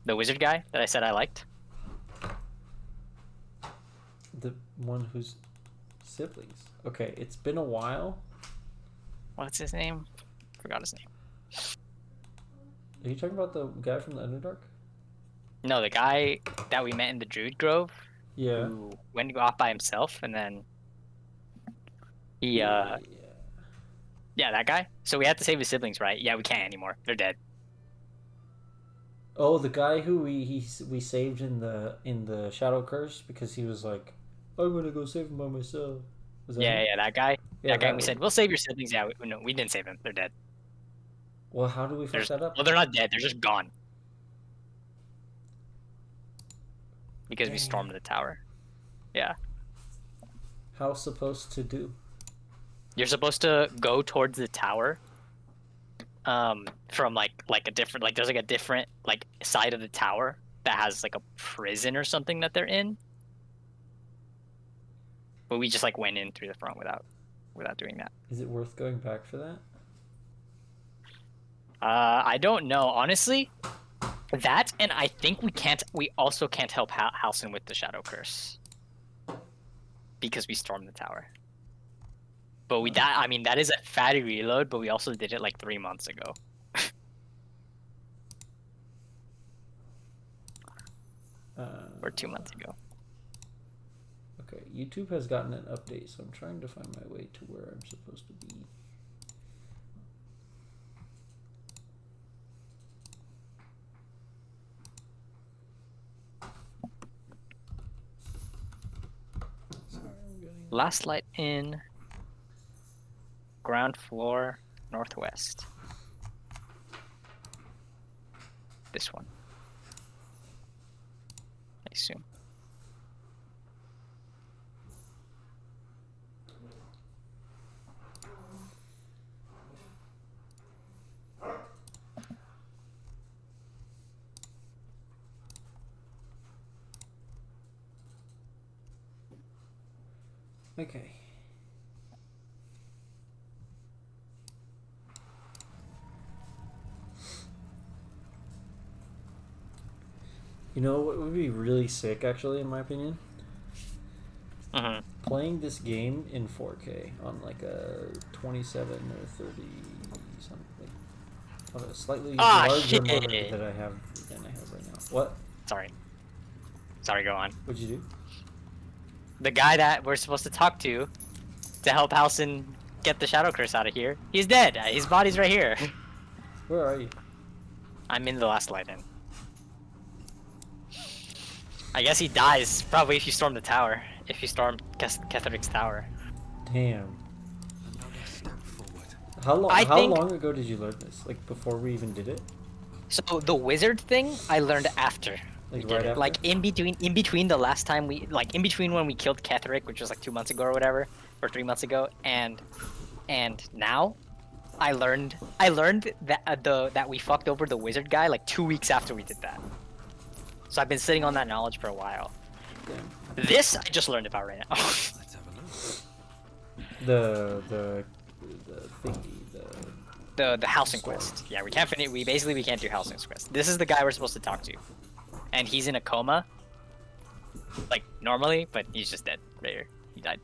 the wizard guy that I said I liked. The one whose siblings. Okay, it's been a while. What's his name? Forgot his name. Are you talking about the guy from the Underdark? No, the guy that we met in the Druid Grove. Yeah. Who went to go off by himself, and then he Yeah. yeah, that guy. So we had to save his siblings, right? Yeah, we can't anymore. They're dead. Oh, the guy who we saved in the Shadow Curse because he was like, I'm gonna go save him by myself. Was that him? Yeah, that guy. Yeah, that guy. that We was. said we'll save your siblings. Yeah, no, we didn't save them. They're dead. Well, how do we fuck that up? Well, they're not dead. They're just gone because we Dang. stormed the tower. Yeah. How supposed to do? You're supposed to go towards the tower. From like a different there's like a different like side of the tower that has like a prison or something that they're in. But we just like went in through the front without doing that. Is it worth going back for that? I don't know, honestly. That, and I think we also can't help Halson with the Shadow Curse because we stormed the tower. But that is a fatty reload, but we also did it like 3 months ago. Or 2 months ago. Okay, YouTube has gotten an update, so I'm trying to find my way to where I'm supposed to be. Last light in. Ground floor, northwest. This one. I assume. Okay. You know what would be really sick, actually, in my opinion? Playing this game in 4K on like a 27 or 30 something, on a slightly larger monitor that I have right now. What? Sorry, go on. What'd you do? The guy that we're supposed to talk to help Halson get the Shadow Curse out of here, he's dead. His body's right here. Where are you? I'm in the last light in. I guess he dies probably if you storm the tower. If you storm Ketheric's tower. Damn. How long ago did you learn this? Like before we even did it? So the wizard thing I learned after. Like right after? Like in between the last time in between when we killed Ketheric, which was like 2 months ago or whatever, or 3 months ago, and now, I learned that that we fucked over the wizard guy like 2 weeks after we did that. So I've been sitting on that knowledge for a while. Damn. This I just learned about right now. Let's have a look. The thingy, the Halcyon quest. Yeah, we can't finish. We can't do Halcyon's quest. This is the guy we're supposed to talk to, and he's in a coma, like normally, but he's just dead right here. He died.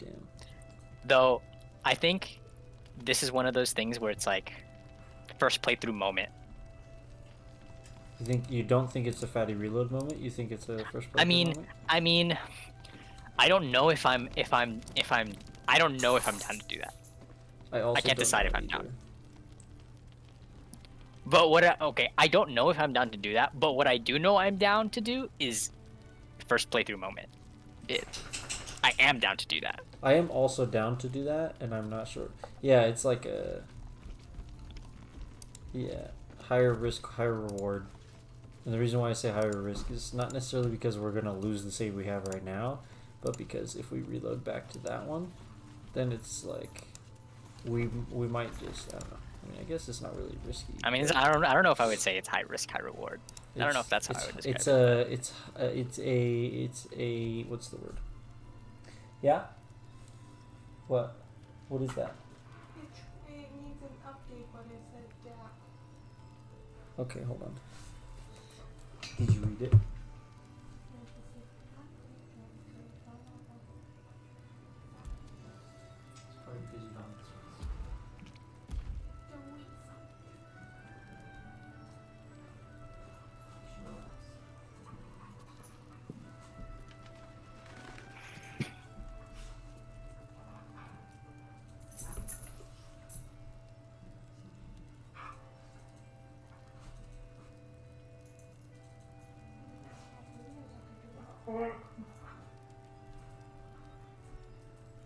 Damn. Though, I think this is one of those things where it's like first playthrough moment. You don't think it's a fatty reload moment? You think it's a first playthrough moment? I mean, I don't know if I'm I don't know if I'm down to do that. I can't decide if I'm down. But I don't know if I'm down to do that, but what I do know I'm down to do is first playthrough moment. I am down to do that. I am also down to do that, and I'm not sure. Yeah, it's like higher risk, higher reward. And the reason why I say higher risk is not necessarily because we're going to lose the save we have right now, but because if we reload back to that one, then it's like we might just, I don't know. I mean, I guess it's not really risky. I mean, I don't know if I would say it's high risk, high reward. I don't know if that's how I would describe it. It's a what's the word? Yeah? What is that? It needs an update, but it said Okay, hold on. Did you read it?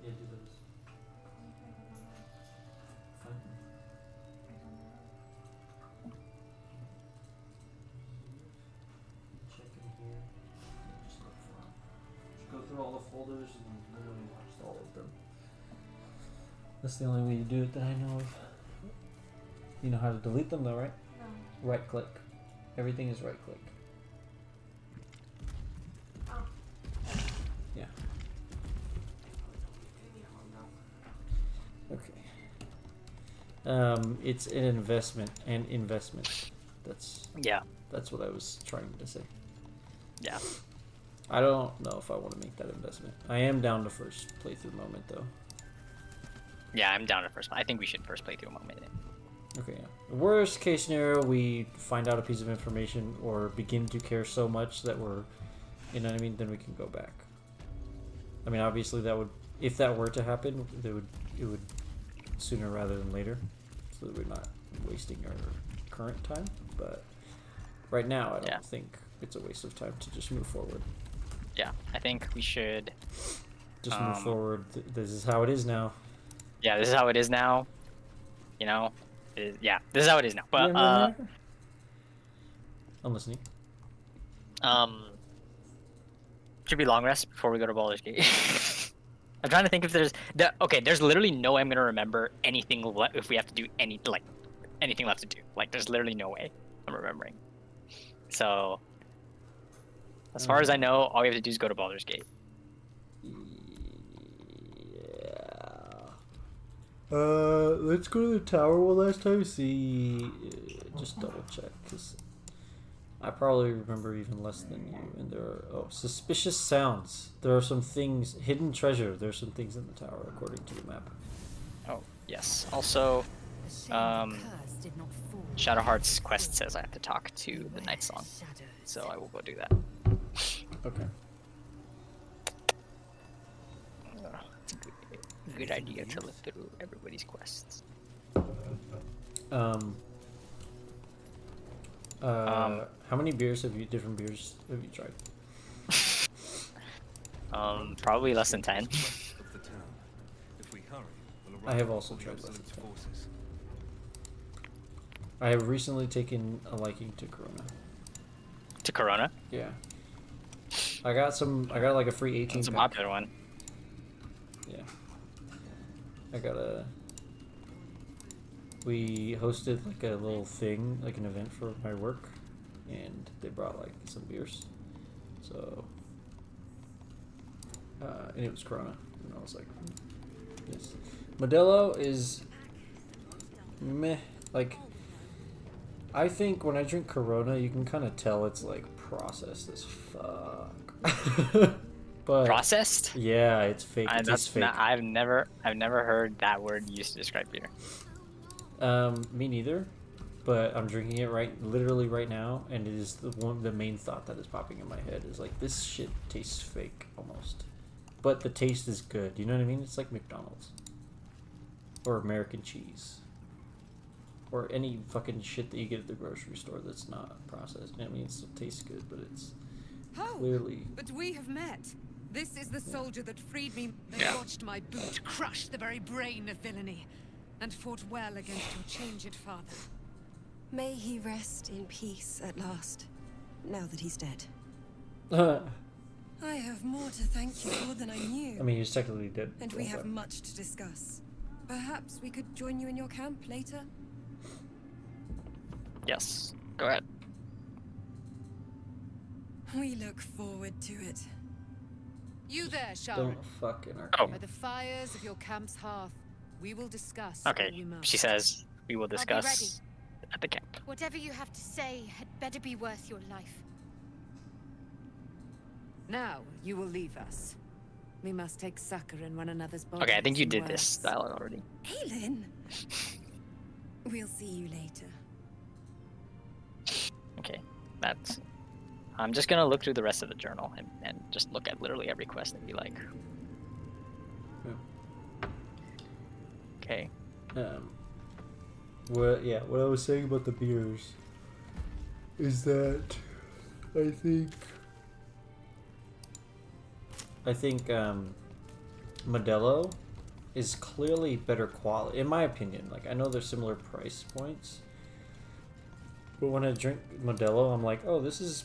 Yeah, do those. Fine. Check in here. Just look for them. Just go through all the folders and literally watch all of them. That's the only way you do it that I know of. You know how to delete them though, right? No. Right click. Everything is right click. Yeah. Okay. It's an investment and investment. That's what I was trying to say. Yeah. I don't know if I want to make that investment. I am down to first playthrough moment though. Yeah, I'm down to first. I think we should first play through a moment. Okay, yeah. Worst case scenario, we find out a piece of information or begin to care so much that we're, you know what I mean, then we can go back. I mean, obviously that would, if that were to happen, it would sooner rather than later, so that we're not wasting our current time. But right now, I don't think it's a waste of time to just move forward. Yeah, I think we should just move forward. This is how it is now. Yeah, this is how it is now. You know, yeah, this is how it is now. But I'm listening. Should be long rest before we go to Baldur's Gate. I'm trying to think if there's there's literally no way I'm gonna remember anything if we have to do anything left to do. Like, there's literally no way I'm remembering. So, as far as I know, all we have to do is go to Baldur's Gate. Let's go to the tower one last time. See, just double check, because I probably remember even less than you. And there are suspicious sounds. There are some things, hidden treasure. There's some things in the tower according to the map. Oh yes. Also, Shadowheart's quest says I have to talk to the Night Song, so I will go do that. Okay. Good idea to look through everybody's quests. How many different beers have you tried? Probably less than 10. I have also tried less than 10. I have recently taken a liking to Corona. To Corona? Yeah. I got like a free 18 It's a pack. popular one. Yeah. We hosted like a little thing, like an event for my work, and they brought like some beers. So, and it was Corona, and I was like, yes. Modelo is meh. Like, I think when I drink Corona, you can kind of tell it's like processed as fuck. But processed? Yeah, it's fake. It's fake. I've never heard that word used to describe beer. Me neither. But I'm drinking it literally right now, and it is the main thought that is popping in my head is like, this shit tastes fake almost, but the taste is good. You know what I mean? It's like McDonald's or American cheese or any fucking shit that you get at the grocery store that's not processed. I mean, it still tastes good, but it's clearly. But we have met. This is the soldier that freed me and watched my boot crush the very brain of villainy, and fought well against your changed father. May he rest in peace at last, now that he's dead. I have more to thank you for than I knew. I mean, he's technically dead. And we have much to discuss. Perhaps we could join you in your camp later? Yes, go ahead. We look forward to it. You there, Sharon. Don't fucking arcane. By the fires of your camp's hearth, we will discuss. Okay, she says we will discuss at the camp. Whatever you have to say had better be worth your life. Now you will leave us. We must take succor in one another's bodies. Okay, I think you and did this words. dialogue already. Aelin! We'll see you later. Okay, that's. I'm just gonna look through the rest of the journal and just look at literally every quest and be like. Yeah. Okay. What I was saying about the beers is that I think Modelo is clearly better quality, in my opinion. Like, I know they're similar price points, but when I drink Modelo, I'm like, oh, this is,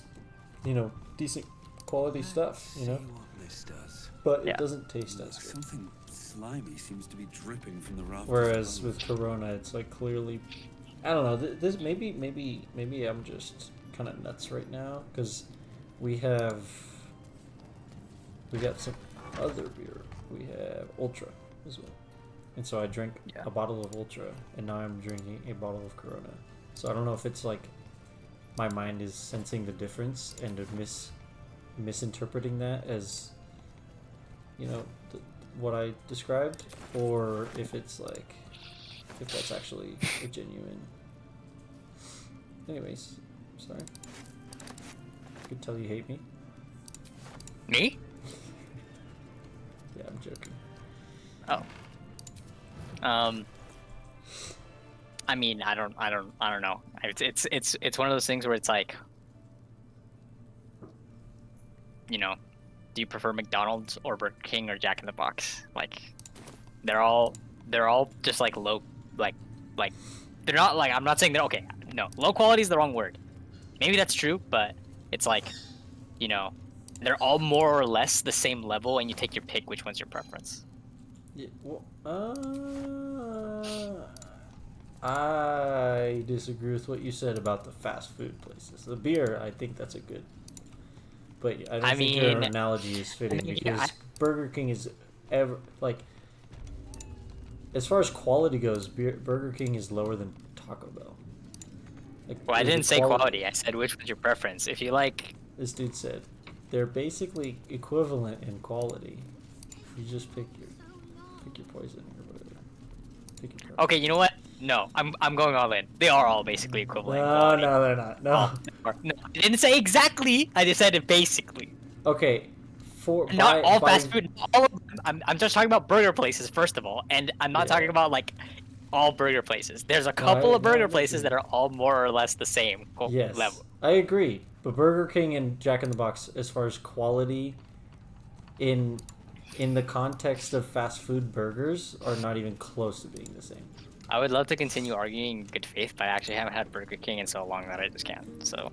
decent quality stuff, See what this does. But Yeah. it doesn't taste as good. Something slimy seems to be dripping from the rafters. Whereas with Corona, it's like clearly, I don't know. This maybe I'm just kind of nuts right now because we got some other beer. We have Ultra as well, and so I drank Yeah. a bottle of Ultra, and now I'm drinking a bottle of Corona. So I don't know if it's like my mind is sensing the difference and misinterpreting that as, what I described, or if it's like, if that's actually a genuine. Anyways, sorry. I could tell you hate me. Me? Yeah, I'm joking. Oh. I mean, I don't know. It's one of those things where it's like, do you prefer McDonald's or Burger King or Jack in the Box? Like, they're all just like low, like they're not like, I'm not saying they're okay. No, low quality is the wrong word. Maybe that's true, but it's like, they're all more or less the same level, and you take your pick which one's your preference. Yeah, well, I disagree with what you said about the fast food places. The beer, I think that's a good. But I don't think your analogy is fitting because Burger King is as far as quality goes, Burger King is lower than Taco Bell. Like, Well, I the didn't say quality. I said which was your preference. If you like, This dude said they're basically equivalent in quality. You just pick your poison or whatever. Pick your okay, you know what? No, I'm going all in. They are all basically equivalent in No, quality. no, they're not. No. No, I didn't say exactly. I just said it basically. Okay. Not all fast food. All of them. I'm just talking about burger places first of all, and I'm not talking about like all burger places. There's a couple of burger places that are all more or less the same level. I agree. But Burger King and Jack in the Box, as far as quality, in the context of fast food burgers, are not even close to being the same. I would love to continue arguing in good faith, but I actually haven't had Burger King in so long that I just can't. So.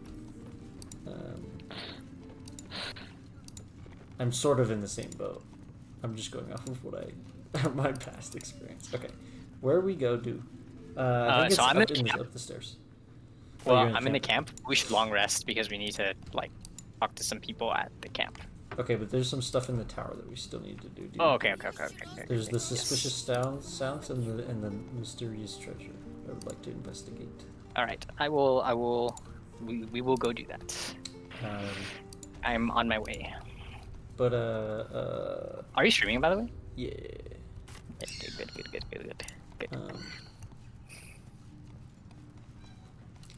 I'm sort of in the same boat. I'm just going off of my past experience. Okay, where we go do? I think it's I'm up the stairs. Well, I'm in the camp. We should long rest because we need to talk to some people at the camp. Okay, but there's some stuff in the tower that we still need to do. Oh, okay. There's the suspicious sounds and the mysterious treasure. I would like to investigate. All right, I will. We will go do that. I'm on my way. But Are you streaming, by the way? Yeah. Good.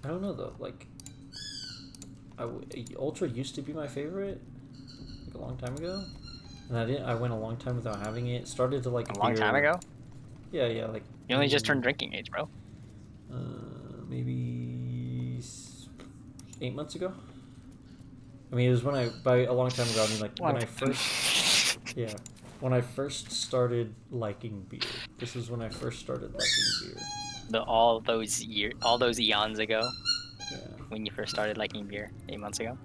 I don't know though. Like, Ultra used to be my favorite, like a long time ago, and I went a long time without having it. Started to like a long time ago. Yeah, like. You only just turned drinking age, bro. Maybe 8 months ago. I mean, it was by a long time ago. I mean, like when I first started liking beer. This is when I first started liking beer. All those eons ago. Yeah. When you first started liking beer, 8 months ago.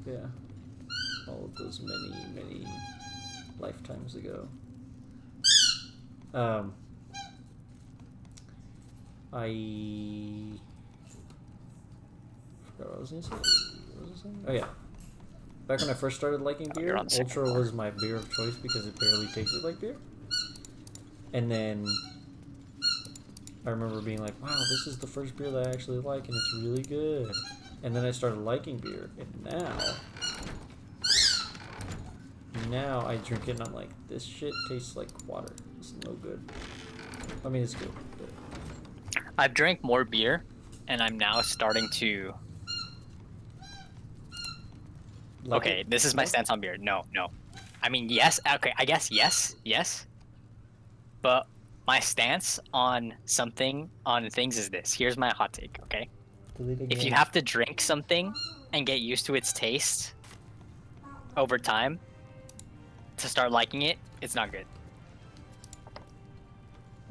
Yeah. All of those many lifetimes ago. I forgot what I was gonna say. What was I saying? Oh yeah. Back when I first started liking beer, Ultra was my beer of choice because it barely tasted like beer. And then I remember being like, wow, this is the first beer that I actually like, and it's really good. And then I started liking beer, and now I drink it and I'm like, this shit tastes like water. It's no good. I mean, it's good, but... I've drank more beer, and I'm now starting to... Like okay, it this is my more? stance on beer. No. I mean, yes. Okay, I guess yes. But my stance on things is this. Here's my hot take, okay? Delete If you again. have to drink something and get used to its taste over time to start liking it, it's not good.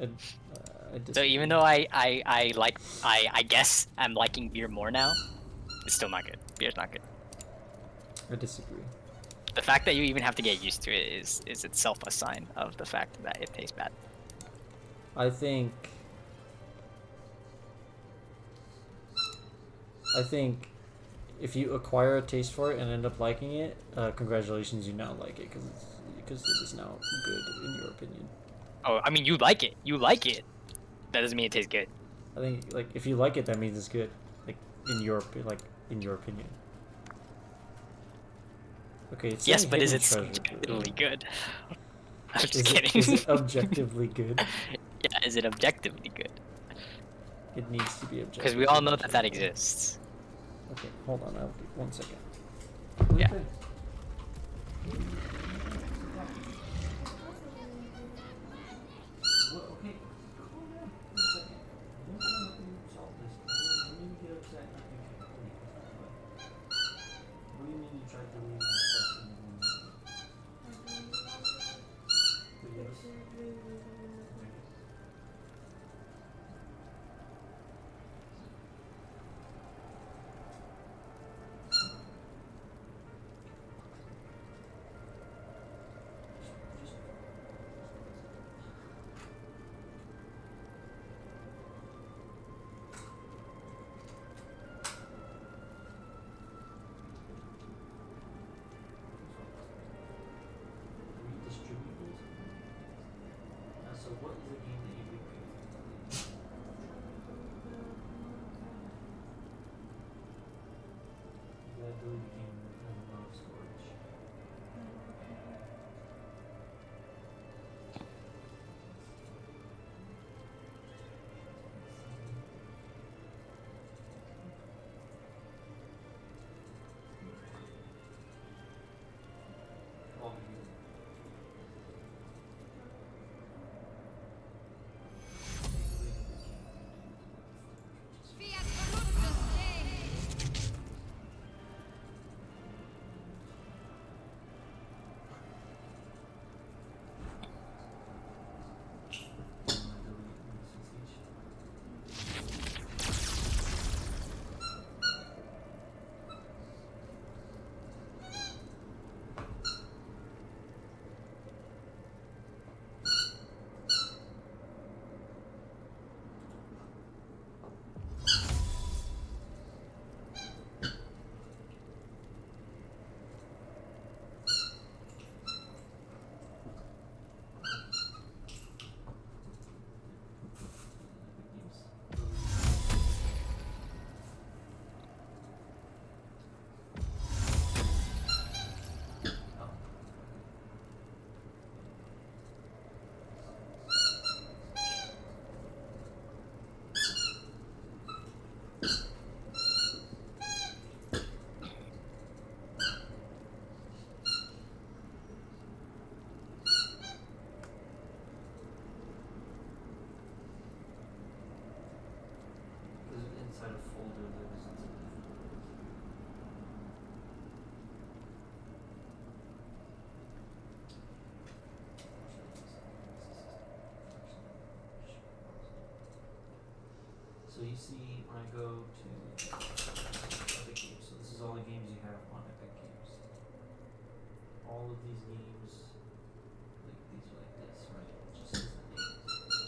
I So disagree. even though I guess I'm liking beer more now, it's still not good. Beer's not good. I disagree. The fact that you even have to get used to it is itself a sign of the fact that it tastes bad. I think if you acquire a taste for it and end up liking it, congratulations, you now like it because it is now good in your opinion. Oh, I mean, you like it. You like it. That doesn't mean it tastes good. I think like if you like it, that means it's good. Like in your opinion. Okay, it's Yes, saying but is hidden it treasure, subjectively good? I'm just is kidding. is it objectively good? Yeah, is it objectively good? It needs to be objective. Because we all know that that exists. Okay, hold on. I'll be 1 second. Yeah. Okay. Well, okay. Calm down for a second. Don't try to help me solve this. I mean, you get upset and you can't believe it. But what do you mean you tried to leave my stuff in the room? But yes. Okay. Redistribute this? So what is a game that you would pick? The ability game and love storage. All of you. Inside a folder that is so you see when I go to Epic Games, so this is all the games you have on Epic Games. All of these games, like these are like this, right? It just says the name.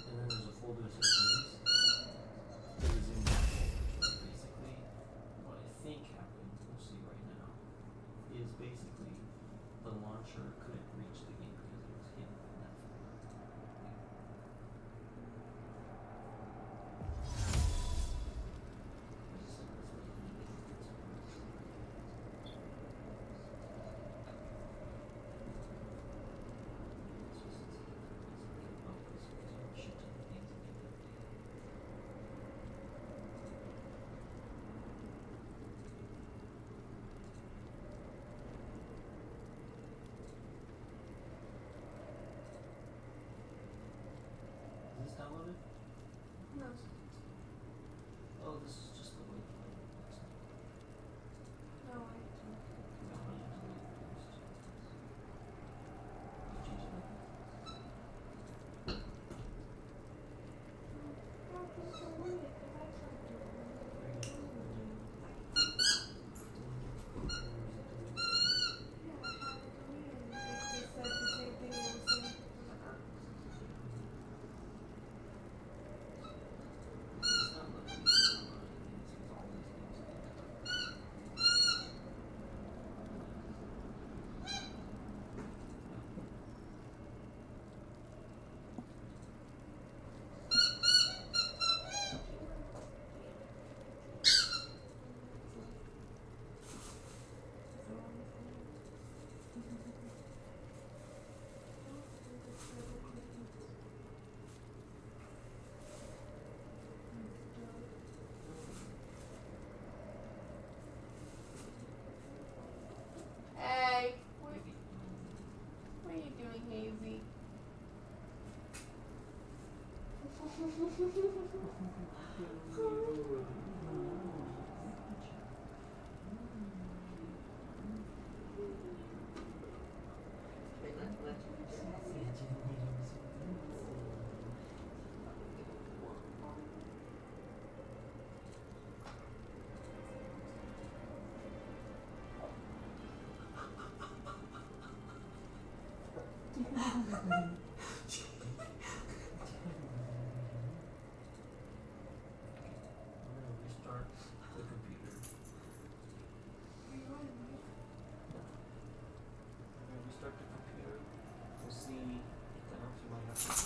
And then there's a folder that says games. That is in that folder. So basically, what I think happened, we'll see right now, is basically the launcher couldn't reach the game because it was hidden in that folder. Restart the computer. Restart the computer. We'll see what else you might have to do.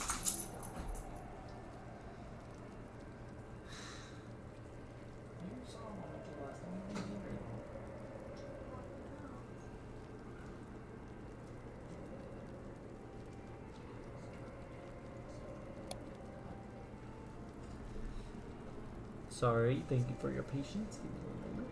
You saw Monica last time. You didn't hear it. Sorry, thank you for your patience. Give me 1 moment.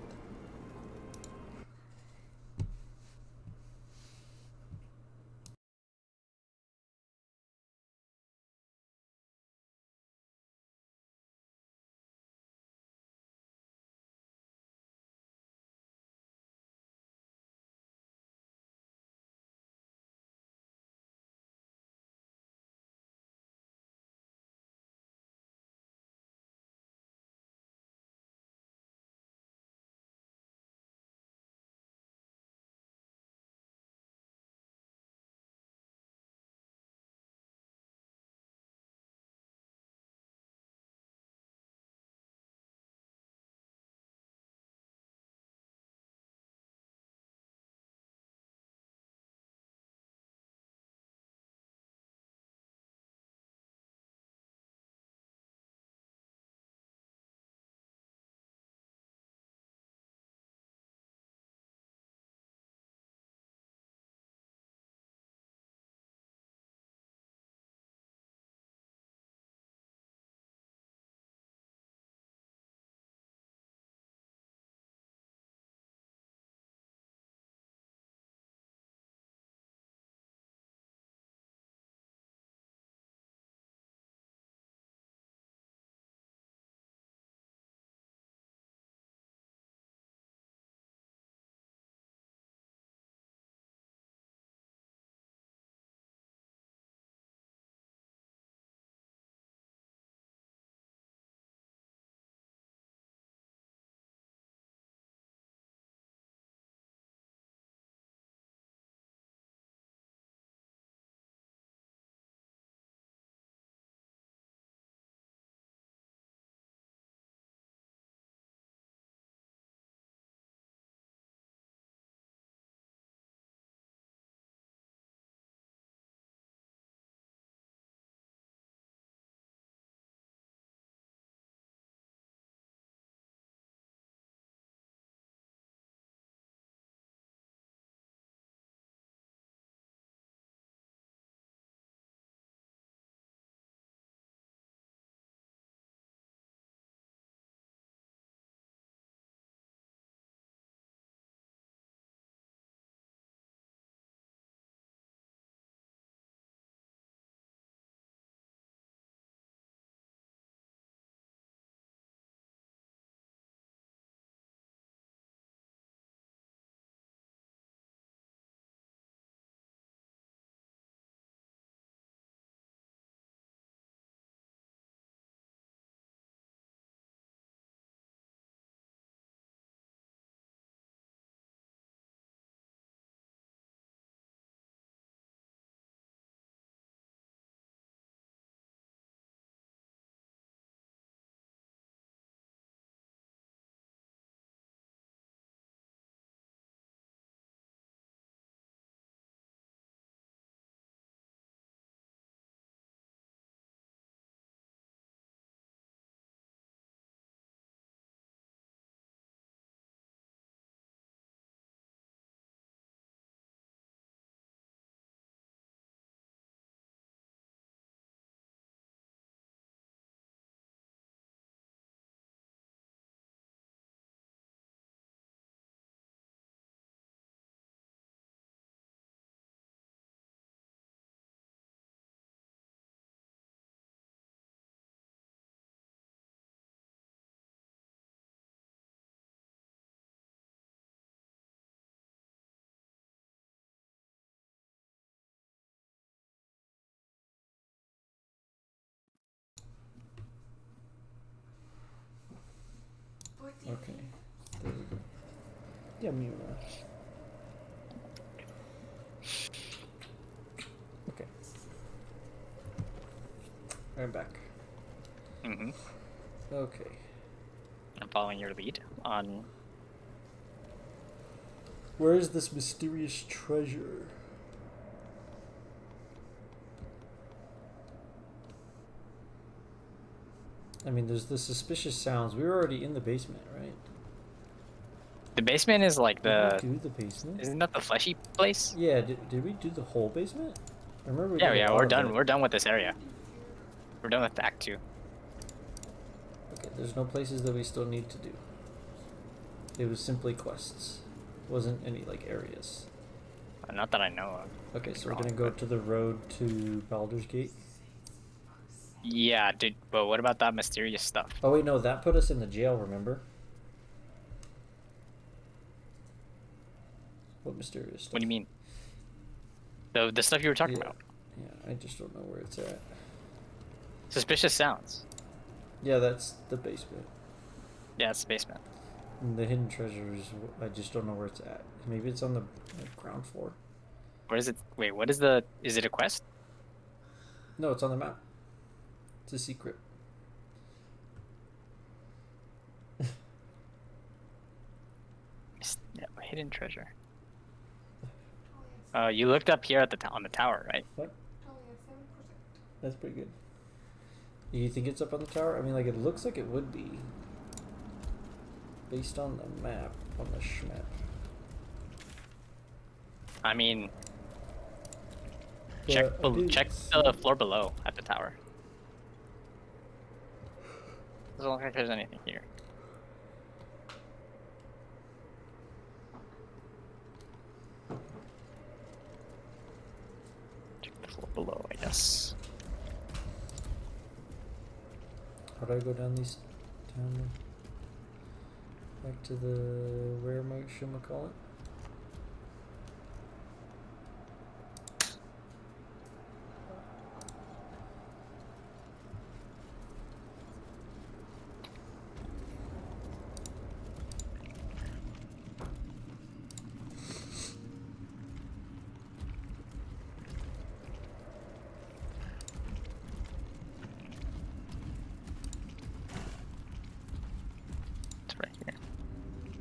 Okay. There we go. Yeah, me. Okay. I'm back. Mm-hmm. Okay. I'm following your lead on. Where is this mysterious treasure? I mean, there's the suspicious sounds. We were already in the basement, right? The basement is like Did we do the basement? Isn't that the fleshy place? Yeah, did we do the whole basement? I remember we Yeah, did a yeah, lot we're of done. it. We're done with this area. We're done with Act 2. Okay, there's no places that we still need to do. It was simply quests. Wasn't any, like, areas. Not that I know of. Okay, so we're gonna go to the road to Baldur's Gate. Yeah, dude, but what about that mysterious stuff? Oh wait, no, that put us in the jail, remember? What mysterious stuff? What do you mean? The stuff you were talking about. Yeah, I just don't know where it's at. Suspicious sounds. Yeah, that's the basement. Yeah, it's the basement. And the hidden treasure is, I just don't know where it's at. Maybe it's on the ground floor. Where is it? Wait, what is the... Is it a quest? No, it's on the map. It's a secret. Yeah, hidden treasure. You looked up here at the on the tower, right? What? That's pretty good. You think it's up on the tower? I mean, like, it looks like it would be. Based on the map, on the schmap. I mean... Yeah, check the floor below at the tower. Doesn't look like there's anything here. Check the floor below, I guess. How do I go down these... down there? Back to the... where am I... should I call it?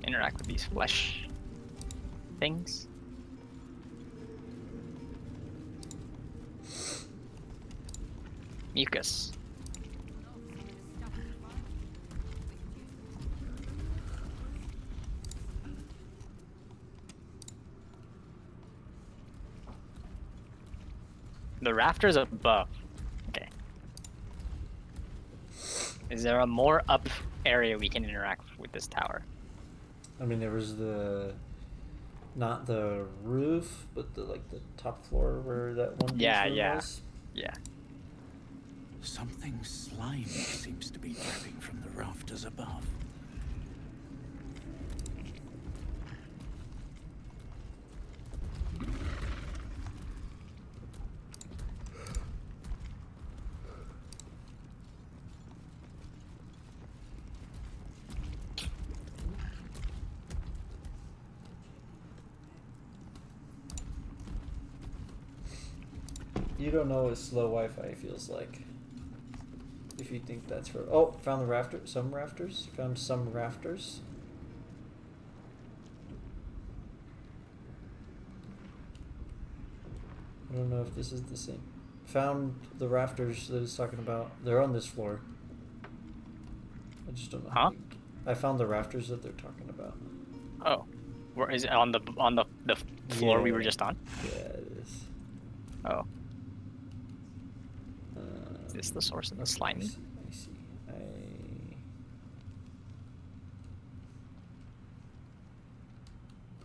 Interact with these flesh things. Mucus. The rafters above. Okay. Is there a more up area we can interact with this tower? I mean, there was the... not the roof, but the, like, the top floor where that one room was. Yeah. Something slimy seems to be dripping from the rafters above. You don't know what slow Wi-Fi feels like. If you think that's for... Oh, found the rafter. Some rafters. Found some rafters. I don't know if this is the same. Found the rafters that it's talking about. They're on this floor. I just don't know. Huh? I found the rafters that they're talking about. Oh. Where is it? On the floor we were just on? Yeah, it is. Oh. Is this the source of the slimy? I see.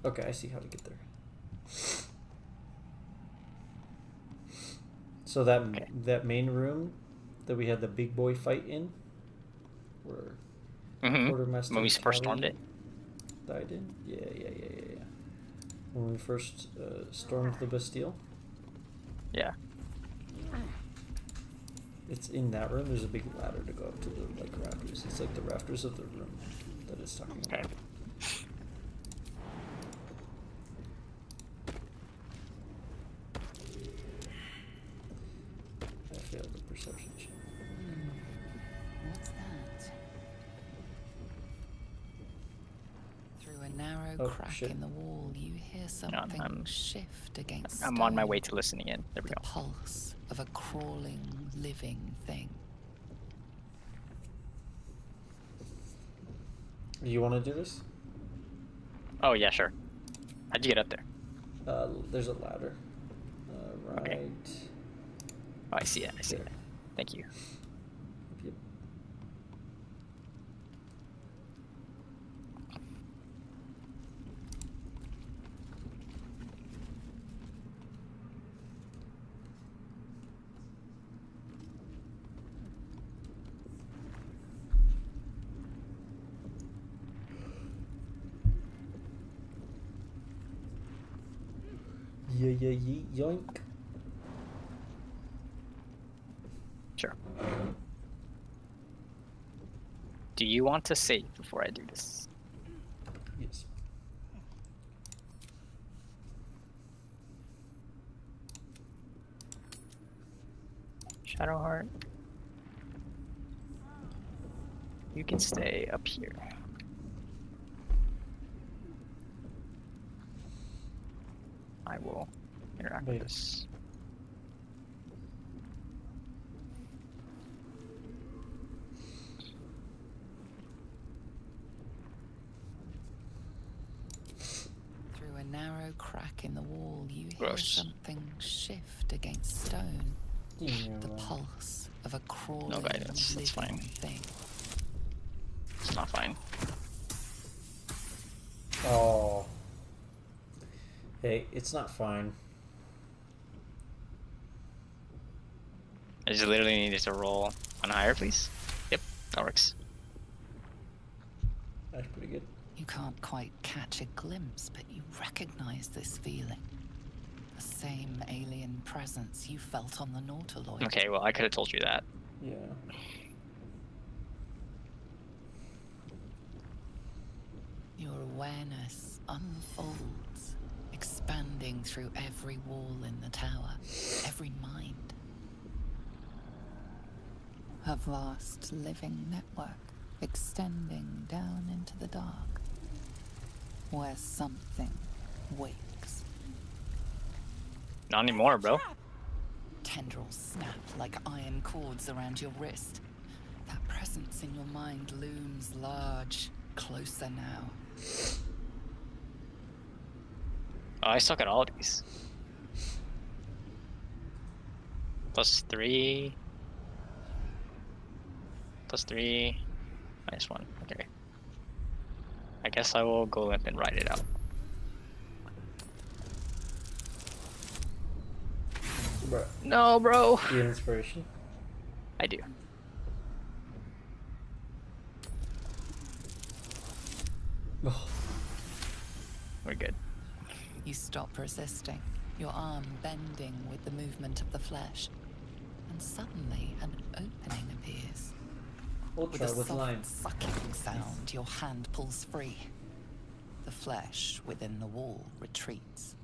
Okay, I see how to get there. So that main room that we had the big boy fight in, where Quartermaster When we first stormed it? died in? Yeah. When we first stormed the Bastille? Yeah. It's in that room. There's a big ladder to go up to the rafters. It's like the rafters of the room that it's talking about. I failed the perception check. narrow Oh, crack shit. in the wall, you hear something I'm- shift against I'm on my stone. way to listening in. There we The go. pulse of a crawling, living thing. You want to do this? Oh yeah, sure. How'd you get up there? There's a ladder. Right. Okay. Oh, I see it. I see There. it. Thank you. Yep. Yeah, yoink. Sure. Do you want to save before I do this? Yes. Shadowheart. You can stay up here. I will interact Wait. with this. Through a narrow crack in the wall, you hear Gross. something shift against stone. Yeah, The pulse of a crawling, guidance, that's living fine. thing. It's not fine. Oh. Hey, it's not fine. I just literally needed to roll on higher, please. Yep, that works. That's pretty good. You can't quite catch a glimpse, but you recognize this feeling. The same alien presence you felt on the Nautiloid. Okay, well, I could have told you that. Yeah. Your awareness unfolds, expanding through every wall in the tower, every mind. A vast living network extending down into the dark, where something wakes. Not anymore, bro. Tendrils snap like iron cords around your wrist. That presence in your mind looms large, closer now. Oh, I suck at all of these. +3. +3. -1. Okay. I guess I will go limp and ride it out. Bro, No, bro. you have inspiration? I do. Oh, We're good. You stop resisting, your arm bending with the movement of the flesh. And suddenly an opening appears. With a ultra with soft line. sucking sound, your hand pulls free. The flesh within the wall retreats.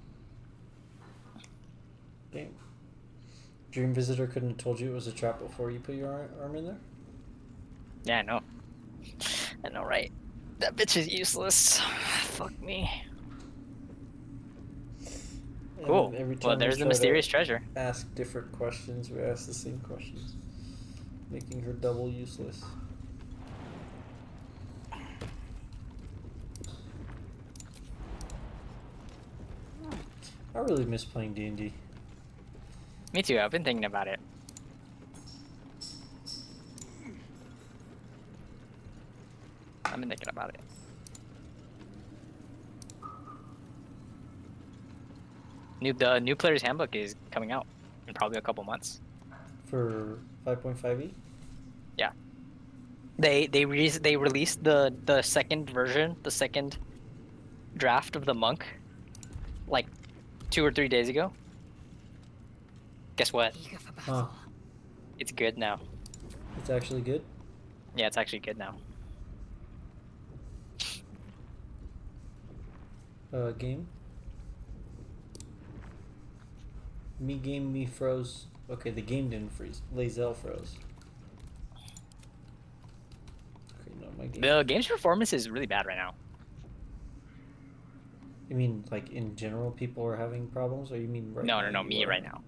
Damn. Dream Visitor couldn't have told you it was a trap before you put your arm in there? Yeah, I know. I know, right? That bitch is useless. Fuck me. And Cool. every time Well, we there's the try to mysterious treasure. Ask different questions, we ask the same questions. Making her double useless. I really miss playing D&D. Me too. I've been thinking about it. I've been thinking about it. The new player's handbook is coming out in probably a couple months. For 5.5e? Yeah. They released the second version, the second draft of the monk, like 2 or 3 days ago. Guess what? Eager for Huh. battle. It's good now. It's actually good? Yeah, it's actually good now. Game? Me froze. Okay, the game didn't freeze. Lazel froze. Okay, no, my game. The game's performance is really bad right now. You mean like in general people are having problems, or you mean right now? No, you me are? right now.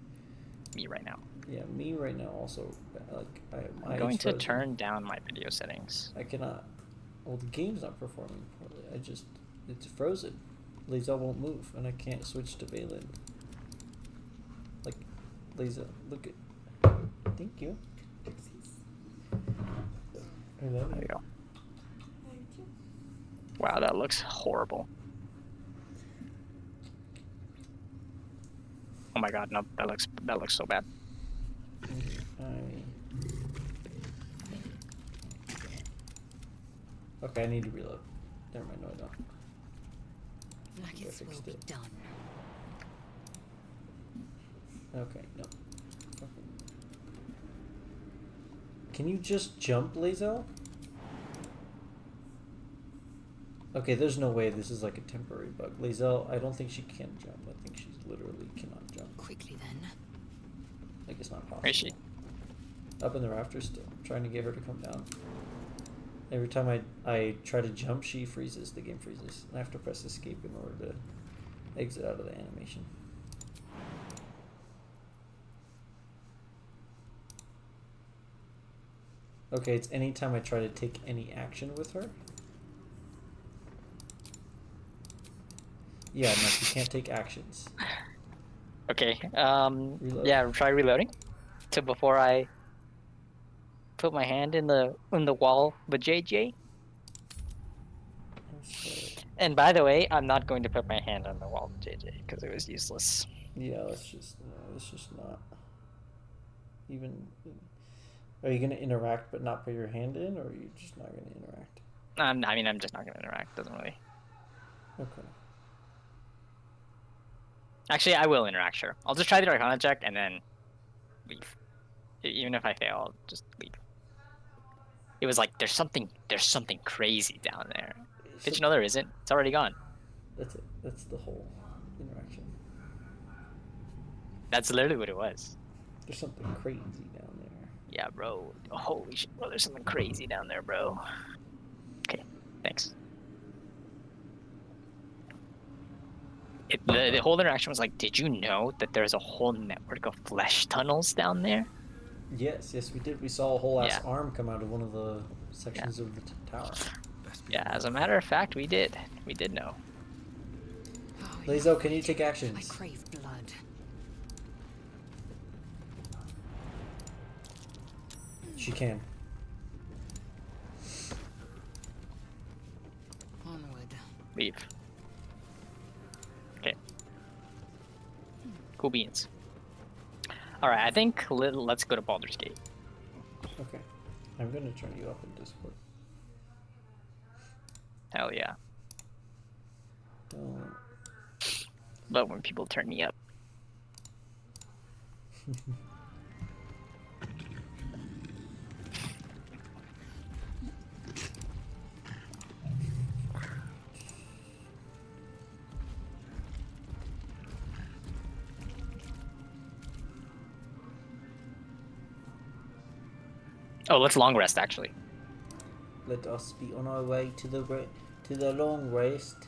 Me right now. Yeah, me right now also. Like I'm going to turn down my video settings. I cannot. Well, the game's not performing poorly. It's frozen. Lae'zel won't move, and I can't switch to Valen. Like, Lae'zel, look at. Thank you. I love There you. you go. Wow, that looks horrible. Oh my god, no, that looks so bad. Okay, I need to reload. Never mind, no, I don't. Nuggets will be done. Okay, no. Okay. Can you just jump, Lae'zel? Okay, there's no way this is like a temporary bug. Lae'zel, I don't think she can jump. I think she literally cannot jump. Quickly then. Like, it's not possible. Where is she? Up in the rafters still. I'm trying to get her to come down. Every time I try to jump, she freezes. The game freezes. I have to press escape in order to exit out of the animation. Okay, it's anytime I try to take any action with her. Yeah, no, she can't take actions. Okay. Reload. Yeah, try reloading. To before I put my hand in the wall with JJ. And by the way, I'm not going to put my hand on the wall with JJ because it was useless. Yeah, let's just not even. Are you gonna interact but not put your hand in, or are you just not gonna interact? I mean, I'm just not gonna interact. Doesn't really. Okay. Actually, I will interact. Sure. I'll just try the Arcana check and then leave. Even if I fail, I'll just leave. It was like there's something crazy down there. Did you know there isn't? It's already gone. That's it. That's the whole interaction. That's literally what it was. There's something crazy down there. Yeah, bro. Holy shit, bro. There's something crazy down there, bro. Okay, thanks. The whole interaction was like, did you know that there's a whole network of flesh tunnels down there? Yes, we did. We saw a whole ass Yeah. arm come out of one of the sections of the tower. Yeah, as a matter of fact, we did. We did know. Oh, Lae'zel, can you take I actions? crave blood. She can. Onward. Leave. Okay. Cool beans. Alright, I think let's go to Baldur's Gate. Okay. I'm gonna turn you up in Discord. Hell yeah. Oh. Love when people turn me up. Oh, let's long rest actually. Let us be on our way to the long rest.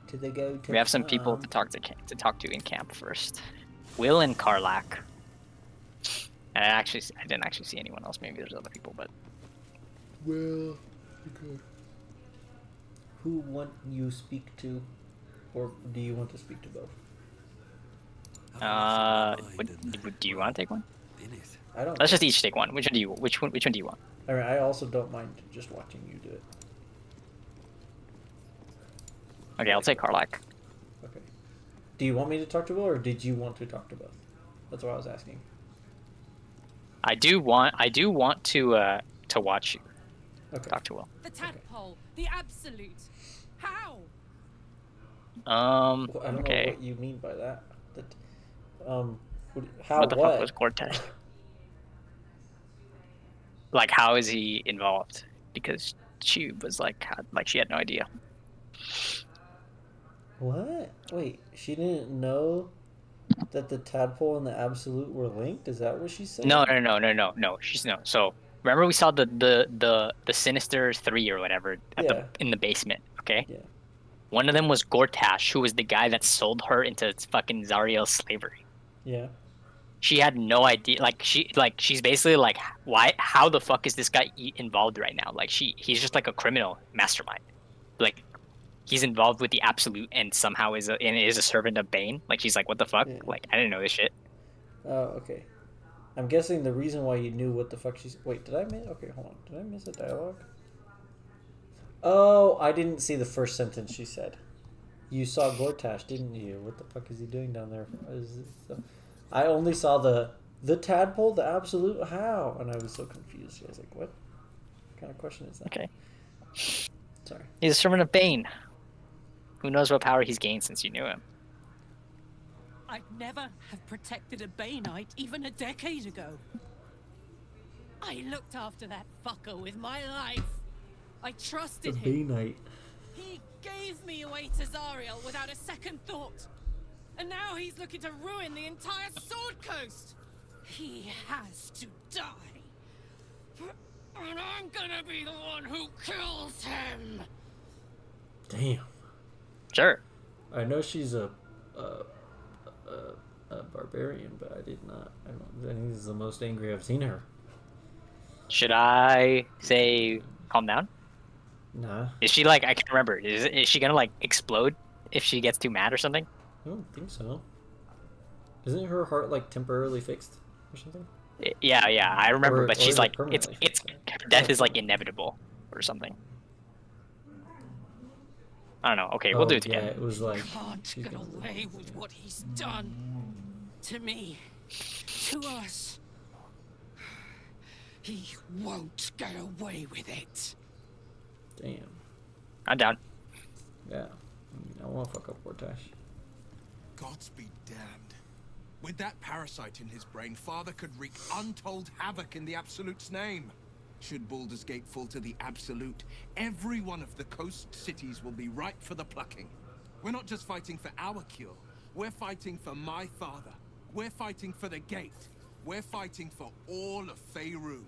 To the go to. We have some people to talk to in camp first. Will and Karlak. And I didn't actually see anyone else. Maybe there's other people, but Well, okay. Who want you speak to, or do you want to speak to both? do you want to take one? I don't. Let's just each take one. Which one do you want? I mean, I also don't mind just watching you do it. Okay, I'll take Karlak. Okay. Do you want me to talk to Will, or did you want to talk to both? That's what I was asking. I do want to watch you Okay. talk to Will. The tadpole, the absolute. How? Well, I don't know Okay. what you mean by that. How? What the fuck was Cortez? Like, how is he involved? Because she was like she had no idea. What? Wait, she didn't know that the tadpole and the absolute were linked? Is that what she said? No. She's no. So remember we saw the Sinister 3 or whatever Yeah. in the basement. Okay. Yeah. One of them was Gortash, who was the guy that sold her into fucking Zariel's slavery. Yeah. She had no idea. She's basically like, why? How the fuck is this guy involved right now? Like, he's just like a criminal mastermind. Like, he's involved with the Absolute and somehow is a servant of Bane. Like, she's like, what the fuck? Yeah. Like, I didn't know this shit. Oh, okay. I'm guessing the reason why you knew what the fuck she's... Wait, did I miss... Okay, hold on. Did I miss a dialogue? Oh, I didn't see the first sentence she said. You saw Gortash, didn't you? What the fuck is he doing down there? I only saw the tadpole, the absolute, how? And I was so confused. I was like, what kind of question is that? Okay. Sorry. He's a servant of Bane. Who knows what power he's gained since you knew him? I'd never have protected a Baneite even a decade ago. I looked after that fucker with my life. I trusted him. Baneite. He gave me away to Zariel without a second thought. And now he's looking to ruin the entire Sword Coast. He has to die. And I'm gonna be the one who kills him. Damn. Sure. I know she's a barbarian, but I think this is the most angry I've seen her. Should I say calm down? Nah. Is she like, I can't remember. Is she gonna like explode if she gets too mad or something? I don't think so. Isn't her heart like temporarily fixed or something? Yeah, I remember, but or she's is it like, permanently it's fixed? her death is like inevitable or something. I don't know. Okay, we'll do it Yeah, together. it was like... Can't she's get gonna- away with what he's done. To me. To us. He won't get away with it. Damn. I'm down. Yeah. I want to fuck up Gortash. Gods be damned. With that parasite in his brain, Father could wreak untold havoc in the Absolute's name. Should Baldur's Gate fall to the Absolute, every one of the coast cities will be ripe for the plucking. We're not just fighting for our cure. We're fighting for my father. We're fighting for the Gate. We're fighting for all of Faerun.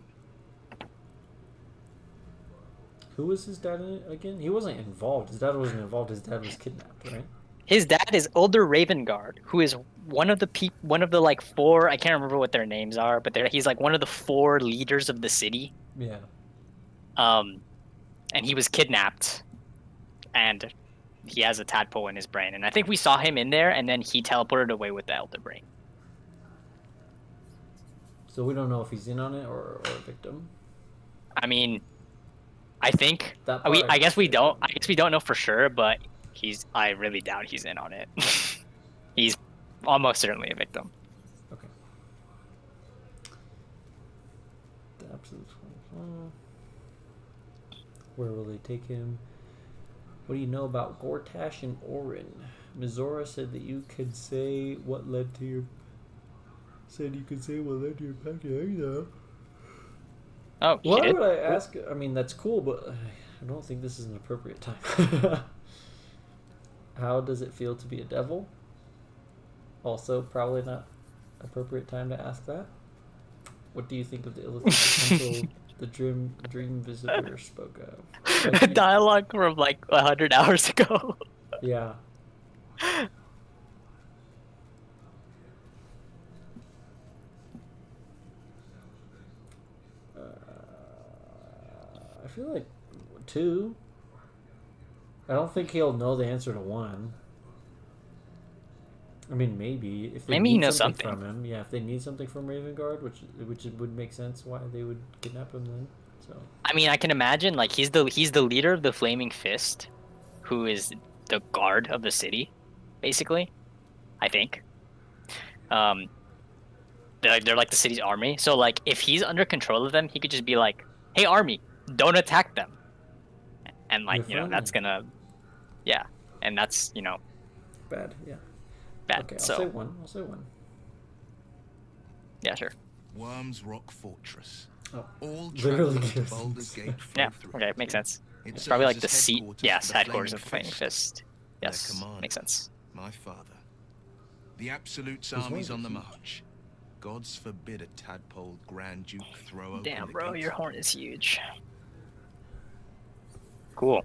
Who was his dad in it again? He wasn't involved. His dad wasn't involved. His dad was kidnapped, right? His dad is Elder Ravengard, who is one of the like four. I can't remember what their names are, but he's like one of the four leaders of the city. Yeah. And he was kidnapped, and he has a tadpole in his brain. And I think we saw him in there, and then he teleported away with the Elder Brain. So we don't know if he's in on it or a victim. I mean, I think That part I guess we don't. I guess we don't know for sure, but I really doubt he's in on it. He's almost certainly a victim. Okay. The absolute. Where will they take him? What do you know about Gortash and Orin? Mizora said that you could say what led to your. Said you could say what led to your pack. Oh, he Why did? would I ask? I mean, that's cool, but I don't think this is an appropriate time. How does it feel to be a devil? Also, probably not appropriate time to ask that. What do you think of the illustrated potential the dream visitor spoke of? Dialogue from like 100 hours ago. Yeah. I feel like 2. I don't think he'll know the answer to 1. I mean, maybe if they Maybe he need knows something something. from him. Yeah, if they need something from Ravengard, which it would make sense why they would kidnap him then. So I mean, I can imagine like he's the leader of the Flaming Fist, who is the guard of the city, basically. I think. They're like the city's army. So like, if he's under control of them, he could just be like, "Hey, army, don't attack them," and like that's gonna, yeah, and that's bad. Yeah. bad. Okay, I'll so say 1. I'll say 1. yeah, sure. Worm's Rock Fortress. Oh, All literally travelers to gives Baldur's sense. Gate flow Yeah. through. Okay, makes sense. It It's probably serves like the as seat. headquarters Yes, for the headquarters of the Flaming Flaming Fist. Their Yes, commander, makes sense. My father. The Absolute's His armies horn on the is march. Gods forbid a tadpole Grand Duke throw open Damn, the bro, gates. your horn is huge. Cool.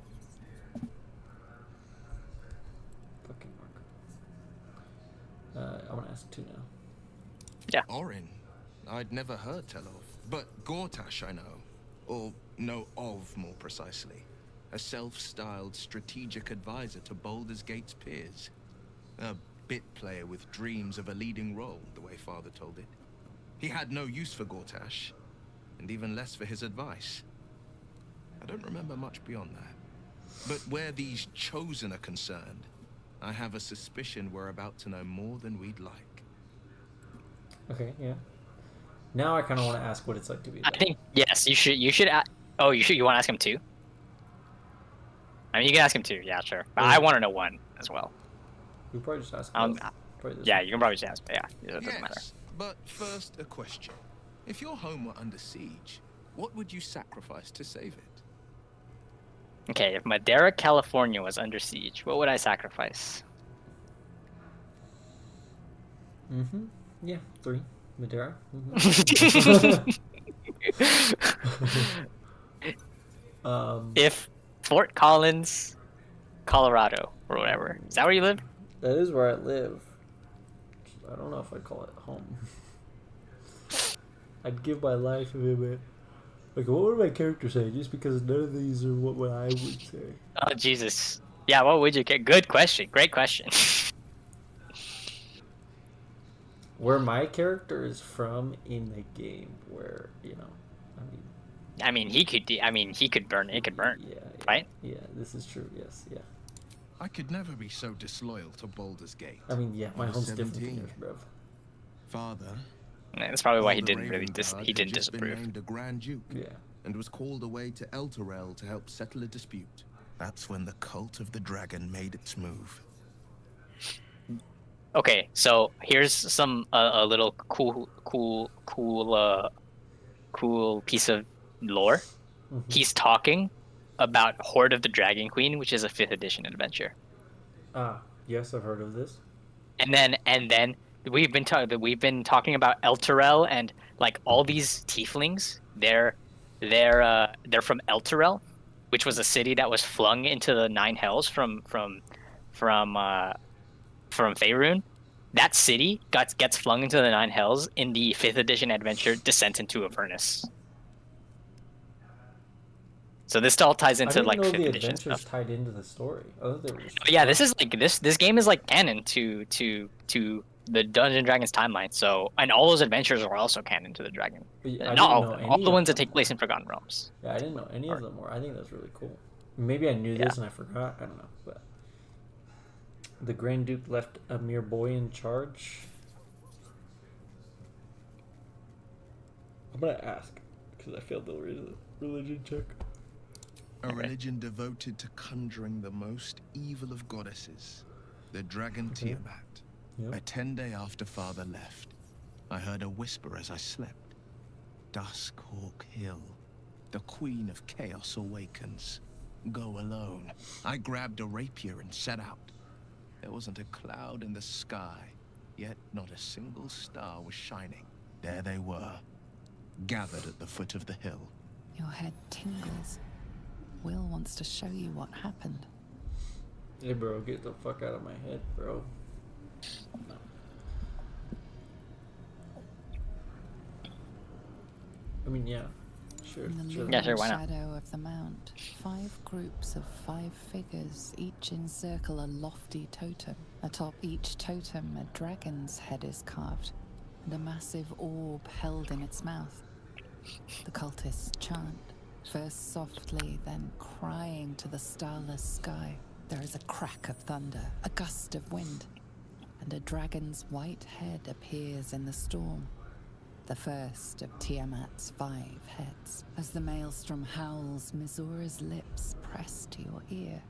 ask too now. Orin, I'd never heard tell of. But Gortash I know. Or know of, more precisely. A self-styled strategic advisor to Baldur's Gate's peers. A bit player with dreams of a leading role, the way Father told it. He had no use for Gortash, and even less for his advice. I don't remember much beyond that. But where these Chosen are concerned, I have a suspicion we're about to know more than we'd like. Okay, yeah. Now I kind of want to ask what it's like to be I there. think yes, you should. Oh, you should. You want to ask him too? I mean, you can ask him too. Yeah, sure. But I want to know one as well. We probably just ask. Um, both. Probably this Yeah, one. you can probably just ask. But yeah, it doesn't matter. Yes, but first a question. If your home were under siege, what would you sacrifice to save it? Okay, if Madera, California was under siege, what would I sacrifice? Mm-hmm. Yeah, 3. Madeira. Mm-hmm. If Fort Collins, Colorado, or whatever. Is that where you live? That is where I live. I don't know if I'd call it home. I'd give my life if it meant... Like, what would my character say? Just because none of these are what I would say. Oh, Jesus. Yeah, what would you get? Good question. Great question. Where my character is from in the game, where, you know, I mean, he could burn. It could burn. yeah, Right? Yeah, this is true. Yes, yeah. I could never be so disloyal to Baldur's Gate. I mean, yeah, my I was home's different from 17. yours, bruv. Father, Yeah, that's probably why he Baldur didn't really Ravengard he didn't had just been disapprove. named a Grand Duke Yeah. and was called away to Elturel to help settle a dispute. That's when the cult of the dragon made its move. Okay, so here's some a little cool piece of lore. Mm-hmm. He's talking about Horde of the Dragon Queen, which is a 5th edition adventure. Yes, I've heard of this. And then we've been talking about Elturel and like all these tieflings. They're from Elturel, which was a city that was flung into the 9 hells from Faerun. That city gets flung into the 9 hells in the 5th edition adventure Descent into Avernus. So this all ties I into didn't like know 5th the edition adventures stuff. tied into the story. I thought they were just... But yeah, this is like this game is like canon to the Dungeons and Dragons timeline. So and all those adventures are also canon to the Dragon. But I Not didn't all know of them. any All the of ones that them. take place in Forgotten Realms. Yeah, I didn't know any of them were. I think that's really cool. Maybe I knew this and I forgot. I don't know. But the Grand Duke left a mere boy in charge. I'm gonna ask because I failed the religion check. A religion devoted to conjuring the most evil of goddesses, the dragon Tiamat. Yep. A 10-day after Father left, I heard a whisper as I slept. Duskhawk Hill, the queen of chaos awakens. Go alone. I grabbed a rapier and set out. There wasn't a cloud in the sky, yet not a single star was shining. There they were, gathered at the foot of the hill. Your head tingles. Will wants to show you what happened. Hey, bro, get the fuck out of my head, bro. No. I mean, yeah. Sure. In the Sure. Yeah, luminous sure, why not? shadow of the mount, 5 groups of 5 figures each encircle a lofty totem. Atop each totem, a dragon's head is carved, and a massive orb held in its mouth. The cultists chant, first softly, then crying to the starless sky. There is a crack of thunder, a gust of wind, and a dragon's white head appears in the storm. The first of Tiamat's 5 heads. As the maelstrom howls, Mizura's lips press to your ear.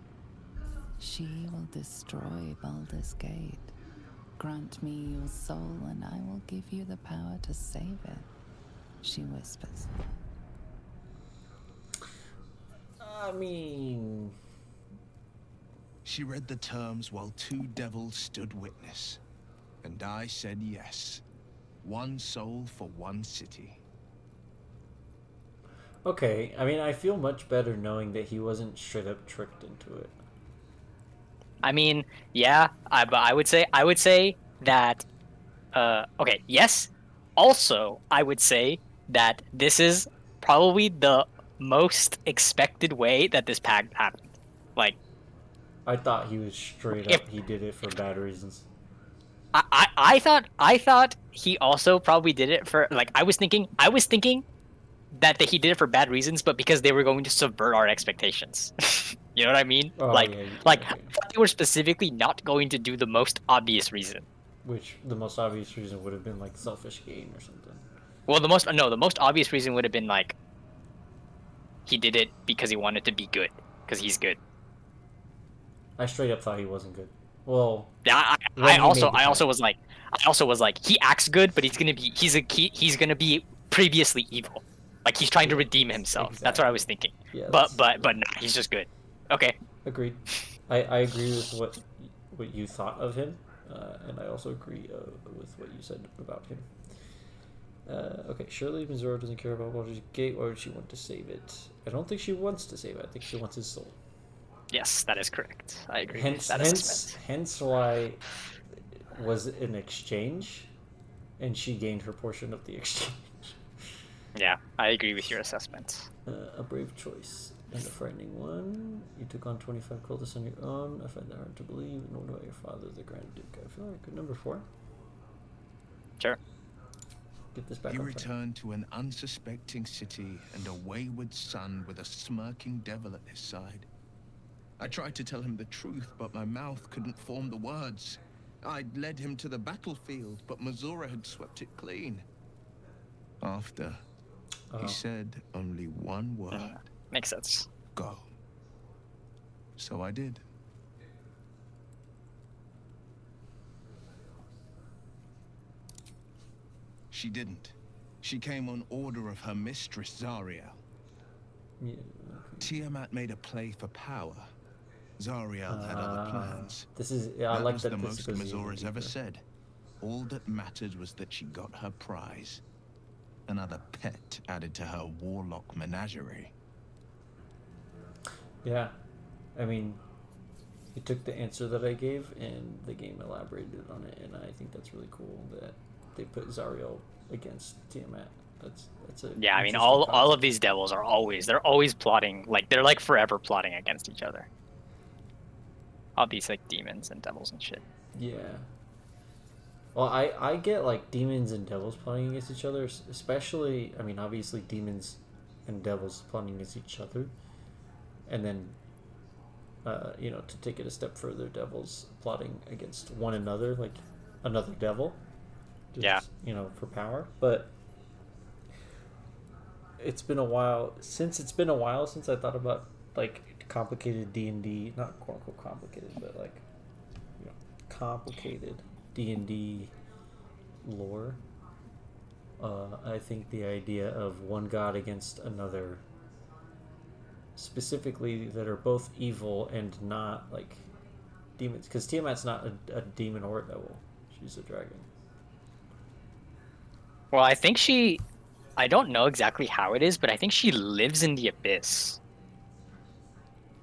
She will destroy Baldur's Gate. Grant me your soul, and I will give you the power to save it, she whispers. I mean... She read the terms while 2 devils stood witness. And I said yes. 1 soul for 1 city. Okay, I mean, I feel much better knowing that he wasn't straight up tricked into it. I mean, yeah, but I would say that Okay, yes. Also, I would say that this is probably the most expected way that this pact happened. Like, I thought he was straight if up. He did it for bad reasons. I thought he also probably did it for like I was thinking that he did it for bad reasons, but because they were going to subvert our expectations. You know what I mean? Oh, like, yeah, like okay. I thought they were specifically not going to do the most obvious reason. Which the most obvious reason would have been like selfish gain or something. Well, the most obvious reason would have been like he did it because he wanted to be good, because he's good. I straight up thought he wasn't good. Well, Yeah, when I he also made the I also pact. was like he acts good, but he's gonna be previously evil. Like he's trying to redeem himself. That's what I was thinking. Yeah, But that's- nah, he's just good. Okay. Agreed. I agree with what you thought of him, and I also agree with what you said about him. Okay, surely Mizora doesn't care about Baldur's Gate. Why would she want to save it? I don't think she wants to save it. I think she wants his soul. Yes, that is correct. I agree Hence, with that assessment. hence why was an exchange, and she gained her portion of the exchange. Yeah, I agree with your assessment. A brave choice and a frightening one. You took on 25 cultists on your own. I find that hard to believe. Nor do I your father, the Grand Duke. I feel like number 4. Sure. Get this back He on track. returned to an unsuspecting city and a wayward son with a smirking devil at his side. I tried to tell him the truth, but my mouth couldn't form the words. I'd led him to the battlefield, but Mizora had swept it clean. After, he said only one word. Makes sense. Go. So I did. She didn't. She came on order of her mistress, Zariel. Yeah, Tiamat made a play for power. Zariel had other plans. This is I That like was that the this most goes even Mizora's ever deeper. said. All that mattered was that she got her prize. Another pet added to her warlock menagerie. Yeah, I mean, you took the answer that I gave, and the game elaborated on it, and I think that's really cool that they put Zariel against Tiamat. That's a Yeah, I mean interesting all concept. of these devils are always plotting, like they're like forever plotting against each other. All these like demons and devils and shit. Yeah. Well, I get like demons and devils plotting against each other, especially. I mean, obviously demons and devils plotting against each other, and then, you know, to take it a step further, devils plotting against one another, like another devil. Just, Yeah. You know, for power, but it's been a while since I thought about like complicated D&D, not quote unquote complicated, but like, you know, complicated D&D lore. I think the idea of one god against another, specifically that are both evil and not like demons, because Tiamat's not a demon or a devil; she's a dragon. Well, I don't know exactly how it is, but I think she lives in the abyss,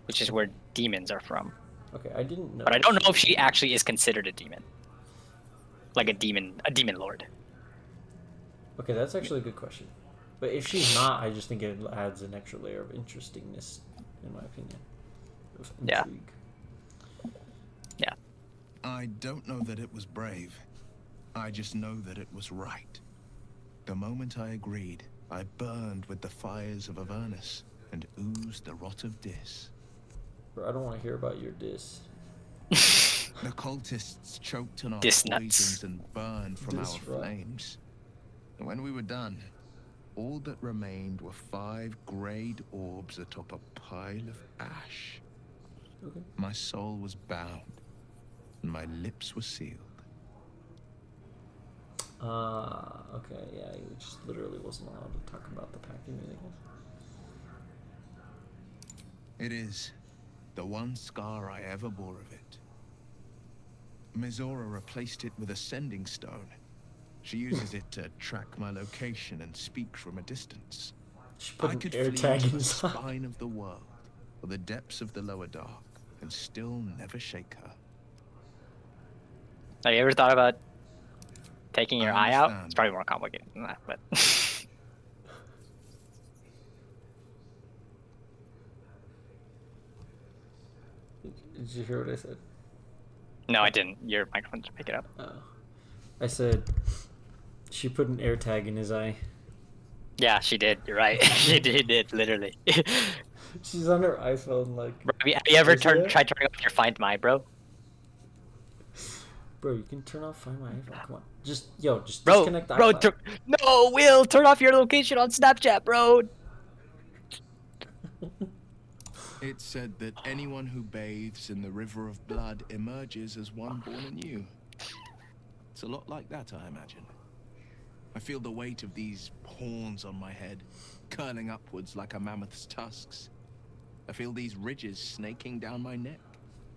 which is where demons are from. Okay, I didn't know. But I don't know if she actually is considered a demon. Like a demon lord. Okay, that's actually a good question. But if she's not, I just think it adds an extra layer of interestingness, in my opinion. Of Yeah. intrigue. Yeah. I don't know that it was brave. I just know that it was right. The moment I agreed, I burned with the fires of Avernus and oozed the rot of Dis. Bro, I don't want to hear about your diss. The cultists choked on our Dis nuts. poisons and burned from Dis our rot. flames. And when we were done, all that remained were 5 greyed orbs atop a pile of ash. Okay. My soul was bound, and my lips were sealed. Okay, yeah, you just literally wasn't allowed to talk about the pack anything else. It is the one scar I ever bore of it. Mizora replaced it with a sending stone. She uses it to track my location and speak from a distance. She put I an could air flee tag to the inside. spine of the world, or the depths of the lower dark, and still never shake her. Have you ever thought about taking your I eye out. understand. It's probably more complicated than that, but Did you hear what I said? no, I didn't. Your microphone didn't pick it up. I said she put an air tag in his eye. Yeah, she did. You're right. She did literally. She's on her iPhone, like. Bro, have you ever Is it? tried turning off your Find My, bro? Bro, you can turn off Find My iPhone. Come on, just just Bro, disconnect the bro, iPhone. no, Will, turn off your location on Snapchat, bro. It's said that anyone who bathes in the river of blood emerges as one born anew. It's a lot like that, I imagine. I feel the weight of these horns on my head, curling upwards like a mammoth's tusks. I feel these ridges snaking down my neck.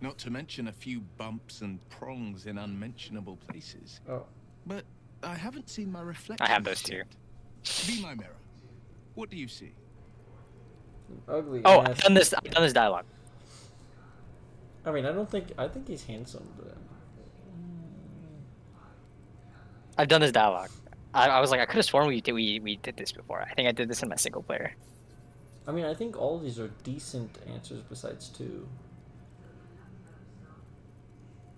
Not to mention a few bumps and prongs in unmentionable places. Oh, But I haven't seen my reflection. I have those too. yet. Be my mirror. What do you see? ugly. Oh, ass- I've done this. I've done this dialogue. I mean, I think he's handsome, but I've done this dialogue. I was like, I could have sworn we did this before. I think I did this in my single player. I mean, I think all of these are decent answers besides 2.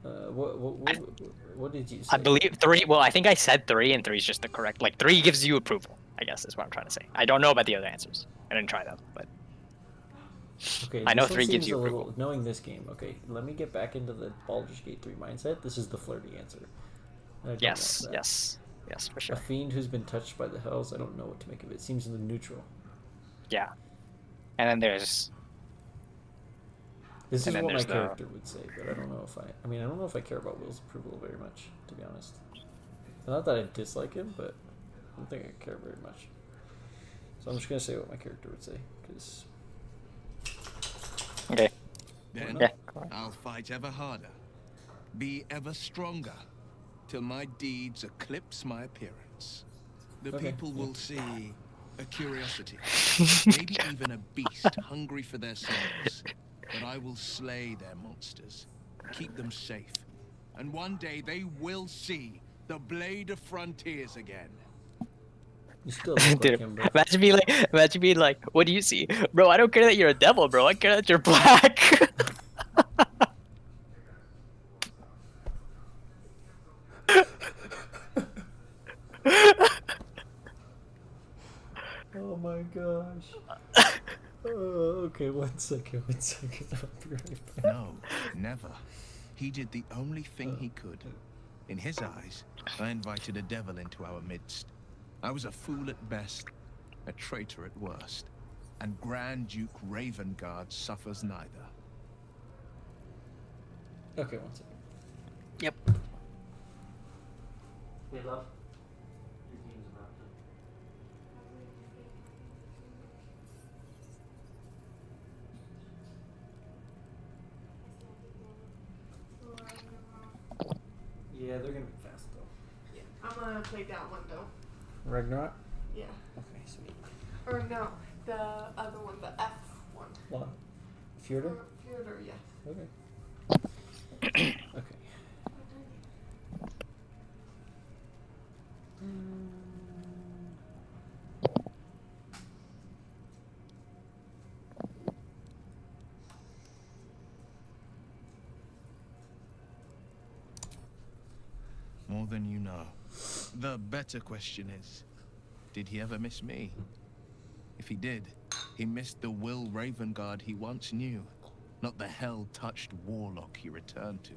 What did you say? I believe 3. Well, I think I said 3, and 3 is just the correct. Like 3 gives you approval. I guess is what I'm trying to say. I don't know about the other answers. I didn't try them, but Okay, I know this one 3 gives seems you a approval. little, knowing this game. Okay, let me get back into the Baldur's Gate 3 mindset. This is the flirty answer. And I don't Yes, want that. yes, for A sure. fiend who's been touched by the hells. I don't know what to make of it. Seems in the neutral. Yeah. And then there's This is And then what my there's the- character would say, but I don't know if I mean, I don't know if I care about Will's approval very much, to be honest. Not that I dislike him, but I don't think I care very much. So I'm just gonna say what my character would say, because okay. Then Yeah. Come on. I'll fight ever harder, be ever stronger, till my deeds eclipse my appearance. The Okay, people yeah. will see a curiosity, maybe even a beast hungry for their souls. But I will slay their monsters, keep them safe, and one day they will see the Blade of Frontiers again. you still look like Dude, him, bro. imagine being like, what do you see? Bro, I don't care that you're a devil, bro. I care that you're black. Oh my gosh. Okay, one second. I'll be right back. No, never. He did the only thing he could. In his eyes, I invited a devil into our midst. I was a fool at best, a traitor at worst, and Grand Duke Ravengard suffers neither. Okay, one second. Yep. Hey, love. Yeah, they're gonna be fast though. Yeah, I'm gonna play that one though. Ragnarok? Yeah. Okay, sweet. Or no, the other one, the F one. What? Fjordur? Theater, yeah. Okay. Okay. More than you know. The better question is, did he ever miss me? If he did, he missed the Will Ravengard he once knew, not the hell-touched warlock he returned to.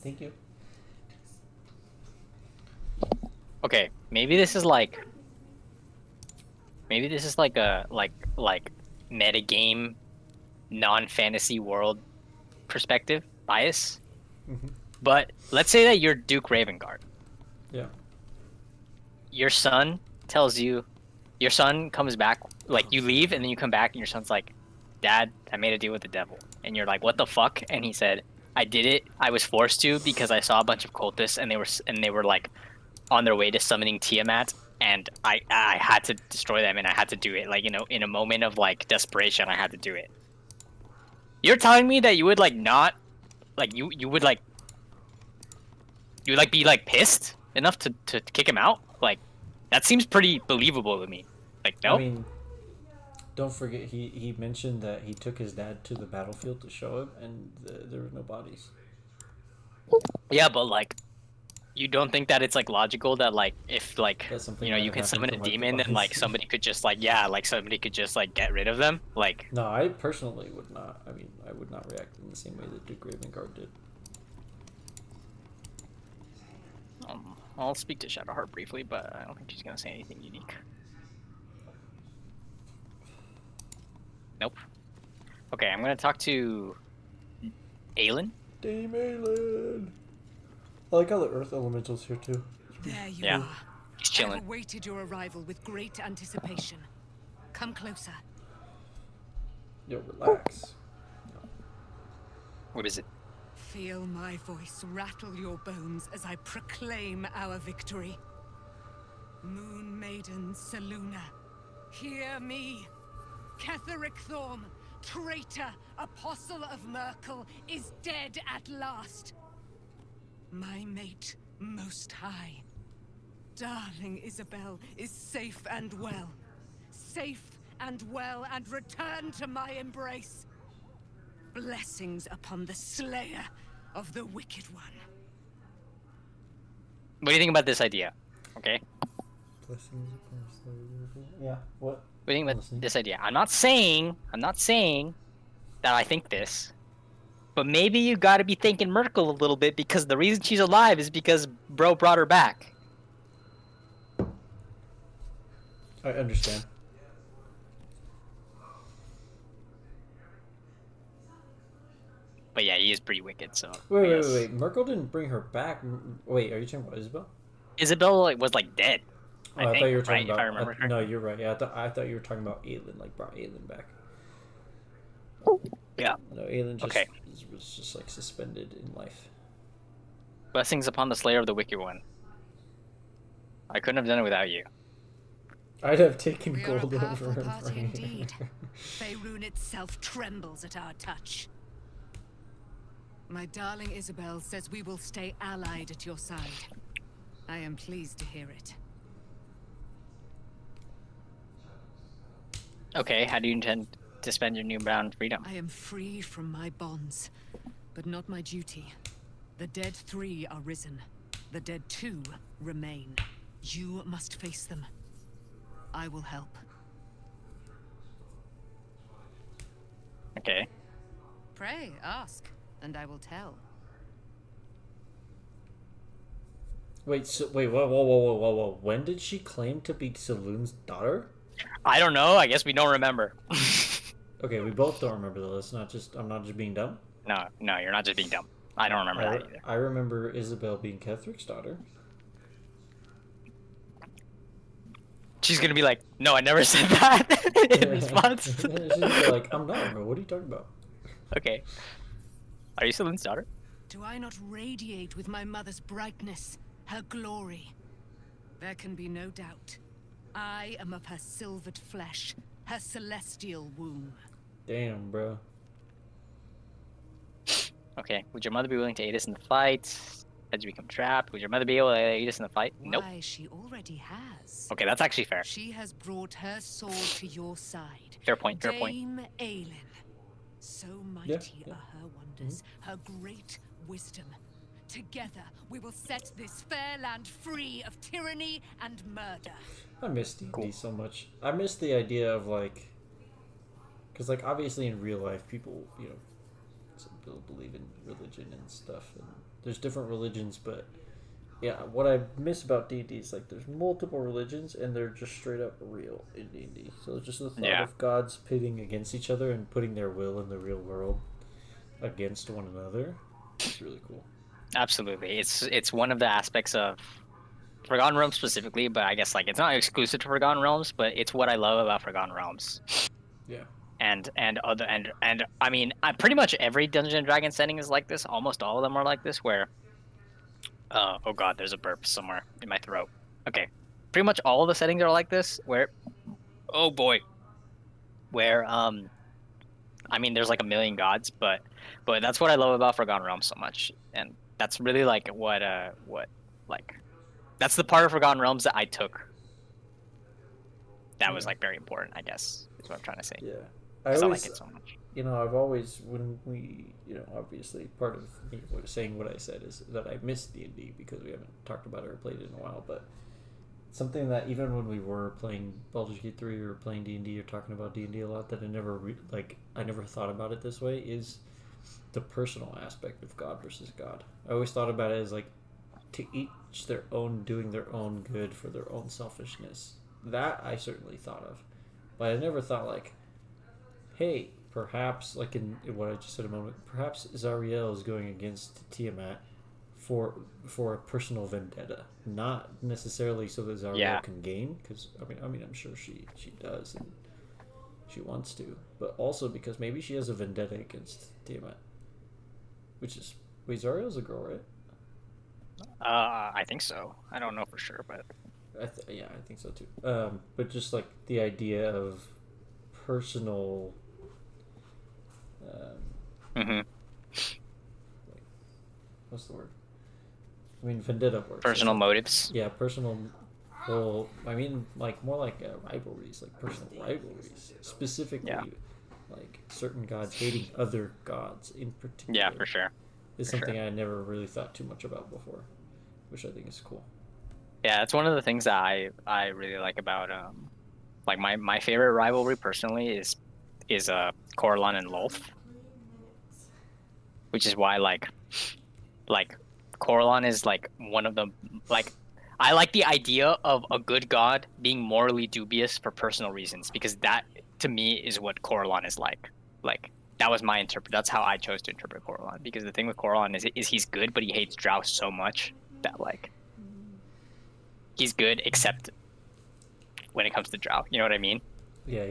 Thank you. Okay, maybe this is like a metagame non-fantasy world perspective bias. But let's say that you're Duke Ravengard. Yeah. Your son comes back, like you leave and then you come back and your son's like, Dad, I made a deal with the devil. And you're like, what the fuck? And he said, I did it. I was forced to because I saw a bunch of cultists and they were like on their way to summoning Tiamat, and I had to destroy them and I had to do it. Like, you know, in a moment of like desperation, I had to do it. You're telling me that you would like not like you would you like be like pissed enough to kick him out? Like, that seems pretty believable to me. Like, no. I mean, don't forget he mentioned that he took his dad to the battlefield to show him, and there were no bodies. Yeah, but like, you don't think that it's like logical that like if like That's something you know that you can happened summon a from, like, the demon and like bodies. somebody could just like somebody could just like get rid of them like. No, I personally would not. I mean, I would not react in the same way that Duke Ravengard did. I'll speak to Shadowheart briefly, but I don't think she's gonna say anything unique. Nope. Okay, I'm gonna talk to Aelin. Dame Aelin. I like how the Earth Elemental's here too. There you Yeah. are. He's chilling. I've awaited your arrival with great anticipation. Come closer. Yo, relax. What is it? Feel my voice rattle your bones as I proclaim our victory. Moon Maiden Selûne, hear me. Ketheric Thorm, traitor, apostle of Merkel, is dead at last. My mate, Most High, darling Isabel, is safe and well. Safe and well, and returned to my embrace. Blessings upon the slayer of the Wicked One. What do you think about this idea? Okay. Yeah. What? What do you think about Listening. this idea? I'm not saying that I think this, but maybe you got to be thanking Merkel a little bit because the reason she's alive is because bro brought her back. I understand. But yeah, he is pretty wicked. So I Wait. guess- Merkel didn't bring her back. Wait, are you talking about Isabel? Isabel like, was like dead. Oh, I thought you were talking right, about. if I remember correctly. No, you're right. Yeah, I thought you were talking about Aelin, like brought Aelin back. Yeah. No, Aelin just Okay. was just like suspended in life. Blessings upon the Slayer of the Wicked One. I couldn't have done it without you. I'd have taken We are a gold over powerful her. party indeed. Faerun itself trembles at our touch. My darling Isabel says we will stay allied at your side. I am pleased to hear it. Okay, how do you intend to spend your newfound freedom? I am free from my bonds, but not my duty. The dead 3 are risen. The dead 2 remain. You must face them. I will help. Okay. Pray, ask, and I will tell. Wait, whoa. When did she claim to be Selûne's daughter? I don't know. I guess we don't remember. Okay, we both don't remember though. It's not just I'm not just being dumb. No, you're not just being dumb. I don't remember that either. I remember Isabel being Kethric's daughter. She's gonna be like, "No, I never said that." In response. She's gonna be like, I'm not, bro. What are you talking about? Okay. Are you Selûne's daughter? Do I not radiate with my mother's brightness, her glory? There can be no doubt. I am of her silvered flesh, her celestial womb. Damn, bro. Okay. Would your mother be willing to aid us in the fight? Had you become trapped? Would your mother be able to aid us in the fight? Nope. Why, she already has. Okay, that's actually fair. She has brought her sword to your side. Fair point. Fair point. Dame Aelin. So mighty Yeah. are her wonders, her great wisdom. Together, we will set this fair land free of tyranny and murder. I miss D&D Cool. so much. I miss the idea of like, because like obviously in real life people, you know, some people believe in religion and stuff, and there's different religions, but yeah, what I miss about D&D is like there's multiple religions and they're just straight up real in D&D. So just the thought Yeah. of gods pitting against each other and putting their will in the real world against one another, it's really cool. Absolutely. It's one of the aspects of Forgotten Realms specifically, but I guess like it's not exclusive to Forgotten Realms, but it's what I love about Forgotten Realms. Yeah. And I mean, pretty much every Dungeons and Dragons setting is like this. Almost all of them are like this. Where, oh god, there's a burp somewhere in my throat. Okay, pretty much all of the settings are like this. Where, oh boy, where I mean, there's like a million gods, but that's what I love about Forgotten Realms so much, and that's really like what like that's the part of Forgotten Realms that I took. That was like very important, I guess, is what I'm trying to say. Yeah, Because I like it so much. You know, I've always, when we, you know, obviously part of me saying what I said is that I miss D&D because we haven't talked about it or played it in a while, but something that even when we were playing Baldur's Gate 3 or playing D&D or talking about D&D a lot, that I never I never thought about it this way, is the personal aspect of God versus God. I always thought about it as like to each their own, doing their own good for their own selfishness. That I certainly thought of, but I never thought like, hey, perhaps like in what I just said a moment, perhaps Zariel is going against Tiamat for a personal vendetta, not necessarily so that Zariel can gain, because I mean I'm sure she does and she wants to, but also because maybe she has a vendetta against Tiamat, which is, wait, Zariel's a girl, right? I think so. I don't know for sure, but Yeah, I think so too. But just like the idea of personal mm-hmm. what's the word? I mean, vendetta works. Personal motives. Yeah, personal. Well, I mean, like more like rivalries, like personal rivalries, specifically, like certain gods hating other gods in particular. Yeah, for sure. Is something I never really thought too much about before, which I think is cool. Yeah, it's one of the things that I really like about like my favorite rivalry personally is Corellon and Lolth, which is why like Corellon is like one of the, like, I like the idea of a good god being morally dubious for personal reasons, because that to me is what Corellon is like. Like that was my that's how I chose to interpret Corellon, because the thing with Corellon is he's good, but he hates Drow so much that like he's good except when it comes to Drow. You know what I mean? Yeah,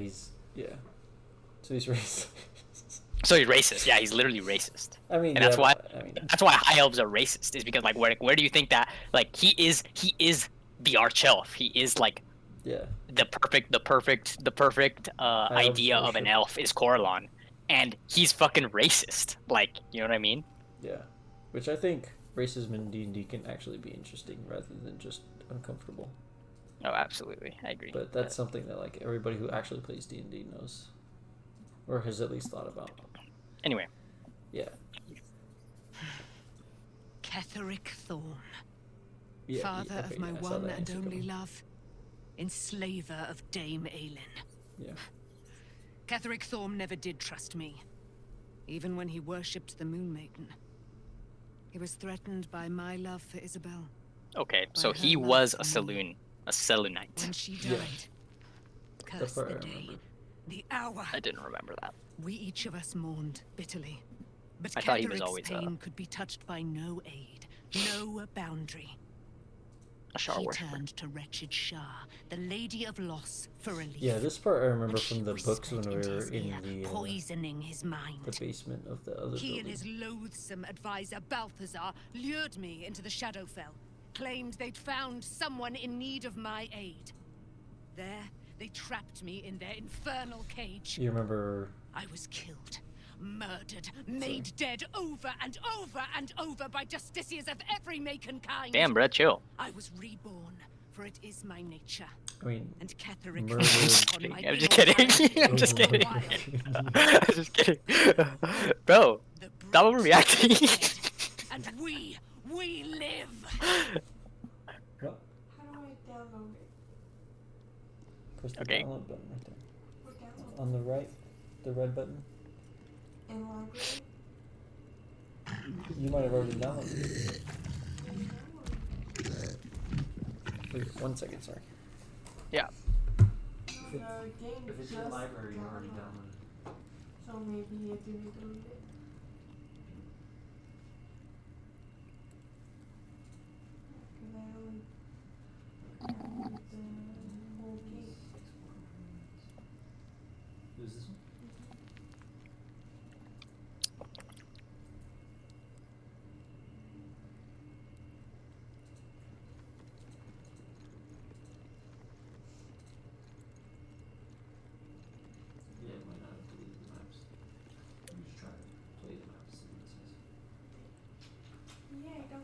so he's racist. So he's racist. Yeah, he's literally racist. I mean, and that's why high elves are racist, is because like where do you think that, like, he is the arch elf. He is like the perfect idea of an elf is Corellon, and he's fucking racist. Like, you know what I mean? Yeah, which I think racism in D&D can actually be interesting rather than just uncomfortable. Oh, absolutely, I agree. But that's something that like everybody who actually plays D&D knows, or has at least thought about. Anyway. Yeah. Ketheric Thorn. Yeah, Father of my one and only love. Enslaver of Dame Aelin. Yeah. Ketheric Thorn never did trust me, even when he worshipped the Moon Maiden. He was threatened by my love for Isabel. Okay, so he was a Selûnite. When she died, curse the day, the hour. I didn't remember that. We each of us mourned bitterly. But I thought he was Ketheric's always pain could be touched by no aid, no boundary. A Shar he worshiper. turned to wretched Shar, the Lady of Loss, for relief. Yeah, this part I remember from the books when we were in the poisoning his mind. The basement of the other He building. and his loathsome advisor Balthazar lured me into the Shadowfell, claimed they'd found someone in need of my aid. There, they trapped me in their infernal cage. You remember? I was killed, murdered, made dead over and over and over by justiciars of every make and kind. Damn, Brett, chill. I was reborn, for it is my nature. I mean, and Ketheric I'm just kidding. I'm just kidding. I'm just kidding. Bro, stop overreacting. And we live. What? How do I download it? Press the Okay. download button right there. On the right, the red button. In library? You might have already downloaded it. Wait, 1 second, sorry. Yeah. The game If it's just in library, you already downloaded. downloaded. So maybe it didn't delete it. Because I only downloaded the whole game. Who's this one? Yeah, it might not have deleted the maps.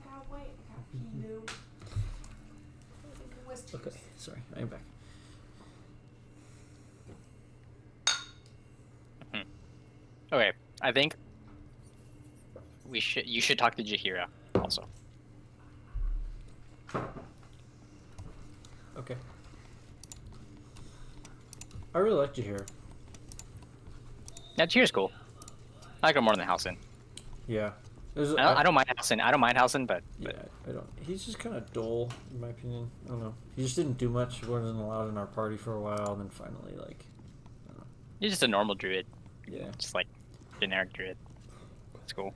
cowboy. I got Pinot. Okay, sorry, I'm back. Okay, I think you should talk to Jahira also. Okay. I really like Jahir. Yeah, Jahira's cool. I like her more than Halsin. Yeah. I don't mind Halsin. I don't mind Halsin, but Yeah, I don't. He's just kind of dull, in my opinion. I don't know. He just didn't do much. He wasn't allowed in our party for a while, and then finally, like, I don't know. he's just a normal druid. Yeah. Just like generic druid. It's cool.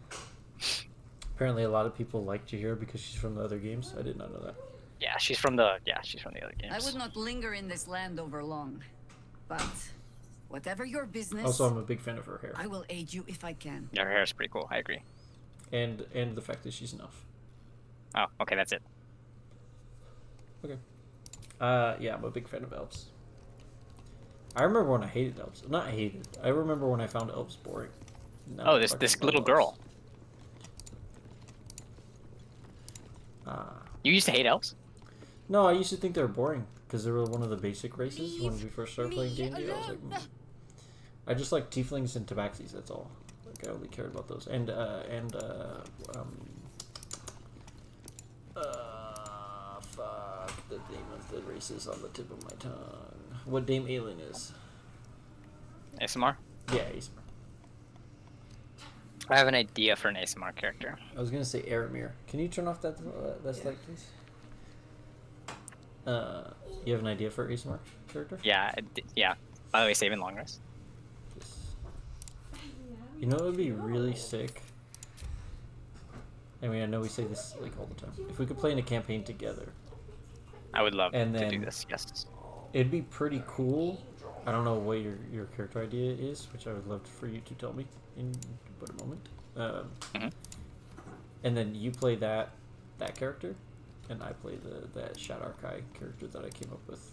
Apparently, a lot of people like Jahir because she's from the other games. I did not know that. Yeah, she's from the other games. I would not linger in this land over long, but whatever your business, Also, I'm a big fan of her hair, I will aid you if I can. Yeah, her hair is pretty cool. I agree. and the fact that she's an elf. Oh, okay, that's it. Okay. Yeah, I'm a big fan of elves. I remember when I hated elves. Not hated. I remember when I found elves boring. Now Oh, I this fucking little love girl. elves. You used to hate elves? No, I used to think they were boring because they were one of the basic races when we first started playing D&D. I was like, I just like tieflings and tabaxis. That's all. Like I only cared about those. Fuck the name of the races on the tip of my tongue. What Dame Alien is? ASMR? Yeah, ASMR. I have an idea for an ASMR character. I was gonna say Aramir. Can you turn off that light, please? You have an idea for ASMR character? Yeah, yeah. By the way, saving long rest. You know what would be really sick? I mean, I know we say this like all the time. If we could play in a campaign together. I would love And to do then- this, yes. It'd be pretty cool. I don't know what your character idea is, which I would love for you to tell me in but a moment. Mhm. And then you play that character, and I play that Shadarkai character that I came up with.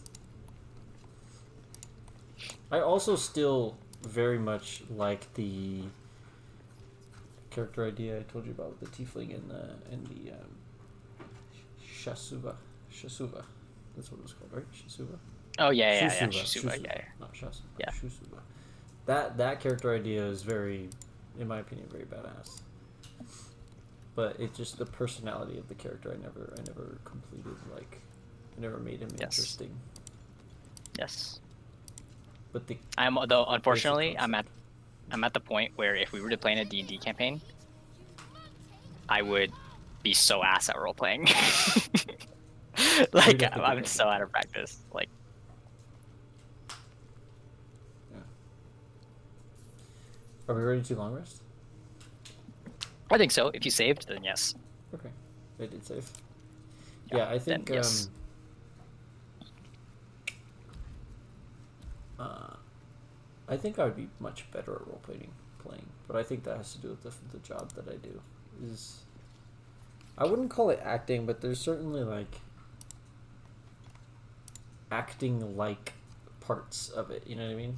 I also still very much like the character idea I told you about with the tiefling and the Shasuva. That's what it was called, right? Shasuva. Oh yeah, Shusuva. Shusuva, yeah. Not Shasuva. Yeah. Shusuva. That character idea is very, in my opinion, very badass. But it's just the personality of the character. I never completed. Like, I never made him interesting. Yes. But Though unfortunately basic I'm at the point where if we were to play in a D&D campaign, I would be so ass at role playing. Like I'm so out of practice. Like Yeah. Are we ready to long rest? I think so. If you saved, then yes. Okay. I did save. Yeah, Yeah, I then think yes. I think I would be much better at role playing, but I think that has to do with the job that I do. Is I wouldn't call it acting, but there's certainly like acting like parts of it. You know what I mean?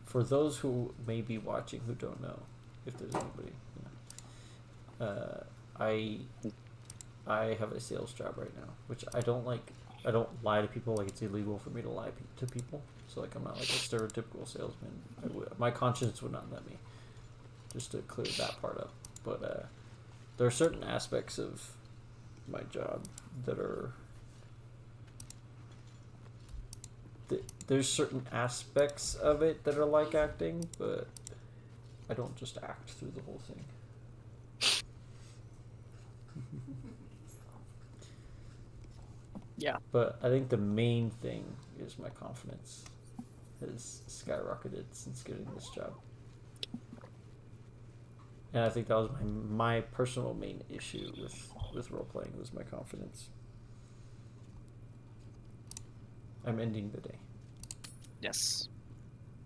For those who may be watching who don't know, if there's anybody, you know, I have a sales job right now, which I don't like. I don't lie to people. Like, it's illegal for me to lie to people. So like I'm not like a stereotypical salesman. My conscience would not let me. Just to clear that part up. But there are certain aspects of my job that are. There's certain aspects of it that are like acting, but I don't just act through the whole thing. Yeah. But I think the main thing is my confidence has skyrocketed since getting this job. And I think that was my personal main issue with role playing was my confidence. I'm ending the day. Yes.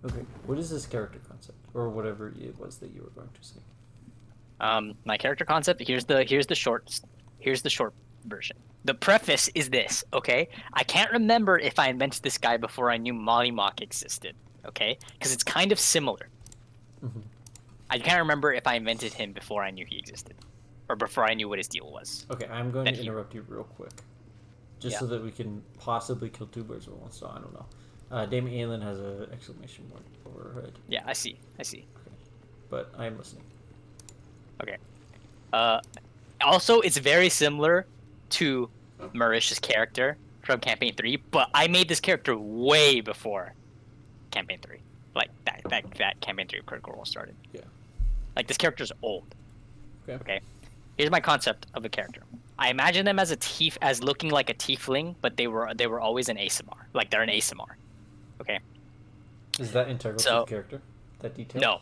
Okay. What is this character concept, or whatever it was that you were going to say? My character concept. Here's the short version. The preface is this, okay? I can't remember if I invented this guy before I knew Mollymawk existed, okay? Because it's kind of similar. Mm-hmm. I can't remember if I invented him before I knew he existed. or before I knew what his deal was. Okay, I'm going Then to he- interrupt you real quick. Just Yeah. so that we can possibly kill two birds with one stone. I don't know. Dame Aelin has an exclamation mark over her head. Yeah, I see. But I am listening. Okay. Also, it's very similar to Marish's character from Campaign 3, but I made this character way before Campaign 3. Like, that Campaign 3 of Critical Role started. Yeah. Like, this character's old. Okay. Okay? Here's my concept of a character. I imagine them as as looking like a tiefling, but they were always an ASMR. Like, they're an ASMR. Okay? Is that integral to the character? That detail?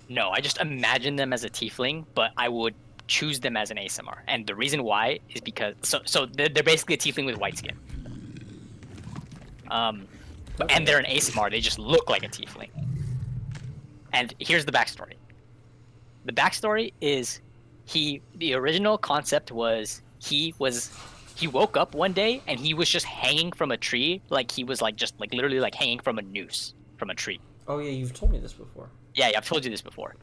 No, I just imagine them as a tiefling, but I would choose them as an ASMR. And the reason why is because so they're basically a tiefling with white skin. And they're an ASMR. They just look like a tiefling. And here's the backstory. The backstory is the original concept was he woke up one day and he was just hanging from a tree, like he was just literally hanging from a noose from a tree. Oh yeah, you've told me this before. Yeah, I've told you this before.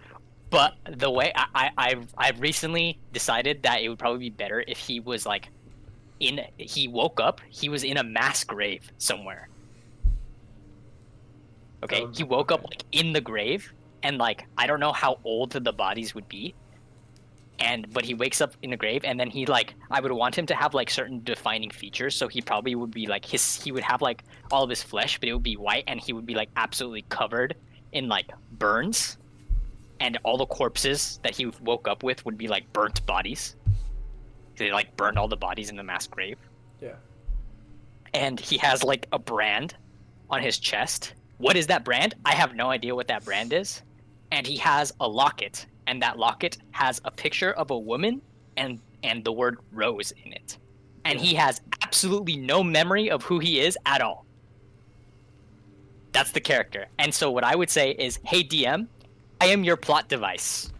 But the way I've recently decided that it would probably be better if he was he woke up, he was in a mass grave somewhere. Okay, he woke up in the grave, and I don't know how old the bodies would be. But he wakes up in the grave, and then I would want him to have certain defining features. So he probably would be he would have all of his flesh, but it would be white, and he would be absolutely covered in burns, and all the corpses that he woke up with would be burnt bodies. They burned all the bodies in the mass grave. Yeah. And he has a brand on his chest. What is that brand? I have no idea what that brand is. And he has a locket, and that locket has a picture of a woman and the word rose in it. And he has absolutely no memory of who he is at all. That's the character. And so what I would say is, hey DM, I am your plot device.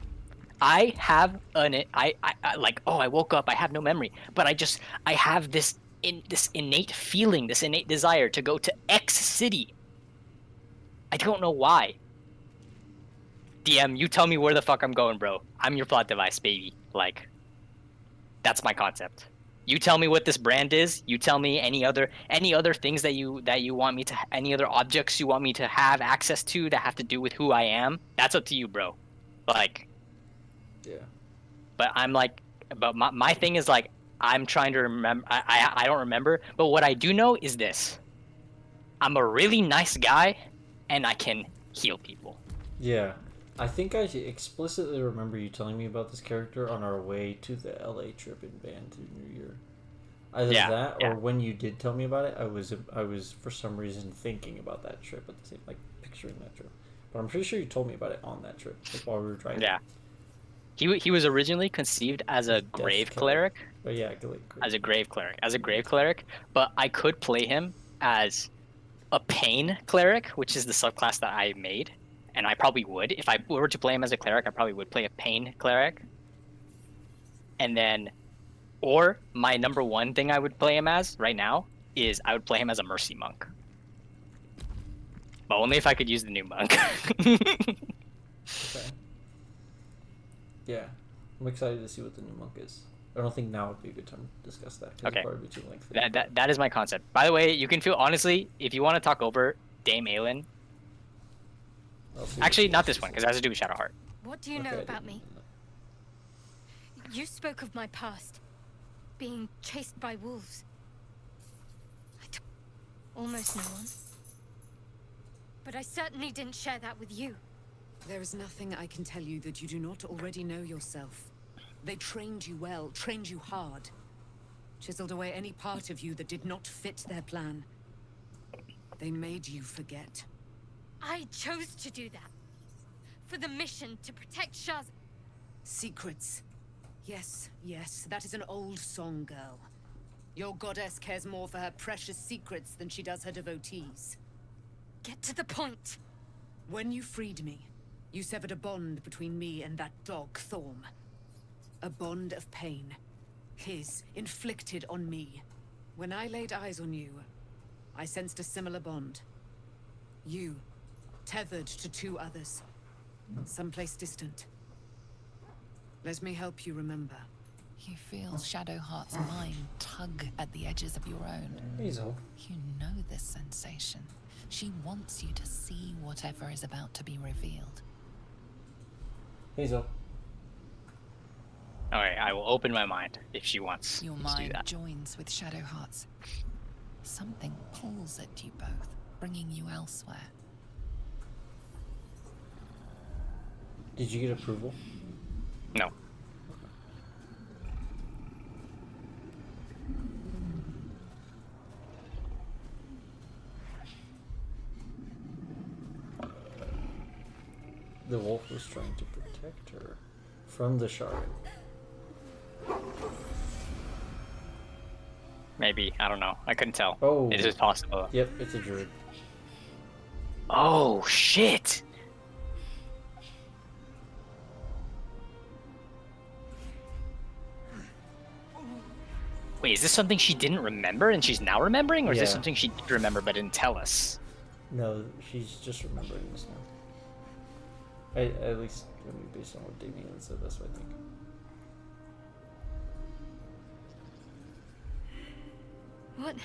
I have I woke up, I have no memory, but I have this innate feeling, this innate desire to go to X city. I don't know why. DM, you tell me where the fuck I'm going, bro. I'm your plot device, baby. That's my concept. You tell me what this brand is. You tell me any other things that you want me to, any other objects you want me to have access to that have to do with who I am. That's up to you, bro. Yeah. But but my thing is I'm trying to remember. I don't remember. But what I do know is this: I'm a really nice guy, and I can heal people. Yeah. I think I explicitly remember you telling me about this character on our way to the LA trip in band to New Year. Either that or when you did tell me about it, I was for some reason thinking about that trip at the same, picturing that trip. But I'm pretty sure you told me about it on that trip, while we were driving. Yeah. He was originally conceived as a grave cleric. Oh yeah, as a grave cleric. But I could play him as a pain cleric, which is the subclass that I made. And I probably would. If I were to play him as a cleric, I probably would play a pain cleric. And then, or my number one thing I would play him as right now is I would play him as a mercy monk. But only if I could use the new monk. Okay. Yeah. I'm excited to see what the new monk is. I don't think now would be a good time to discuss that. Okay. It'd probably be too lengthy. That is my concept. By the way, you can feel, honestly, if you want to talk over Dame Aelin. Actually, not this one, because it has to do with Shadowheart. What do you know about me? You spoke of my past. Being chased by wolves. Almost no one. But I certainly didn't share that with you. There is nothing I can tell you that you do not already know yourself. They trained you well, trained you hard. Chiseled away any part of you that did not fit their plan. They made you forget. I chose to do that. For the mission to protect Shaz. Secrets. Yes, that is an old song, girl. Your goddess cares more for her precious secrets than she does her devotees. Get to the point. When you freed me, you severed a bond between me and that dog, Thorm. A bond of pain. His, inflicted on me. When I laid eyes on you, I sensed a similar bond. You, tethered to two others. Someplace distant. Let me help you remember. You feel Shadowheart's mind tug at the edges of your own. Hazel. You know this sensation. She wants you to see whatever is about to be revealed. Hazel. Alright, I will open my mind if she wants Your to do mind that. joins with Shadowheart's. Something pulls at you both, bringing you elsewhere. Did you get approval? No. The wolf was trying to protect her from the shard. Maybe. I don't know. I couldn't tell. Oh. It is possible. Yep, it's a druid. Oh, shit! Wait, is this something she didn't remember and she's now remembering? Or is this Yeah. something she did remember but didn't tell us? No, she's just remembering this now. At least based on what Damien said, that's what I think. What?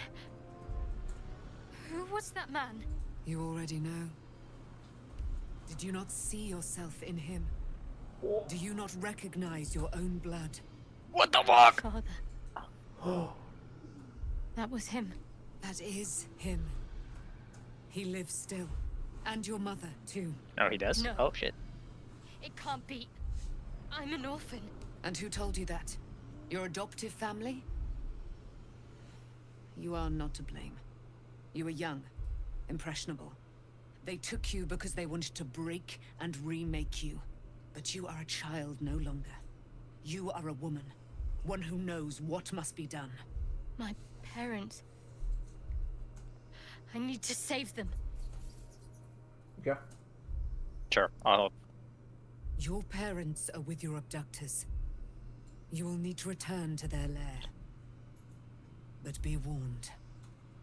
Who was that man? You already know. Did you not see yourself in him? Do you not recognize your own blood? What the fuck? Father. That was him. That is him. He lives still. And your mother, too. Oh, he does? No. Oh, shit. It can't be. I'm an orphan. And who told you that? Your adoptive family? You are not to blame. You were young, impressionable. They took you because they wanted to break and remake you. But you are a child no longer. You are a woman. One who knows what must be done. My parents. I need to save them. Yeah. Sure, I'll help. Your parents are with your abductors. You will need to return to their lair. But be warned.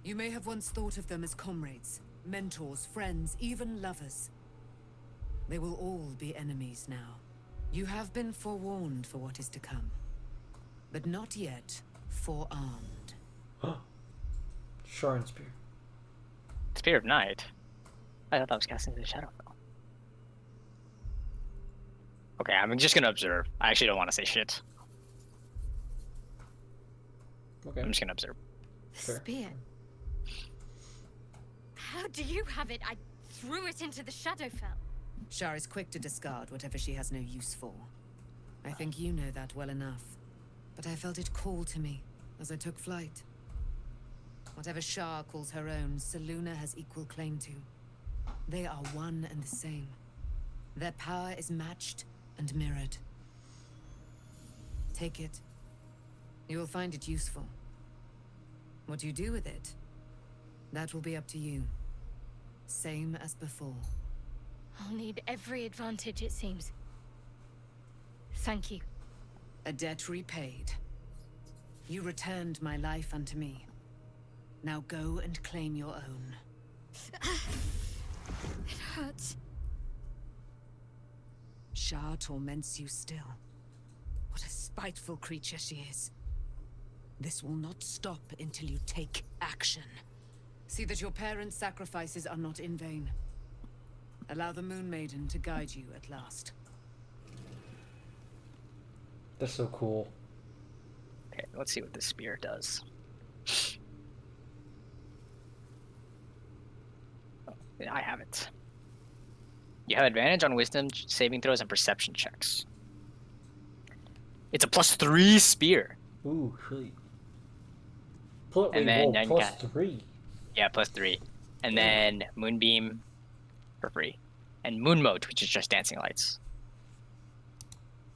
You may have once thought of them as comrades, mentors, friends, even lovers. They will all be enemies now. You have been forewarned for what is to come. But not yet forearmed. Sharon Spear. Spear of Night? I thought that was casting the Shadowfell. Okay, I'm just gonna observe. I actually don't want to say shit. Okay. I'm just gonna observe. Sure. Spear. How do you have it? I threw it into the Shadowfell. Shar is quick to discard whatever she has no use for. I think you know that well enough. But I felt it call to me as I took flight. Whatever Shar calls her own, Selûne has equal claim to. They are one and the same. Their power is matched and mirrored. Take it. You will find it useful. What you do with it, that will be up to you. Same as before. I'll need every advantage, it seems. Thank you. A debt repaid. You returned my life unto me. Now go and claim your own. It hurts. Shar torments you still. What a spiteful creature she is. This will not stop until you take action. See that your parents' sacrifices are not in vain. Allow the Moon Maiden to guide you at last. That's so cool. Okay, let's see what this spear does. Oh, I have it. You have advantage on wisdom saving throws and perception checks. It's a +3 spear. Ooh, sweet. Wait, And then whoa, you plus got- 3. Yeah, +3. And then Moonbeam for free. And Moonmote, which is just dancing lights.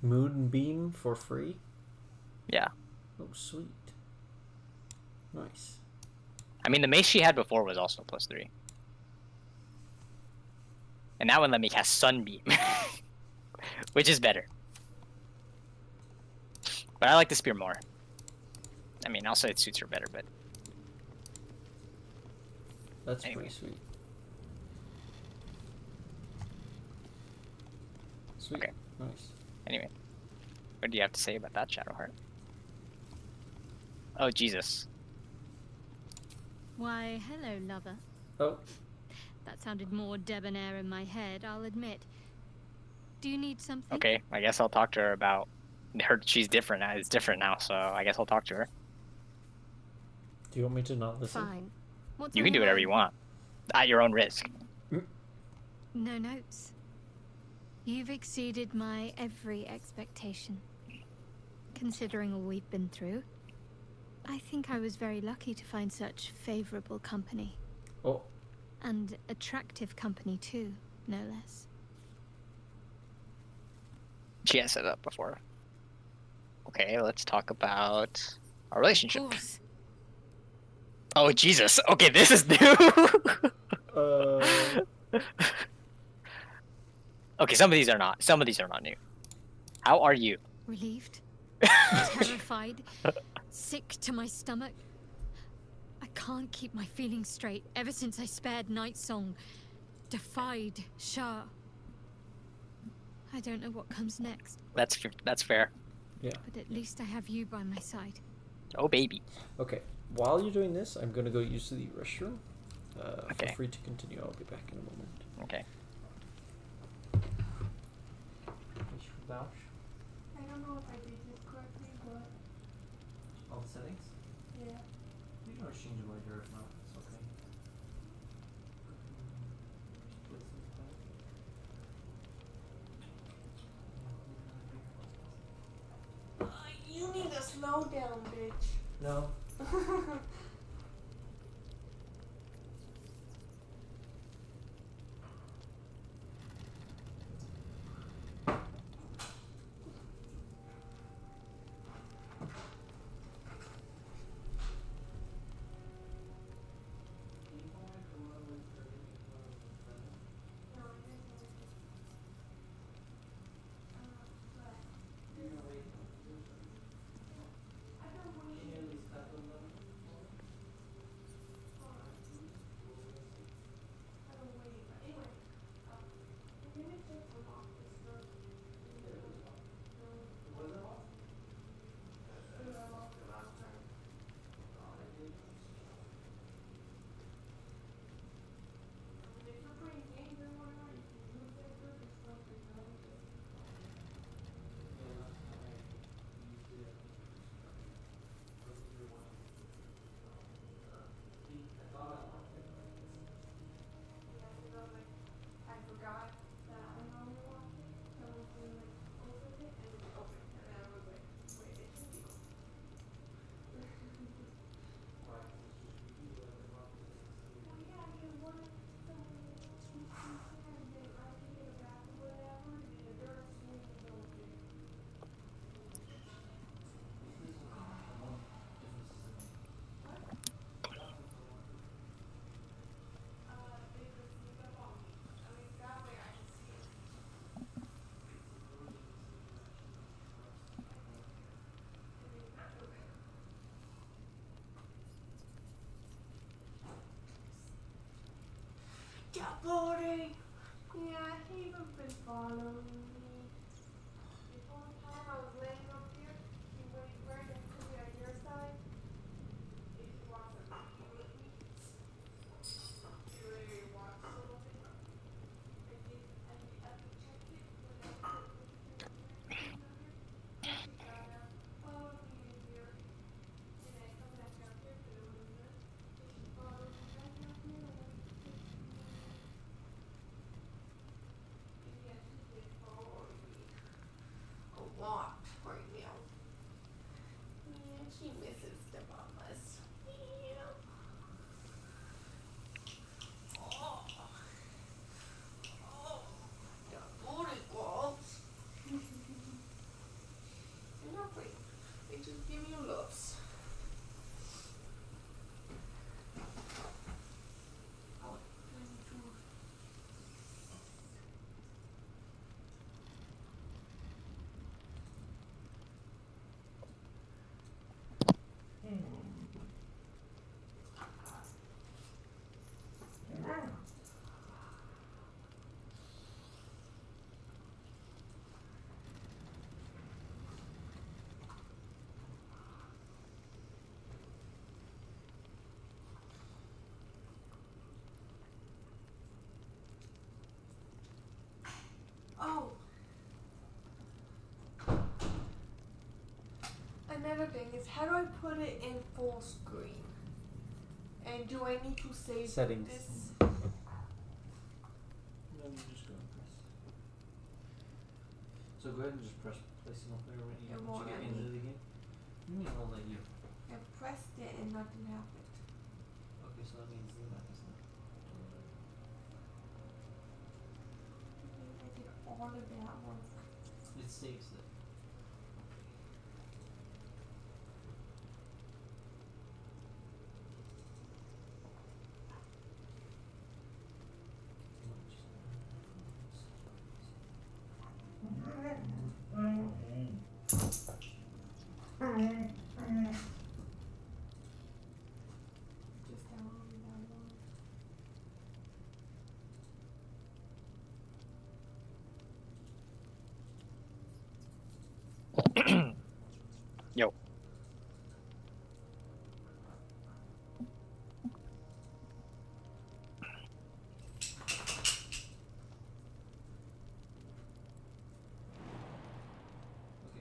Moonbeam for free? Yeah. Oh, sweet. Nice. I mean, the mace she had before was also +3. And that one let me cast Sunbeam. Which is better. But I like the spear more. I mean, also it suits her better, but... That's Anyway. pretty sweet. Sweet. Okay. Nice. Anyway. What do you have to say about that, Shadowheart? Oh, Jesus. Why, hello, lover. Oh, That sounded more debonair in my head, I'll admit. Do you need something? Okay, I guess I'll talk to her about her. She's different now. It's different now, so I guess I'll talk to her. do you want me to not listen? Fine. What's You on can do your whatever you mind? want. At your own risk. No notes. You've exceeded my every expectation. Considering all we've been through, I think I was very lucky to find such favorable company. Oh, And attractive company too, no less. She has set up before. Okay, let's talk about our relationship. Of course. Oh, Jesus. Okay, this is new. Okay, some of these are not. Some of these are not new. How are you? Relieved. Terrified. Sick to my stomach. I can't keep my feelings straight ever since I spared Night Song. Defied Shah. I don't know what comes next, That's fair. yeah. but at least I have you by my side. Oh, baby. Okay. While you're doing this, I'm gonna go use the restroom. Okay. Feel free to continue. I'll be back in a moment. Okay. I don't know if I did this correctly, but All the settings? yeah. You can always change it later if not. It's okay. You need to slow down, bitch. No. Yeah, buddy. Yeah, he even been following me. The whole time I was laying up here, he waited right next to me on your side. If you want to be with me, you really want to with me. I did check it when I was looking at your she got up, followed me in here, and I come back out here for a little bit. And she followed me back out here, and I was just, yeah, she did follow. another thing is, how do I put it in full screen? And do I need to save Settings. this? No, you just go and press. So go ahead and just press play single player when It you won't get let into me. the game. You mean it won't let you? I pressed it and nothing happened. Okay, so that means the map is not. I did all of that work. It saves it. Just downloading that one. Yo. Okay,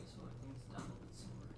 so I think it's downloaded somewhere.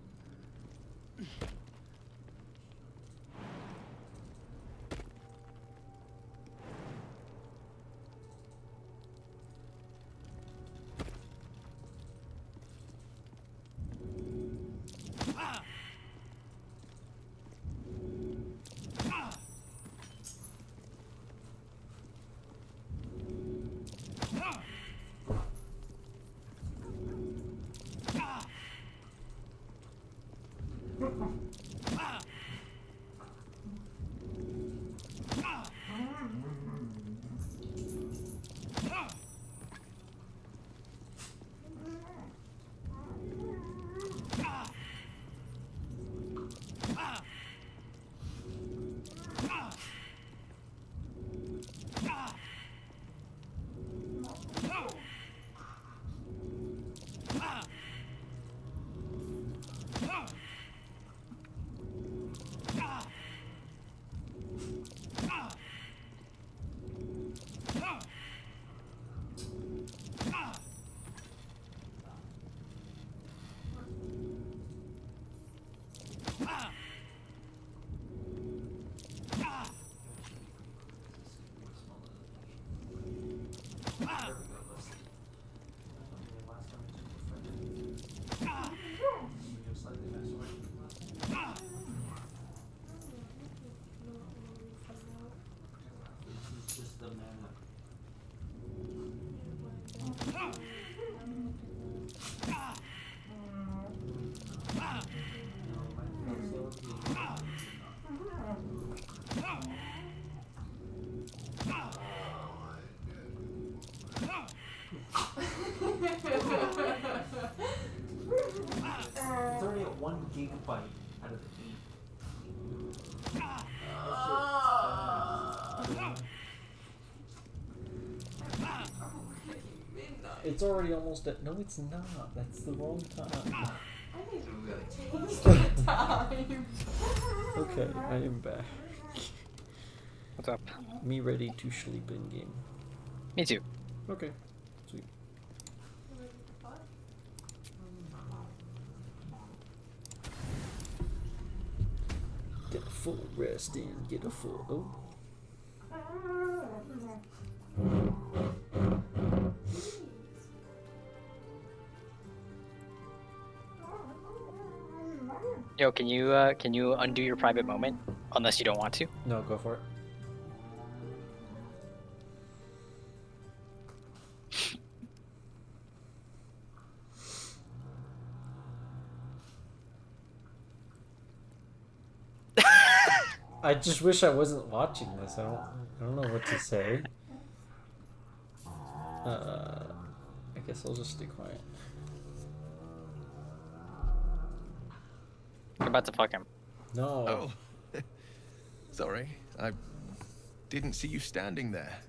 It's already at 1 gigabyte out of the 8. It's already almost at. No, it's not. That's the wrong time. I need to really change the time. Okay, I am back. What's up? Me ready to sleep in game. Me too. Okay, sweet. Get a full rest in. Get a full. Oh. Yo, can you undo your private moment? Unless you don't want to. No, go for it. I just wish I wasn't watching this. I don't know what to say. I guess I'll just stay quiet. You're about to fuck him. No. Oh. Sorry, I didn't see you standing there.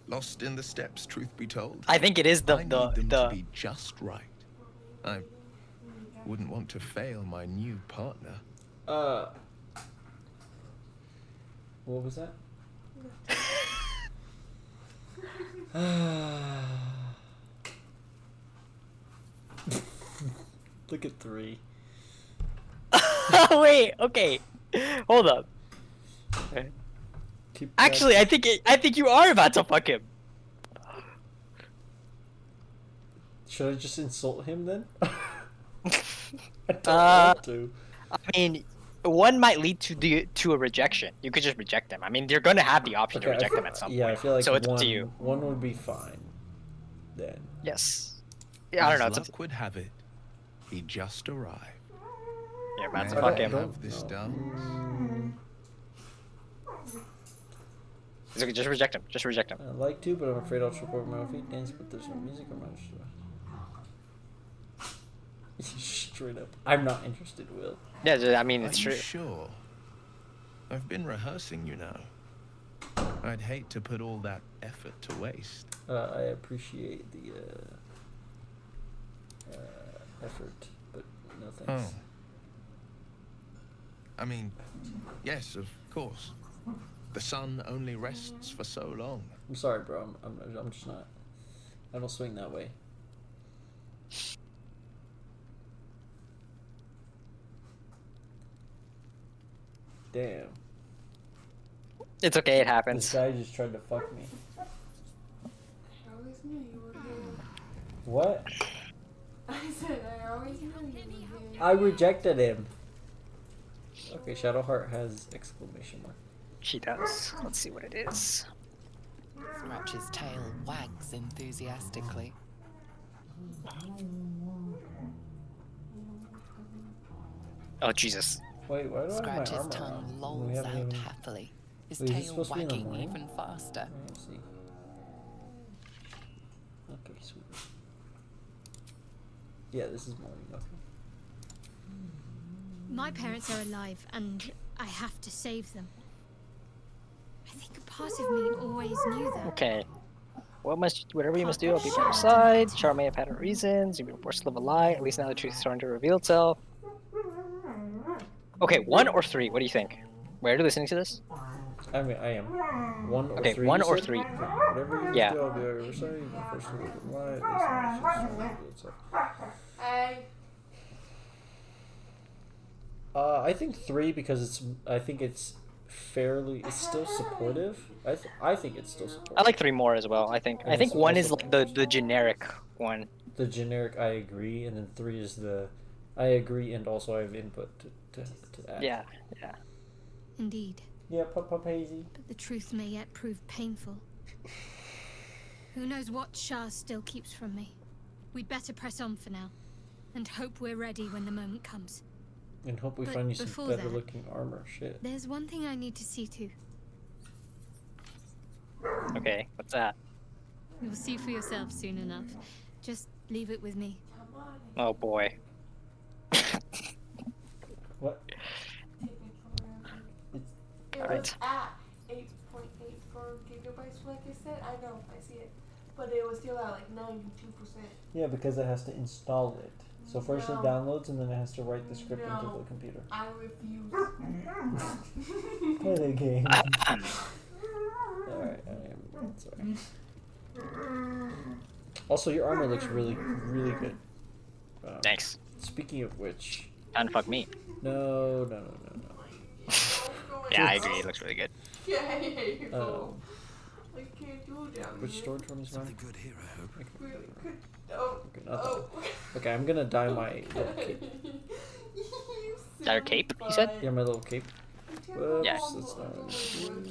Lost in the steps, truth be told. I think it is I need them to be just right. I wouldn't want to fail my new partner. What was that? Look at 3. Wait, okay. Hold up. Keep Actually, I think you are about to fuck him. Should I just insult him then? I don't want to. I mean, one might lead to a rejection. You could just reject them. I mean, you're gonna have the option to reject them at some point. Yeah, I feel like so it's one, up to you. One would be fine. Then. Yes. Yeah, I don't know. As It's luck would have it, he just arrived. You're about to May fuck I him. have this done? It's okay, just reject him. Just reject him. I'd like to, but I'm afraid I'll trip over my own feet, dance, but there's no music or much. Straight up. I'm not interested, Will. Yeah, I mean, it's Are true. you sure? I've been rehearsing, you know. I'd hate to put all that effort to waste. I appreciate the effort, but no thanks. Oh. I mean, yes, of course. The sun only rests for so long. I'm sorry, bro. I'm just not. I don't swing that way. Damn. It's okay. It This happens. guy just tried to fuck me. I always knew you would do. What? I said I always knew you would do. I rejected him. Okay, Shadowheart has exclamation mark. She does. Let's see what it is. Scratch's tail wags enthusiastically. Oh Jesus. Wait, why do I have my Scratch's armor tongue on? We lolls haven't out even... happily, his Wait, is this tail supposed to be in the wagging morning? even faster. Let's see. Okay, sweet. Yeah, this is morning. Okay. My parents are alive, and I have to save them. I think a part of me always knew that. Okay. Whatever you must do, I'll be by your side. Char may have had her reasons. You've been forced to live a lie. At least now the truth is starting to reveal itself. Okay, 1 or 3. What do you think? Where are you listening to this? I mean, I am. 1 or Okay, 3. 1 you or said? 3. Okay, whatever you Yeah. do, I'll be by your side. You've been forced to live a lie. At least now the truth is starting to reveal itself. Hey. I think 3 because I think it's still supportive. I think it's still supportive. I like 3 more as well. I think it's 1 is also- like the generic one. The generic I agree, and then 3 is the I agree and also I have input to add. Yeah, yeah. Indeed. Yeah, Pop Hazy. But the truth may yet prove painful. Who knows what Shah still keeps from me? We'd better press on for now, and hope we're ready when the moment comes. And hope we But find you some before better that- looking armor. Shit. There's one thing I need to see to. Okay, what's that? You'll see for yourself soon enough. Just leave it with me. Oh boy. What? It Alright. was at 8.84 gigabytes, like I said. I know, I see it. But it was still at like 92%. Yeah, because it has to install it. So first it No. downloads and then it has to write the script into No. the computer. I refuse. Play the game. Alright, sorry. Also, your armor looks really, really good. Thanks. Speaking of which... Time to fuck me. No. Yeah, I agree. It looks really good. Yeah, I hate you. Um, I can't do that. which storage room is mine? Something good here, I hope. Really good. Oh. Okay, not Oh. that. Okay, I'm gonna dye my little cape. You That your cape, you said? Yeah, my little cape. Whoops, Yeah. that's not what I wanna do.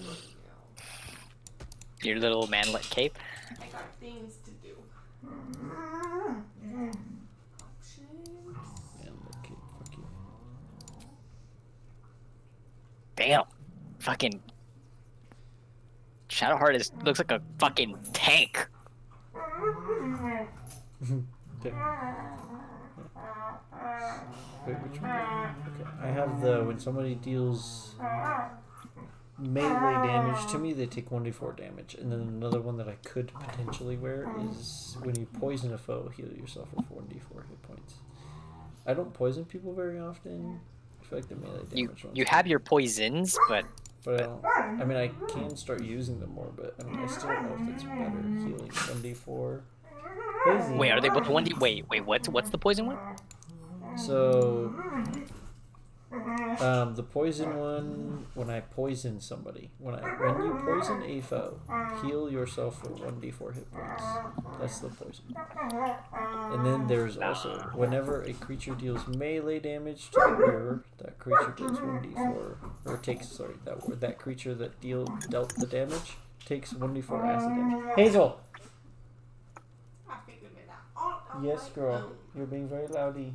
Your little manlet cape. I got things to do. Man, little cape, fuck you. Damn. Fucking. Shadowheart looks like a fucking tank. Okay. Wait, which one? Okay, I have the when somebody deals melee damage to me, they take 1d4 damage, and then another one that I could potentially wear is when you poison a foe, heal yourself for 1d4 hit points. I don't poison people very often. I feel like the melee damage ones. You have your poisons, but But I don't. I mean, I can start using them more, but I mean, I still don't know if it's better healing 1d4. Crazy. wait, are they both 1d? Wait, what's the poison one? So The poison one, when I poison somebody. When you poison a foe, heal yourself for 1d4 hit points. That's the poison. And then there's also, whenever a creature deals melee damage to the wearer, that creature does 1d4, or takes, sorry, that creature that dealt the damage takes 1d4 acid damage. Hazel! Yes, girl. You're being very loudy.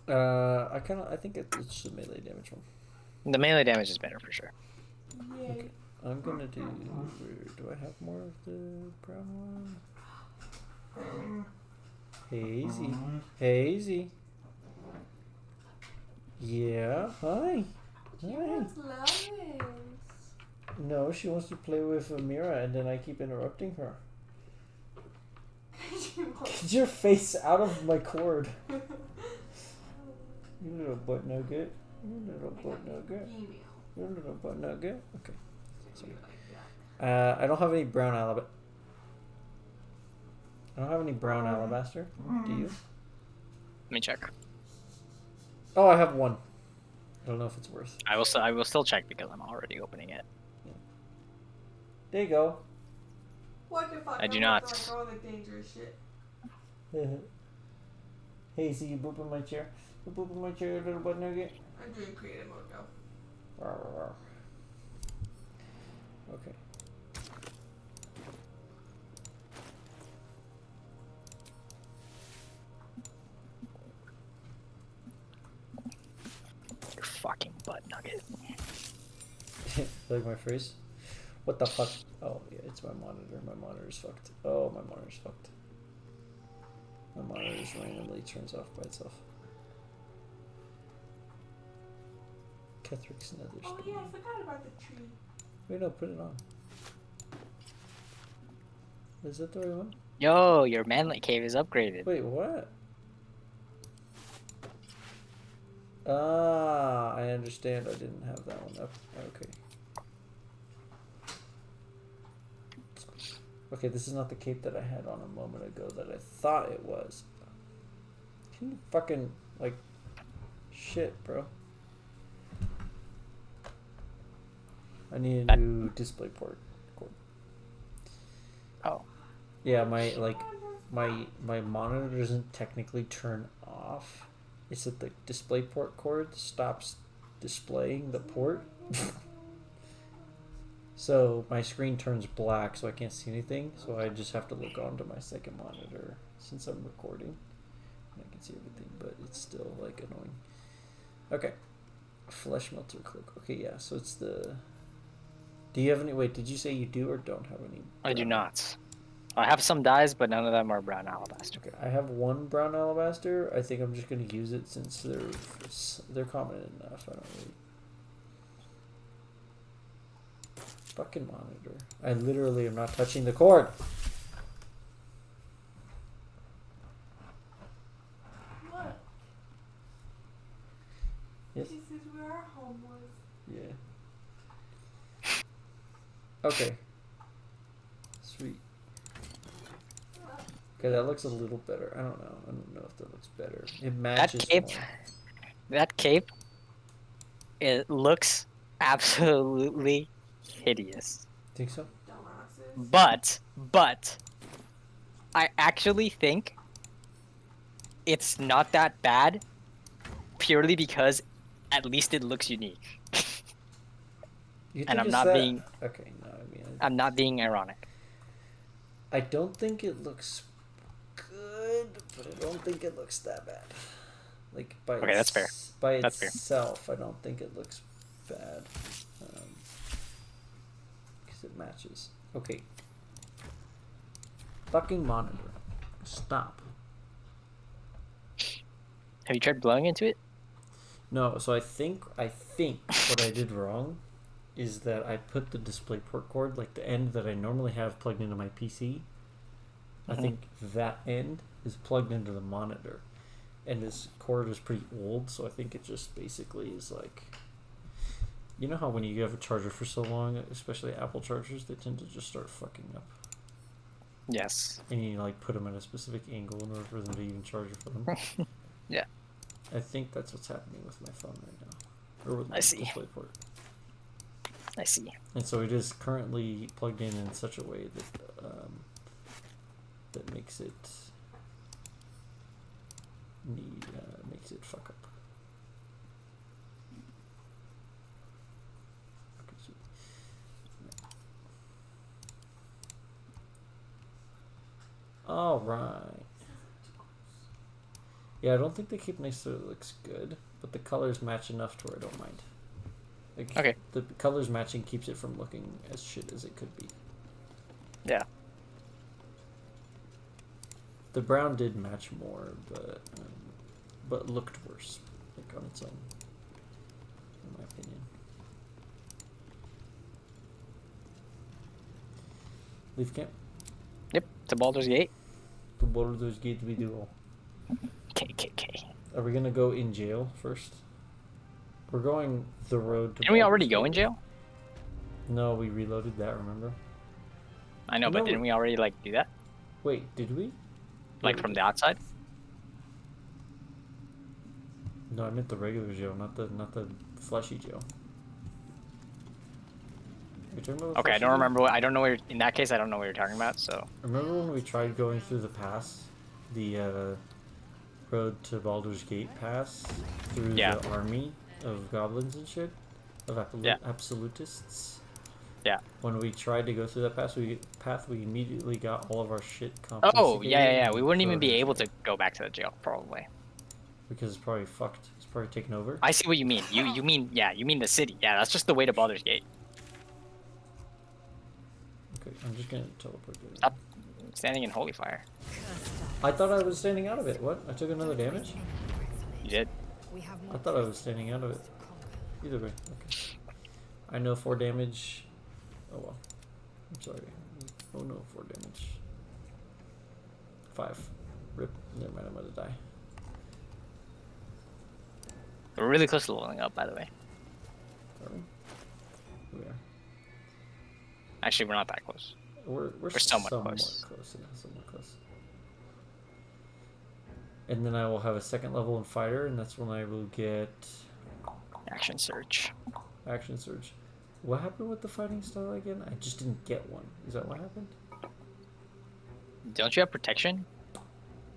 I think it's the melee damage one. The melee damage is better for sure. Okay. I'm gonna do. Do I have more of the brown one? Hazy. Hazy. Yeah. Hi. Hi. No, she wants to play with Amira, and then I keep interrupting her. Get your face out of my cord. You little butt nugget. You little butt nugget. You little butt nugget. Okay. Sorry. I don't have any brown alabaster. I don't have any brown alabaster. Do you? Let me check. Oh, I have one. I don't know if it's worth. I will still check because I'm already opening it. Yeah. There you go. What the fuck? I do not. All the dangerous shit. Hey, see you boop in my chair. You boop in my chair, little butt nugget. I'm doing creative mode now. Okay. Your fucking butt nugget. Like my face? What the fuck? Oh, yeah, it's my monitor. My monitor's fucked. Oh, my monitor's fucked. My monitor just randomly turns off by itself. Kethric's nether Oh stone. yeah, I forgot about the tree. Wait, no, put it on. Is that the right one? Yo, your manlet cave is upgraded. Wait, what? Ah, I understand. I didn't have that one up. Okay. Okay, this is not the cape that I had on a moment ago that I thought it was. Can you fucking, like, shit, bro. I need a new display port cord. Oh. Yeah, my monitor doesn't technically turn off. It's that the display port cord stops displaying the port. So my screen turns black, so I can't see anything. So I just have to look onto my second monitor since I'm recording. And I can see everything, but it's still like annoying. Okay, flesh melter cloak. Okay, yeah. So it's the. Do you have any? Wait, did you say you do or don't have any? I do not. I have some dyes, but none of them are brown alabaster. Okay, I have one brown alabaster. I think I'm just gonna use it since they're common enough. I don't really. Fucking monitor. I literally am not touching the cord. What? Yes? This is where our home was. Yeah. Okay. Sweet. Okay, that looks a little better. I don't know. I don't know if that looks better. It matches That cape. more. That cape. It looks absolutely hideous. Think so? Dumbasses. But I actually think it's not that bad purely because at least it looks unique. You And think I'm it's not that... being Okay, no, I mean... I'm not being ironic. I don't think it looks good, but I don't think it looks that bad. Like, by Okay, that's fair. By That's fair. itself, I don't think it looks bad. Because it matches. Okay. Fucking monitor. Stop. Have you tried blowing into it? No, so I think what I did wrong is that I put the display port cord, like the end that I normally have plugged into my PC. I think that end is plugged into the monitor. And this cord is pretty old, so I think it just basically is like... You know how when you have a charger for so long, especially Apple chargers, they tend to just start fucking up. Yes. And you like put them at a specific angle in order for them to even charge for them. Yeah. I think that's what's happening with my phone right now, or with my I see. DisplayPort. I see. And so it is currently plugged in such a way that that makes it makes it fuck up. Okay, so, all right. Yeah, I don't think they keep nice so it looks good, but the colors match enough to where I don't mind. Like, Okay. the colors matching keeps it from looking as shit as it could be. Yeah. The brown did match more, but looked worse, like on its own, in my opinion. Leaf camp. Yep. To Baldur's Gate. To Baldur's Gate we do. KKK. Are we gonna go in jail first? We're going the road to. Didn't we already Baldur's go in Gate. jail? No, we reloaded that. Remember? I know, but didn't we already like do that? Wait, did we? Like from the outside? No, I meant the regular jail, not the fleshy jail. You talking about the Okay, I fleshy don't jail? remember what. I don't know what. In that case, I don't know what you're talking about. So. Remember when we tried going through the pass, the road to Baldur's Gate pass through the army of goblins and shit, of absolutists? Yeah. When we tried to go through that path, we immediately got all of our shit Oh, confiscated. yeah. We wouldn't even be thrown able into to go back to the jail, probably. because it's probably fucked. It's probably taken over. I see what you mean. You mean the city. Yeah, that's just the way to Baldur's Gate. Okay, I'm just gonna teleport there. Stop standing in holy fire. I thought I was standing out of it. What? I took another damage? You did. I thought I was standing out of it. Either way, okay. I know 4 damage. Oh well. I'm sorry. Oh no, 4 damage. 5. Rip. Never mind, I'm gonna die. We're really close to leveling up, by the way. Are we? We are. Actually, we're not that close. We're somewhat somewhat close. Yeah, somewhat close. And then I will have a 2nd level in fighter, and that's when I will get Action Surge. Action Surge. What happened with the fighting style again? I just didn't get one. Is that what happened? Don't you have protection?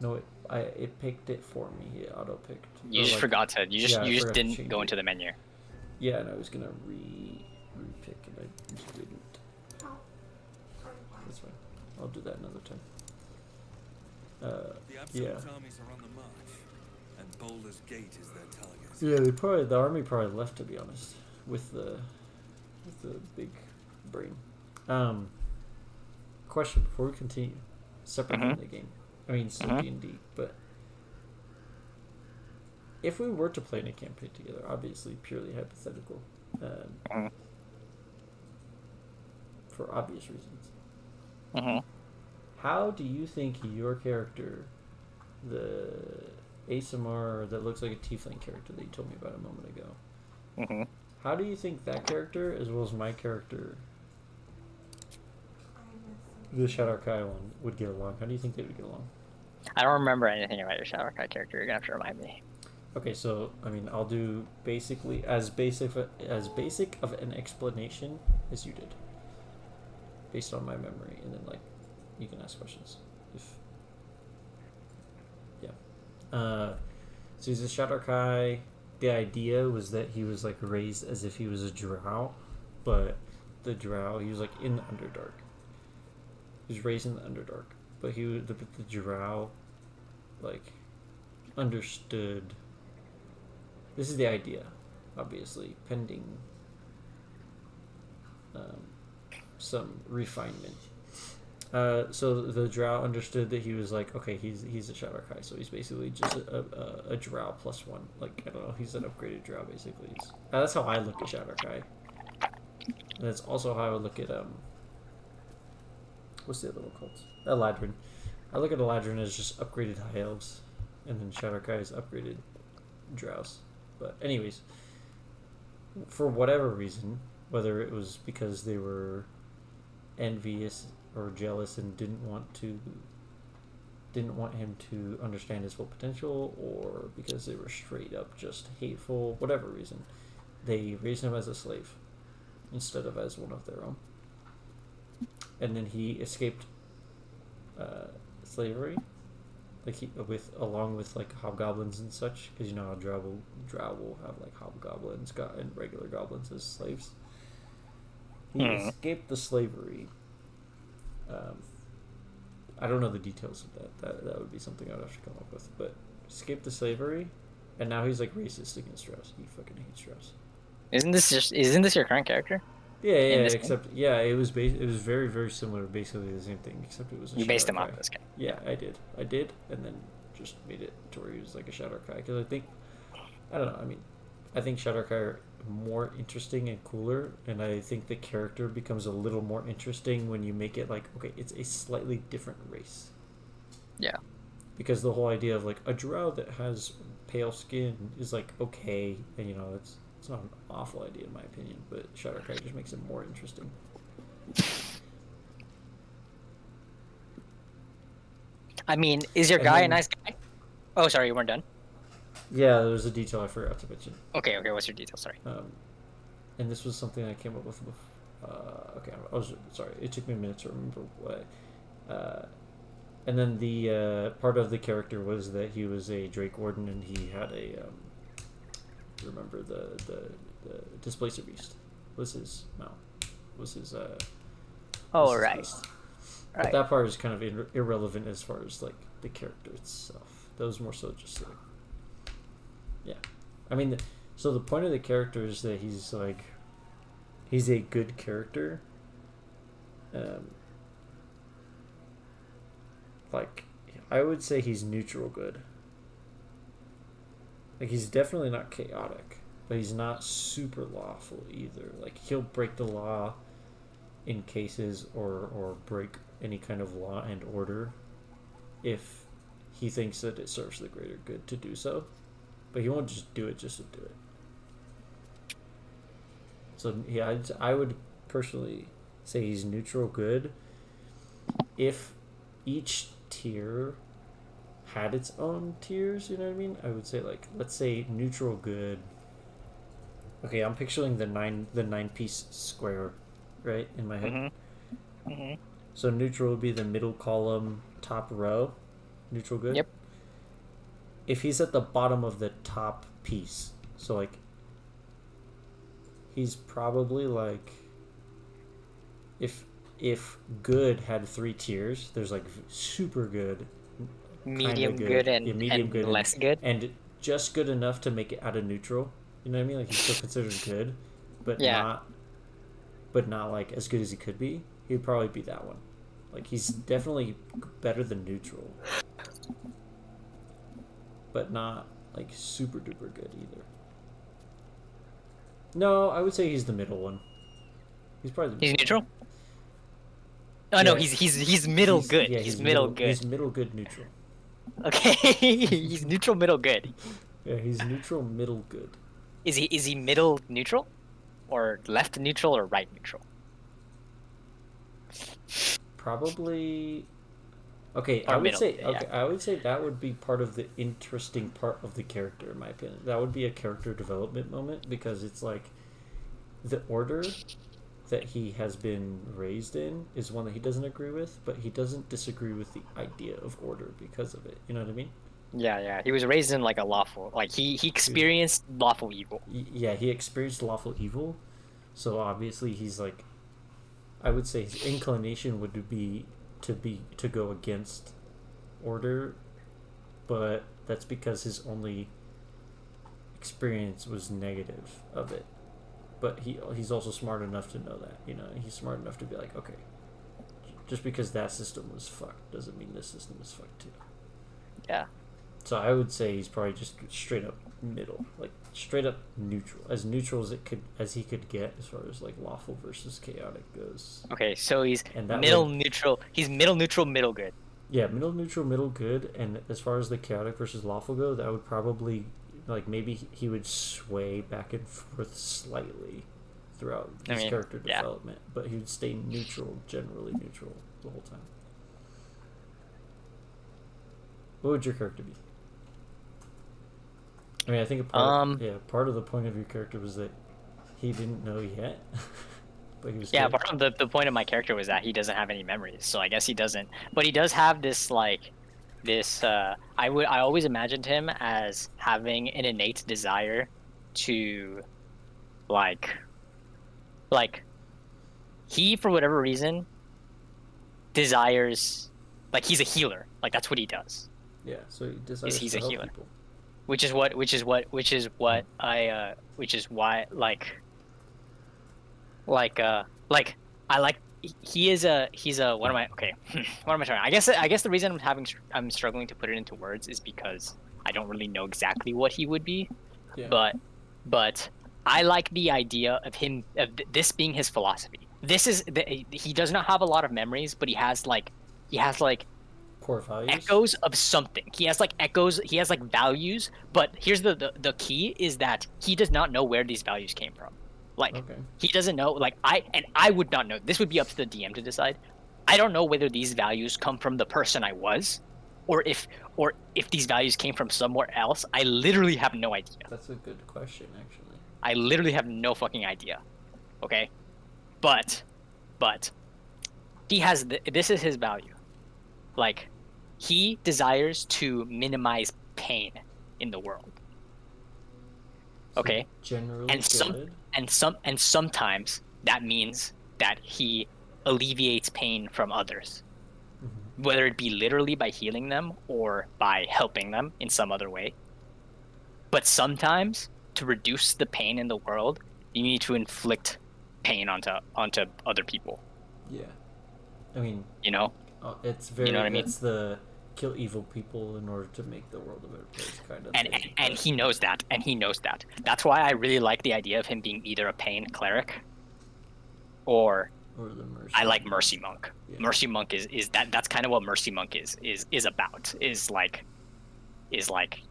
No, it picked it for me. It auto picked. You just forgot to. You just I you just forgot to didn't change go it. into the menu. Yeah, and I was gonna re-pick and I just didn't. That's fine. I'll do that another time. The absolute Yeah. armies are on the march, and Baldur's Gate is their target. Yeah, the army probably left, to be honest, with the big brain. Question before we continue, separate from the game. I mean, still D&D, but if we were to play in a campaign together, obviously purely hypothetical, for obvious reasons. How do you think your character, the ASMR that looks like a tiefling character that you told me about a moment ago, how do you think that character, as well as my character, the Shadar-kai one, would get along? How do you think they would get along? I don't remember anything about your Shadowkai character. You're gonna have to remind me. Okay, so I mean, I'll do basically as basic of an explanation as you did, based on my memory, and then like you can ask questions. So he's a Shadar-kai. The idea was that he was like raised as if he was a drow, but the drow, he was like in the Underdark. He was raised in the Underdark, but the drow like understood. This is the idea, obviously, pending some refinement. So the drow understood that he was like, okay, he's a Shadar-kai, so he's basically just a drow plus 1. Like, I don't know, he's an upgraded drow, basically. That's how I look at Shadar-kai. And that's also how I would look at, what's the other one called? Eladrin. I look at Eladrin as just upgraded high elves, and then Shadar-kai is upgraded drows. But anyways, for whatever reason, whether it was because they were envious or jealous and didn't want to didn't want him to understand his full potential, or because they were straight up just hateful, whatever reason, they raised him as a slave instead of as one of their own. And then he escaped slavery, like along with like hobgoblins and such, because you know how Drow will have like hobgoblins and regular goblins as slaves. He escaped the slavery. I don't know the details of that. That would be something I would have to come up with. But escaped the slavery, and now he's like racist against Strauss. He fucking hates Strauss. Isn't this your current character? Yeah, except game? It was very, very similar, basically the same thing, except it was a You based him guy. off this guy. Yeah, I did, and then just made it to where he was like a Shadow Kai, because I don't know, I mean, I think Shadow Kai are more interesting and cooler, and I think the character becomes a little more interesting when you make it like, okay, it's a slightly different race. Yeah. Because the whole idea of like a Drow that has pale skin is like okay, and you know, it's not an awful idea in my opinion, but Shadow Kai just makes it more interesting. I mean, is your guy a nice guy? Oh, sorry, you weren't done? Yeah, there was a detail I forgot to mention. Okay, what's your detail? Sorry. And this was something I came up with. Okay, I was sorry. It took me a minute to remember what. And then the part of the character was that he was a Drake Warden, and he had a remember the Displacer Beast was his mount. Was his Oh, was his right. beast. Right. But that part is kind of irrelevant as far as like the character itself. That was more so just like, yeah. I mean, so the point of the character is that he's like, he's a good character. Like, I would say he's neutral good. Like, he's definitely not chaotic, but he's not super lawful either. Like, he'll break the law in cases or break any kind of law and order if he thinks that it serves the greater good to do so. But he won't just do it just to do it. So, yeah, I would personally say he's neutral good if each tier had its own tiers, you know what I mean? I would say, like, let's say neutral good. Okay, I'm picturing the nine piece square, right, in my head. So neutral would be the middle column, top row. Neutral good. Yep. If he's at the bottom of the top piece, so like, he's probably like, if good had 3 tiers, there's like super good, medium good, and less good, and just good enough to make it out of neutral. You know what I mean? Like, he's still considered good, but not like as good as he could be. He'd probably be that one. Like, he's definitely better than neutral, but not like super duper good either. No, I would say he's the middle one. He's probably the he's neutral. Oh no, he's middle good. Yeah, he's middle good. He's middle good neutral. Okay, he's neutral middle good. Yeah, he's neutral middle good. Is he middle neutral, or left neutral, or right neutral? Probably. Okay, I would say that would be part of the interesting part of the character, in my opinion. That would be a character development moment, because it's like the order that he has been raised in is one that he doesn't agree with, but he doesn't disagree with the idea of order because of it. You know what I mean? Yeah. He was raised in like a lawful, like he experienced lawful evil. Yeah, he experienced lawful evil, so obviously he's like, I would say his inclination would be to go against order, but that's because his only experience was negative of it. But he's also smart enough to know that, you know, he's smart enough to be like, okay, just because that system was fucked doesn't mean this system is fucked too. Yeah. So I would say he's probably just straight up middle, like straight up neutral as he could get as far as like lawful versus chaotic goes. Okay, so he's middle neutral. He's middle neutral, middle good. Yeah, middle neutral, middle good, and as far as the chaotic versus lawful go, that would probably, like, maybe he would sway back and forth slightly throughout his character development, but he would stay neutral, generally neutral the whole time. What would your character be? I mean, I think part of the point of your character was that he didn't know yet, but he was. Yeah, scared. part of the point of my character was that he doesn't have any memories, so I guess he doesn't. But he does have this like, this. I always imagined him as having an innate desire to, like, he for whatever reason desires, like he's a healer, like that's what he does. Yeah, so he desires He's to a help healer. people. Which is why I like he's a what am I okay what am I trying, I guess the reason I'm struggling to put it into words is because I don't really know exactly what he would be. Yeah. But I like the idea of him of this being his philosophy. He does not have a lot of memories, but he has like Core values. echoes of something. He has like echoes, he has like values, but here's the key is that he does not know where these values came from. Like, Okay. he doesn't know, like I would not know. This would be up to the DM to decide. I don't know whether these values come from the person I was, or if these values came from somewhere else. I literally have no idea. That's a good question, actually. I literally have no fucking idea. Okay? But he has this is his value. Like, he desires to minimize pain in the world. So Okay? generally And good. sometimes that means that he alleviates pain from others. Mm-hmm. Whether it be literally by healing them or by helping them in some other way. But sometimes, to reduce the pain in the world, you need to inflict pain onto other people. Yeah. I mean, You know? it's very. You know what I mean? It's the kill evil people in order to make the world a better place kind of thing. And he knows that, That's why I really like the idea of him being either a pain cleric or the mercy. I like Mercy Monk. Yeah. Mercy Monk is that's kind of what Mercy Monk is about. Is like,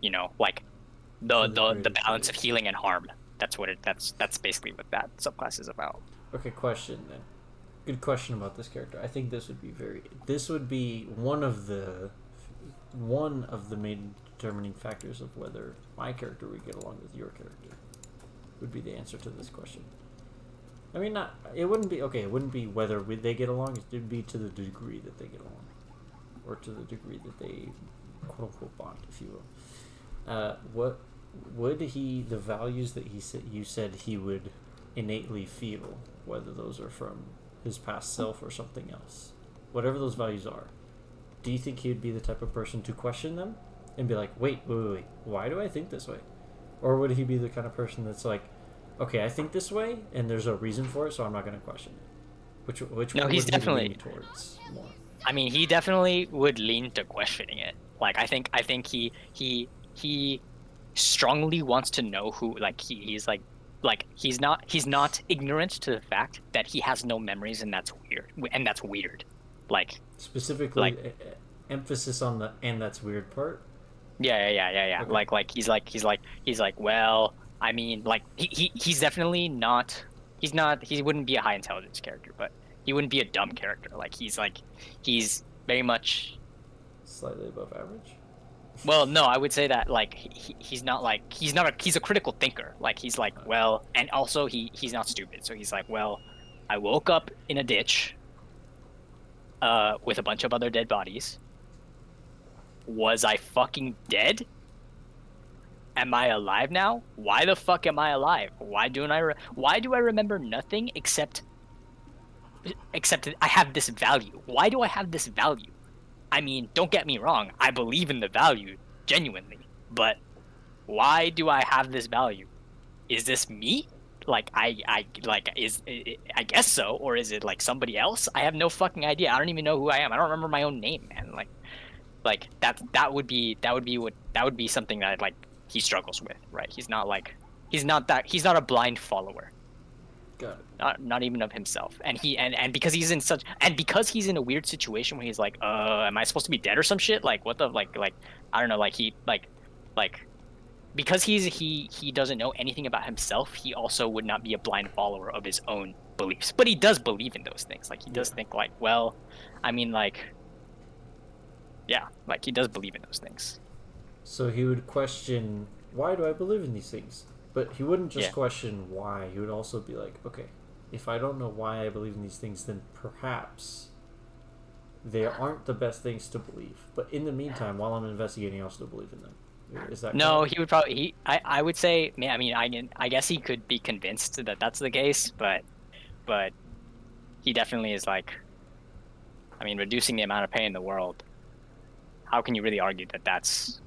you know, like the balance of healing and harm. That's basically what that subclass is about. Okay, question then. Good question about this character. I think this would be one of the main determining factors of whether my character would get along with your character. Would be the answer to this question. I mean, it wouldn't be whether they get along. It would be to the degree that they get along, or to the degree that they quote unquote bond, if you will. What would the values that you said he would innately feel, whether those are from his past self or something else, whatever those values are, do you think he would be the type of person to question them and be like, wait, why do I think this way? Or would he be the kind of person that's like, okay, I think this way and there's a reason for it, so I'm not going to question it? Which No, one he's would he definitely lean towards more? I mean, he definitely would lean to questioning it. Like, I think he strongly wants to know who. Like, he's not ignorant to the fact that he has no memories, and that's weird. Like, Specifically, emphasis on the "and that's weird" part. Yeah. Okay. He's like, well, I mean, like, he's definitely not. He wouldn't be a high intelligence character, but he wouldn't be a dumb character. Like, he's very much Slightly above average. Well, no, I would say that, like, he's a critical thinker. Like, he's like, well, and also he's not stupid. So he's like, well, I woke up in a ditch with a bunch of other dead bodies. Was I fucking dead? Am I alive now? Why the fuck am I alive? Why do I remember nothing except that I have this value? Why do I have this value? I mean, don't get me wrong, I believe in the value, genuinely, but why do I have this value? Is this me? Like, I guess so, or is it, like, somebody else? I have no fucking idea. I don't even know who I am. I don't remember my own name, man. Like that would be something that, like, he struggles with, right? He's not a blind follower. Got it. Not even of himself, and because he's in a weird situation where he's like, am I supposed to be dead or some shit? Like, what the like I don't know, because he doesn't know anything about himself. He also would not be a blind follower of his own beliefs, but he does believe in those things. Like, he does think, like, well, I mean, like, yeah, like he does believe in those things. So he would question, why do I believe in these things? But he wouldn't just Yeah. question why. He would also be like, okay, if I don't know why I believe in these things, then perhaps they aren't the best things to believe. But in the meantime, while I'm investigating, I'll still believe in them. Is that No, correct? he would probably I would say, I mean, I guess he could be convinced that that's the case, but he definitely is like, I mean, reducing the amount of pain in the world. How can you really argue that that's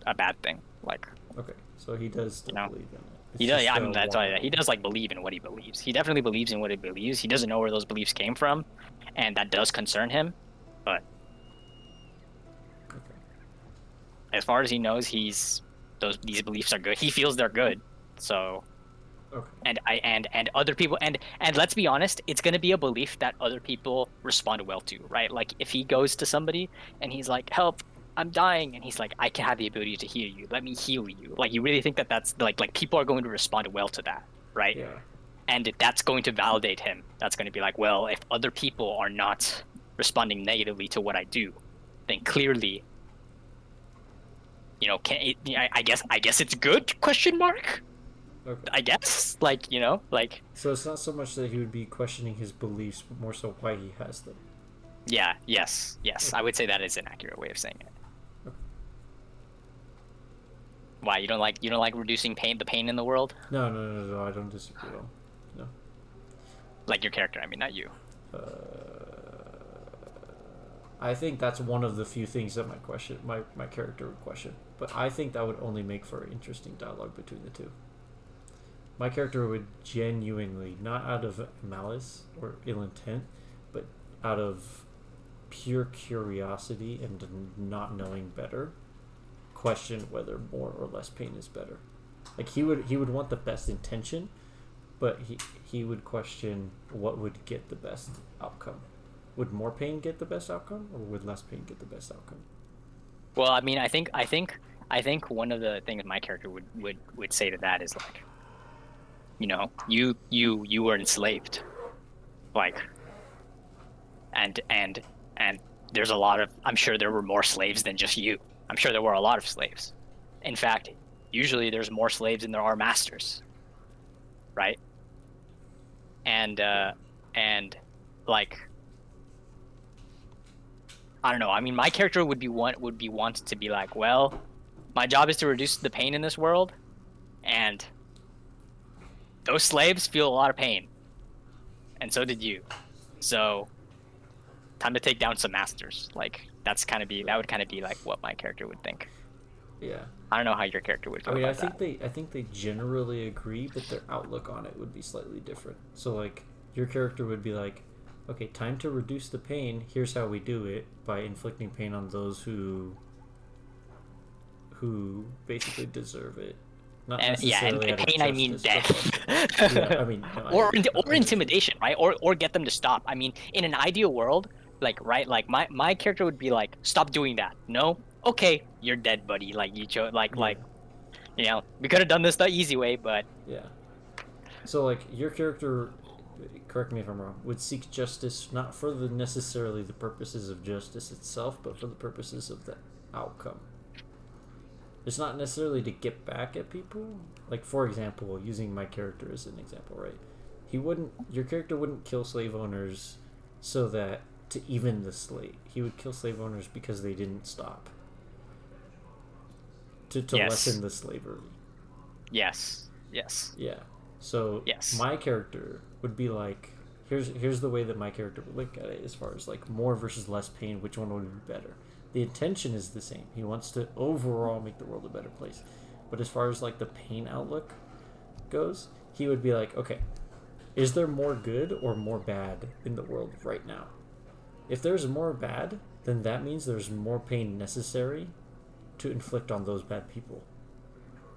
a bad thing? Like, Okay, so he does still you know, believe in it. he It's does. just I mean, that's why why. he does like believe in what he believes. He definitely believes in what he believes. He doesn't know where those beliefs came from, and that does concern him. But Okay. as far as he knows, these beliefs are good. He feels they're good. So, Okay. and other people, and let's be honest, it's gonna be a belief that other people respond well to, right? Like if he goes to somebody and he's like, "Help, I'm dying," and he's like, "I can have the ability to heal you. Let me heal you." Like you really think that that's like people are going to respond well to that, right? Yeah. And that's going to validate him. That's going to be like, well, if other people are not responding negatively to what I do, then clearly, can it, I guess it's good? Question mark. Okay. I guess, like. So it's not so much that he would be questioning his beliefs, but more so why he has them. Yeah. Yes. Okay. I would say that is an accurate way of saying it. Okay. Why you don't like reducing the pain in the world? No, I don't disagree at all. No. Like your character, I mean, not you. I think that's one of the few things that my character would question. But I think that would only make for interesting dialogue between the two. My character would genuinely, not out of malice or ill intent, but out of pure curiosity and not knowing better, question whether more or less pain is better. Like he would want the best intention, but he would question what would get the best outcome. Would more pain get the best outcome, or would less pain get the best outcome? Well, I mean, I think one of the things my character would say to that is like, you were enslaved, like, and there's a lot of, I'm sure there were more slaves than just you. I'm sure there were a lot of slaves. In fact, usually there's more slaves than there are masters, right? And like, I don't know. I mean, my character would be want to be like, well, my job is to reduce the pain in this world, and those slaves feel a lot of pain, and so did you. So, time to take down some masters. Like that would kind of be like what my character would think. Yeah. I don't know how your character would feel I mean, about I think they generally agree, but their outlook on it would be slightly different. So like your character would be like, okay, time to reduce the pain. Here's how we do it, by inflicting pain on those who basically deserve it. Not and necessarily out of pain, I mean justice, death. but, like, yeah, I mean, no, or intimidation, right? Or get them to stop. I mean, in an ideal world, like right, like my character would be like, stop doing that. No, okay, you're dead, buddy. Like you chose, like we could have done this the easy way, but yeah. So like your character, correct me if I'm wrong, would seek justice not for necessarily the purposes of justice itself, but for the purposes of the outcome. It's not necessarily to get back at people. Like, for example, using my character as an example, right? Your character wouldn't kill slave owners so that to even the slave. He would kill slave owners because they didn't stop. To Yes. lessen the slavery. Yes. Yeah. So Yes. my character would be like, here's the way that my character would look at it as far as like more versus less pain, which one would be better. The intention is the same. He wants to overall make the world a better place. But as far as like the pain outlook goes, he would be like, okay, is there more good or more bad in the world right now? If there's more bad, then that means there's more pain necessary to inflict on those bad people.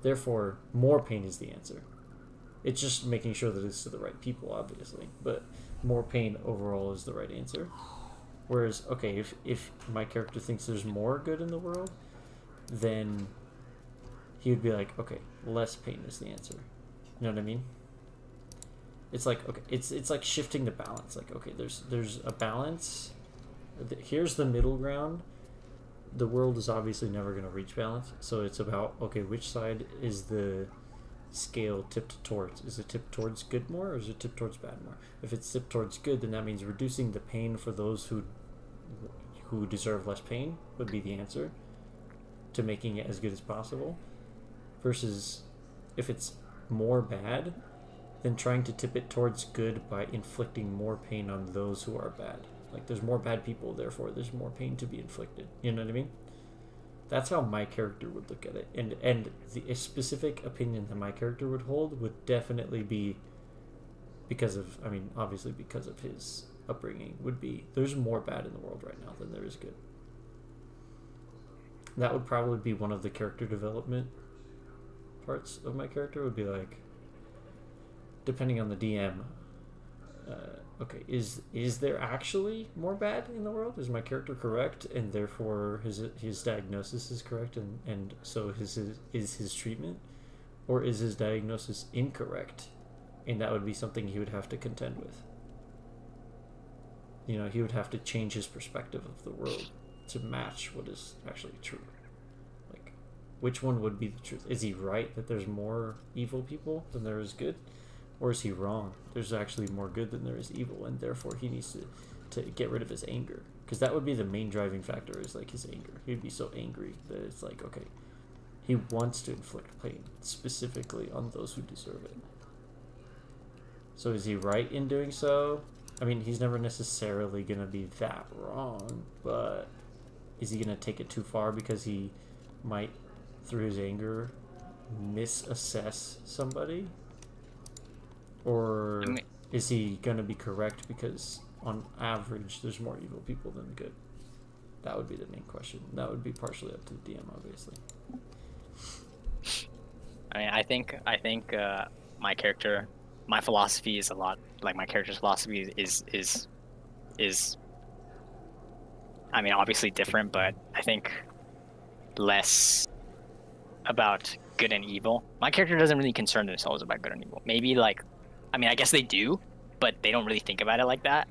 Therefore, more pain is the answer. It's just making sure that it's to the right people, obviously, but more pain overall is the right answer. Whereas, okay, if my character thinks there's more good in the world, then he would be like, okay, less pain is the answer. You know what I mean? It's like, okay, it's like shifting the balance. Like, okay, there's a balance. Here's the middle ground, the world is obviously never going to reach balance. So it's about, okay, which side is the scale tipped towards? Is it tipped towards good more, or is it tipped towards bad more? If it's tipped towards good, then that means reducing the pain for those who deserve less pain would be the answer to making it as good as possible. Versus if it's more bad, then trying to tip it towards good by inflicting more pain on those who are bad. Like, there's more bad people, therefore there's more pain to be inflicted. You know what I mean? That's how my character would look at it. And the specific opinion that my character would hold would definitely be because of, I mean, obviously because of his upbringing, would be there's more bad in the world right now than there is good. That would probably be one of the character development parts of my character, would be like, depending on the DM, okay, is there actually more bad in the world? Is my character correct, and therefore his diagnosis is correct, and so is his treatment, or is his diagnosis incorrect, and that would be something he would have to contend with. You know, he would have to change his perspective of the world to match what is actually true. Like, which one would be the truth? Is he right that there's more evil people than there is good? Or is he wrong? There's actually more good than there is evil, and therefore he needs to get rid of his anger. Because that would be the main driving factor, is like his anger. He'd be so angry that it's like, okay, he wants to inflict pain, specifically on those who deserve it. So is he right in doing so? I mean, he's never necessarily going to be that wrong, but is he going to take it too far because he might, through his anger, misassess somebody? Or is he going to be correct because, on average, there's more evil people than good? That would be the main question. That would be partially up to the DM, obviously. I mean, I think my character, my philosophy is a lot like my character's philosophy is I mean, obviously different, but I think less about good and evil. My character doesn't really concern themselves about good and evil. Maybe, like, I mean, I guess they do, but they don't really think about it like that.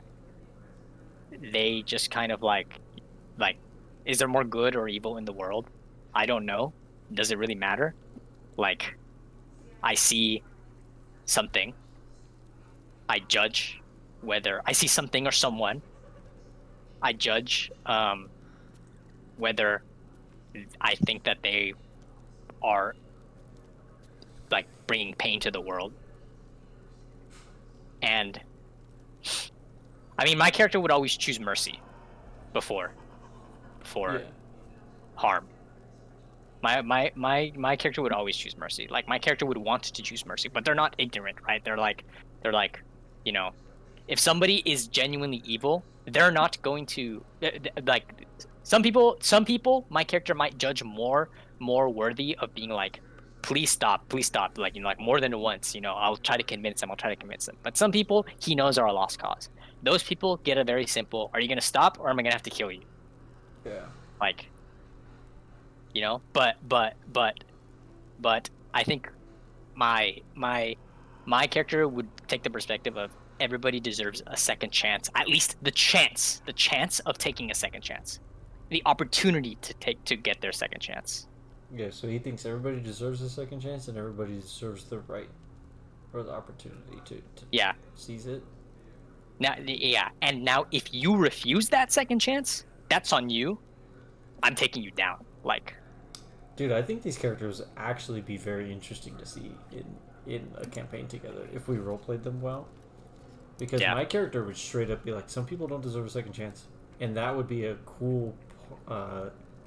They just kind of like, is there more good or evil in the world? I don't know. Does it really matter? Like, I see something. I judge whether I see something or someone. I judge whether I think that they are, like, bringing pain to the world. And I mean, my character would always choose mercy before harm. My character would always choose mercy. Like, my character would want to choose mercy, but they're not ignorant, right? They're like, you know, if somebody is genuinely evil, they're not going to, like, some people my character might judge more worthy of being like, please stop, like, you know, like, more than once, you know, I'll try to convince them. But some people he knows are a lost cause. Those people get a very simple, are you going to stop, or am I going to have to kill you? Yeah. Like, you know, but I think my character would take the perspective of everybody deserves a second chance, at least the chance of taking a second chance, the opportunity to get their second chance. Yeah, so he thinks everybody deserves a second chance, and everybody deserves the right or the opportunity to seize it. Now, and now if you refuse that second chance, that's on you. I'm taking you down. Like, dude, I think these characters actually be very interesting to see in a campaign together if we roleplayed them well. Because my character would straight up be like, some people don't deserve a second chance, and that would be a cool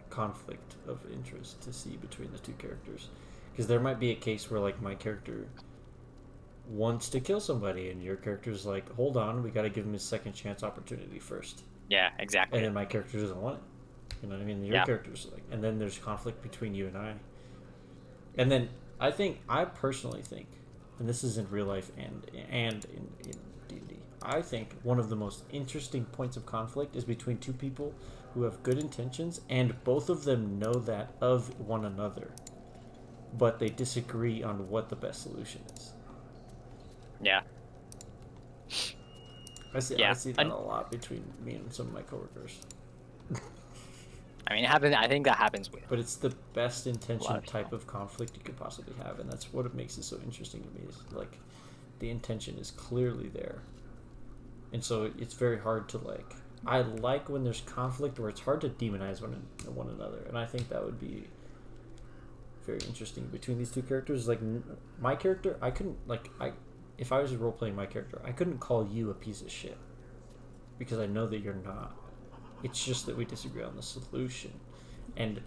conflict of interest to see between the two characters. Because there might be a case where, like, my character wants to kill somebody, and your character's like, hold on, we got to give him his second chance opportunity first. Yeah, exactly. And then my character doesn't want it. You know what I mean? Your character's like, and then there's conflict between you and I. And then I personally think, and this is in real life and in D&D, I think one of the most interesting points of conflict is between two people who have good intentions, and both of them know that of one another, but they disagree on what the best solution is. Yeah. I see that a lot between me and some of my coworkers. I mean, it happens. I think that happens with. But it's the best A intention lot of type of conflict you could possibly have, and that's what makes it so interesting to me. Is like, the intention is clearly there, and so it's very hard to like. I like when there's conflict where it's hard to demonize one another, and I think that would be very interesting between these two characters. Like my character, I couldn't if I was role playing my character, I couldn't call you a piece of shit because I know that you're not. It's just that we disagree on the solution, and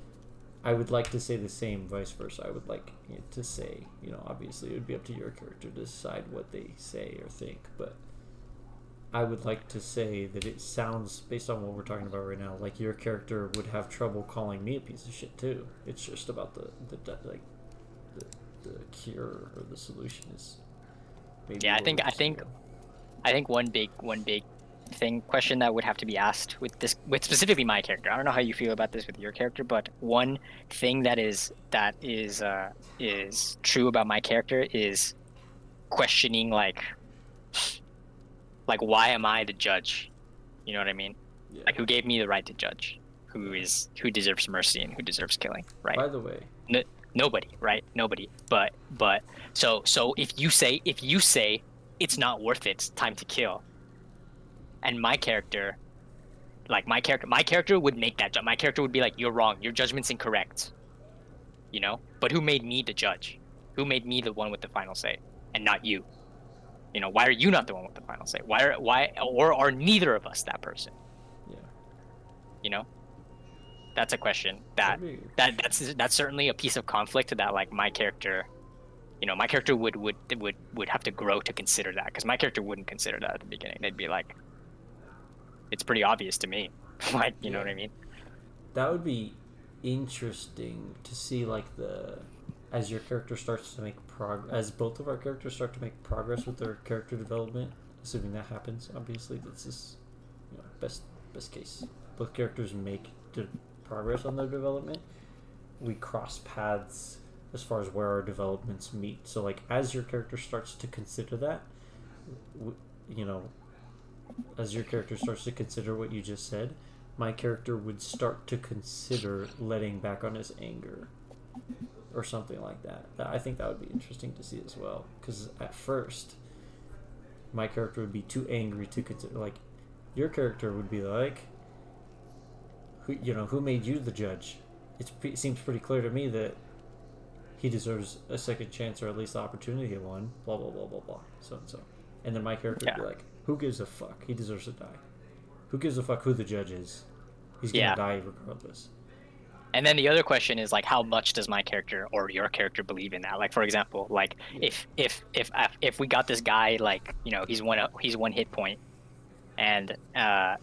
I would like to say the same vice versa. I would like to say, obviously it would be up to your character to decide what they say or think, but I would like to say that it sounds, based on what we're talking about right now, like your character would have trouble calling me a piece of shit too. It's just about the cure or the solution is maybe. Yeah, I think one big question that would have to be asked with specifically my character. I don't know how you feel about this with your character, but one thing that is true about my character is questioning like why am I the judge? You know what I mean? Yeah. Like, who gave me the right to judge? Who deserves mercy and who deserves killing? Right. By the way, nobody, right? Nobody. But so if you say it's not worth it, it's time to kill, and my character would make that judgment. My character would be like, you're wrong. Your judgment's incorrect. But who made me the judge? Who made me the one with the final say, and not you? Why are you not the one with the final say? Why are neither of us that person? Yeah. That's a question that's certainly a piece of conflict that like my character, my character would have to grow to consider that, because my character wouldn't consider that at the beginning. They'd be like, it's pretty obvious to me. Like, you know what I mean? That would be interesting to see, like, as your character starts to make as both of our characters start to make progress with their character development, assuming that happens, obviously, this is best case. Both characters make progress on their development. We cross paths as far as where our developments meet. So, like, as your character starts to consider that, as your character starts to consider what you just said, my character would start to consider letting back on his anger or something like that. I think that would be interesting to see as well, because at first my character would be too angry to consider. Like, your character would be like, who made you the judge? It seems pretty clear to me that he deserves a second chance, or at least the opportunity at one, blah blah blah blah blah, so and so. And then my character would be like, who gives a fuck? He deserves to die. Who gives a fuck who the judge is? He's gonna die regardless. And then the other question is, like, how much does my character or your character believe in that? Like, for example, like, if we got this guy, like, he's one hit point, and I'm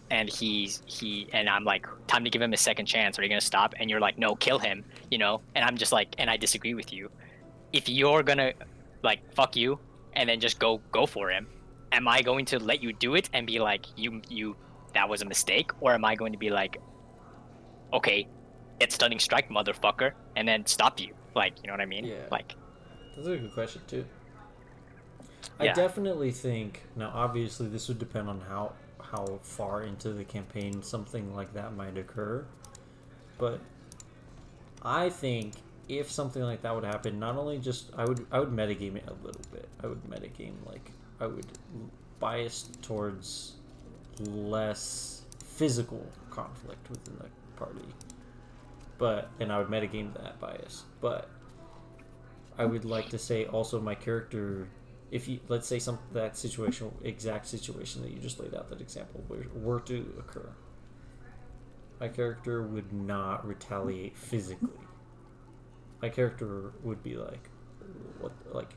like, time to give him a second chance. Are you gonna stop? And you're like, no, kill him. And I'm just like, and I disagree with you. If you're gonna, like, fuck you, and then just go for him, am I going to let you do it and be like, you that was a mistake, or am I going to be like, okay, get stunning strike, motherfucker, and then stop you? Like, you know what I mean? Yeah. Like, that's a good question too. Yeah. I definitely think, now obviously this would depend on how far into the campaign something like that might occur, but I think if something like that would happen, not only just I would metagame it a little bit. I would metagame, like, I would bias towards less physical conflict within the party, and I would metagame that bias. But I would like to say also my character, if you, let's say exact situation that you just laid out, that example were to occur, my character would not retaliate physically. My character would be like,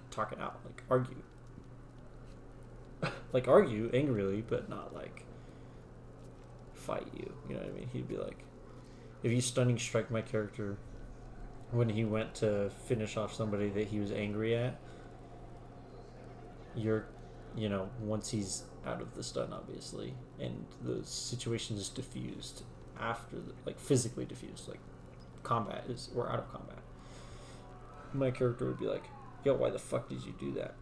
talk it out, like argue angrily, but not like fight you. You know what I mean? He'd be like, if you stunning strike my character when he went to finish off somebody that he was angry at, once he's out of the stun, obviously, and the situation is diffused after, physically diffused, like we're out of combat, my character would be like, yo, why the fuck did you do that?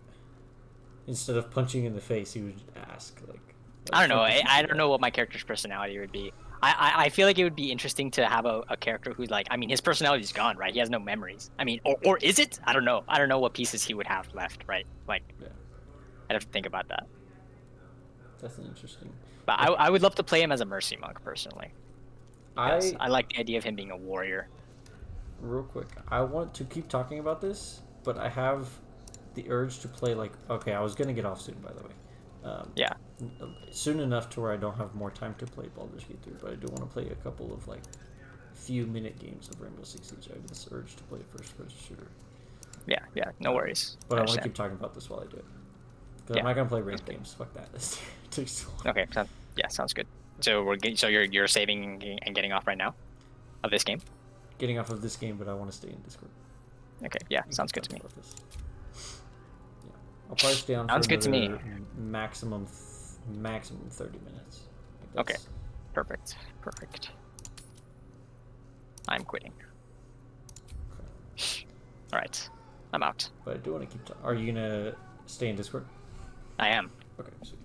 Instead of punching in the face, he would ask, like, I don't know. I don't know what my character's personality would be. I feel like it would be interesting to have a character who's like, I mean, his personality's gone, right? He has no memories. I mean, or is it? I don't know. I don't know what pieces he would have left, right? Like, Yeah, I'd have to think about that. that's an interesting. But I would love to play him as a mercy monk personally. Because I I like the idea of him being a warrior. real quick, I want to keep talking about this, but I have the urge to play like. Okay, I was gonna get off soon, by the way. Yeah. Soon enough to where I don't have more time to play Baldur's Gate 3, but I do want to play a couple of like few minute games of Rainbow Six Siege. I have this urge to play a first person shooter. Yeah, no worries. But I want to understand. keep talking about this while I do it. Because Yeah. I'm not gonna play ranked games. Fuck that. It takes so long. Okay, sounds good. So you're saving and getting off right now of this game? Getting off of this game, but I want to stay in Discord. Okay, yeah, We sounds can good to talk me. about this. Yeah. I'll probably stay on Sounds for good to me. another maximum 30 minutes. Like, Okay. that's- Perfect. I'm quitting. Okay. All right, I'm out. But I do want to keep. Are you gonna stay in Discord? I am. Okay. Sweet.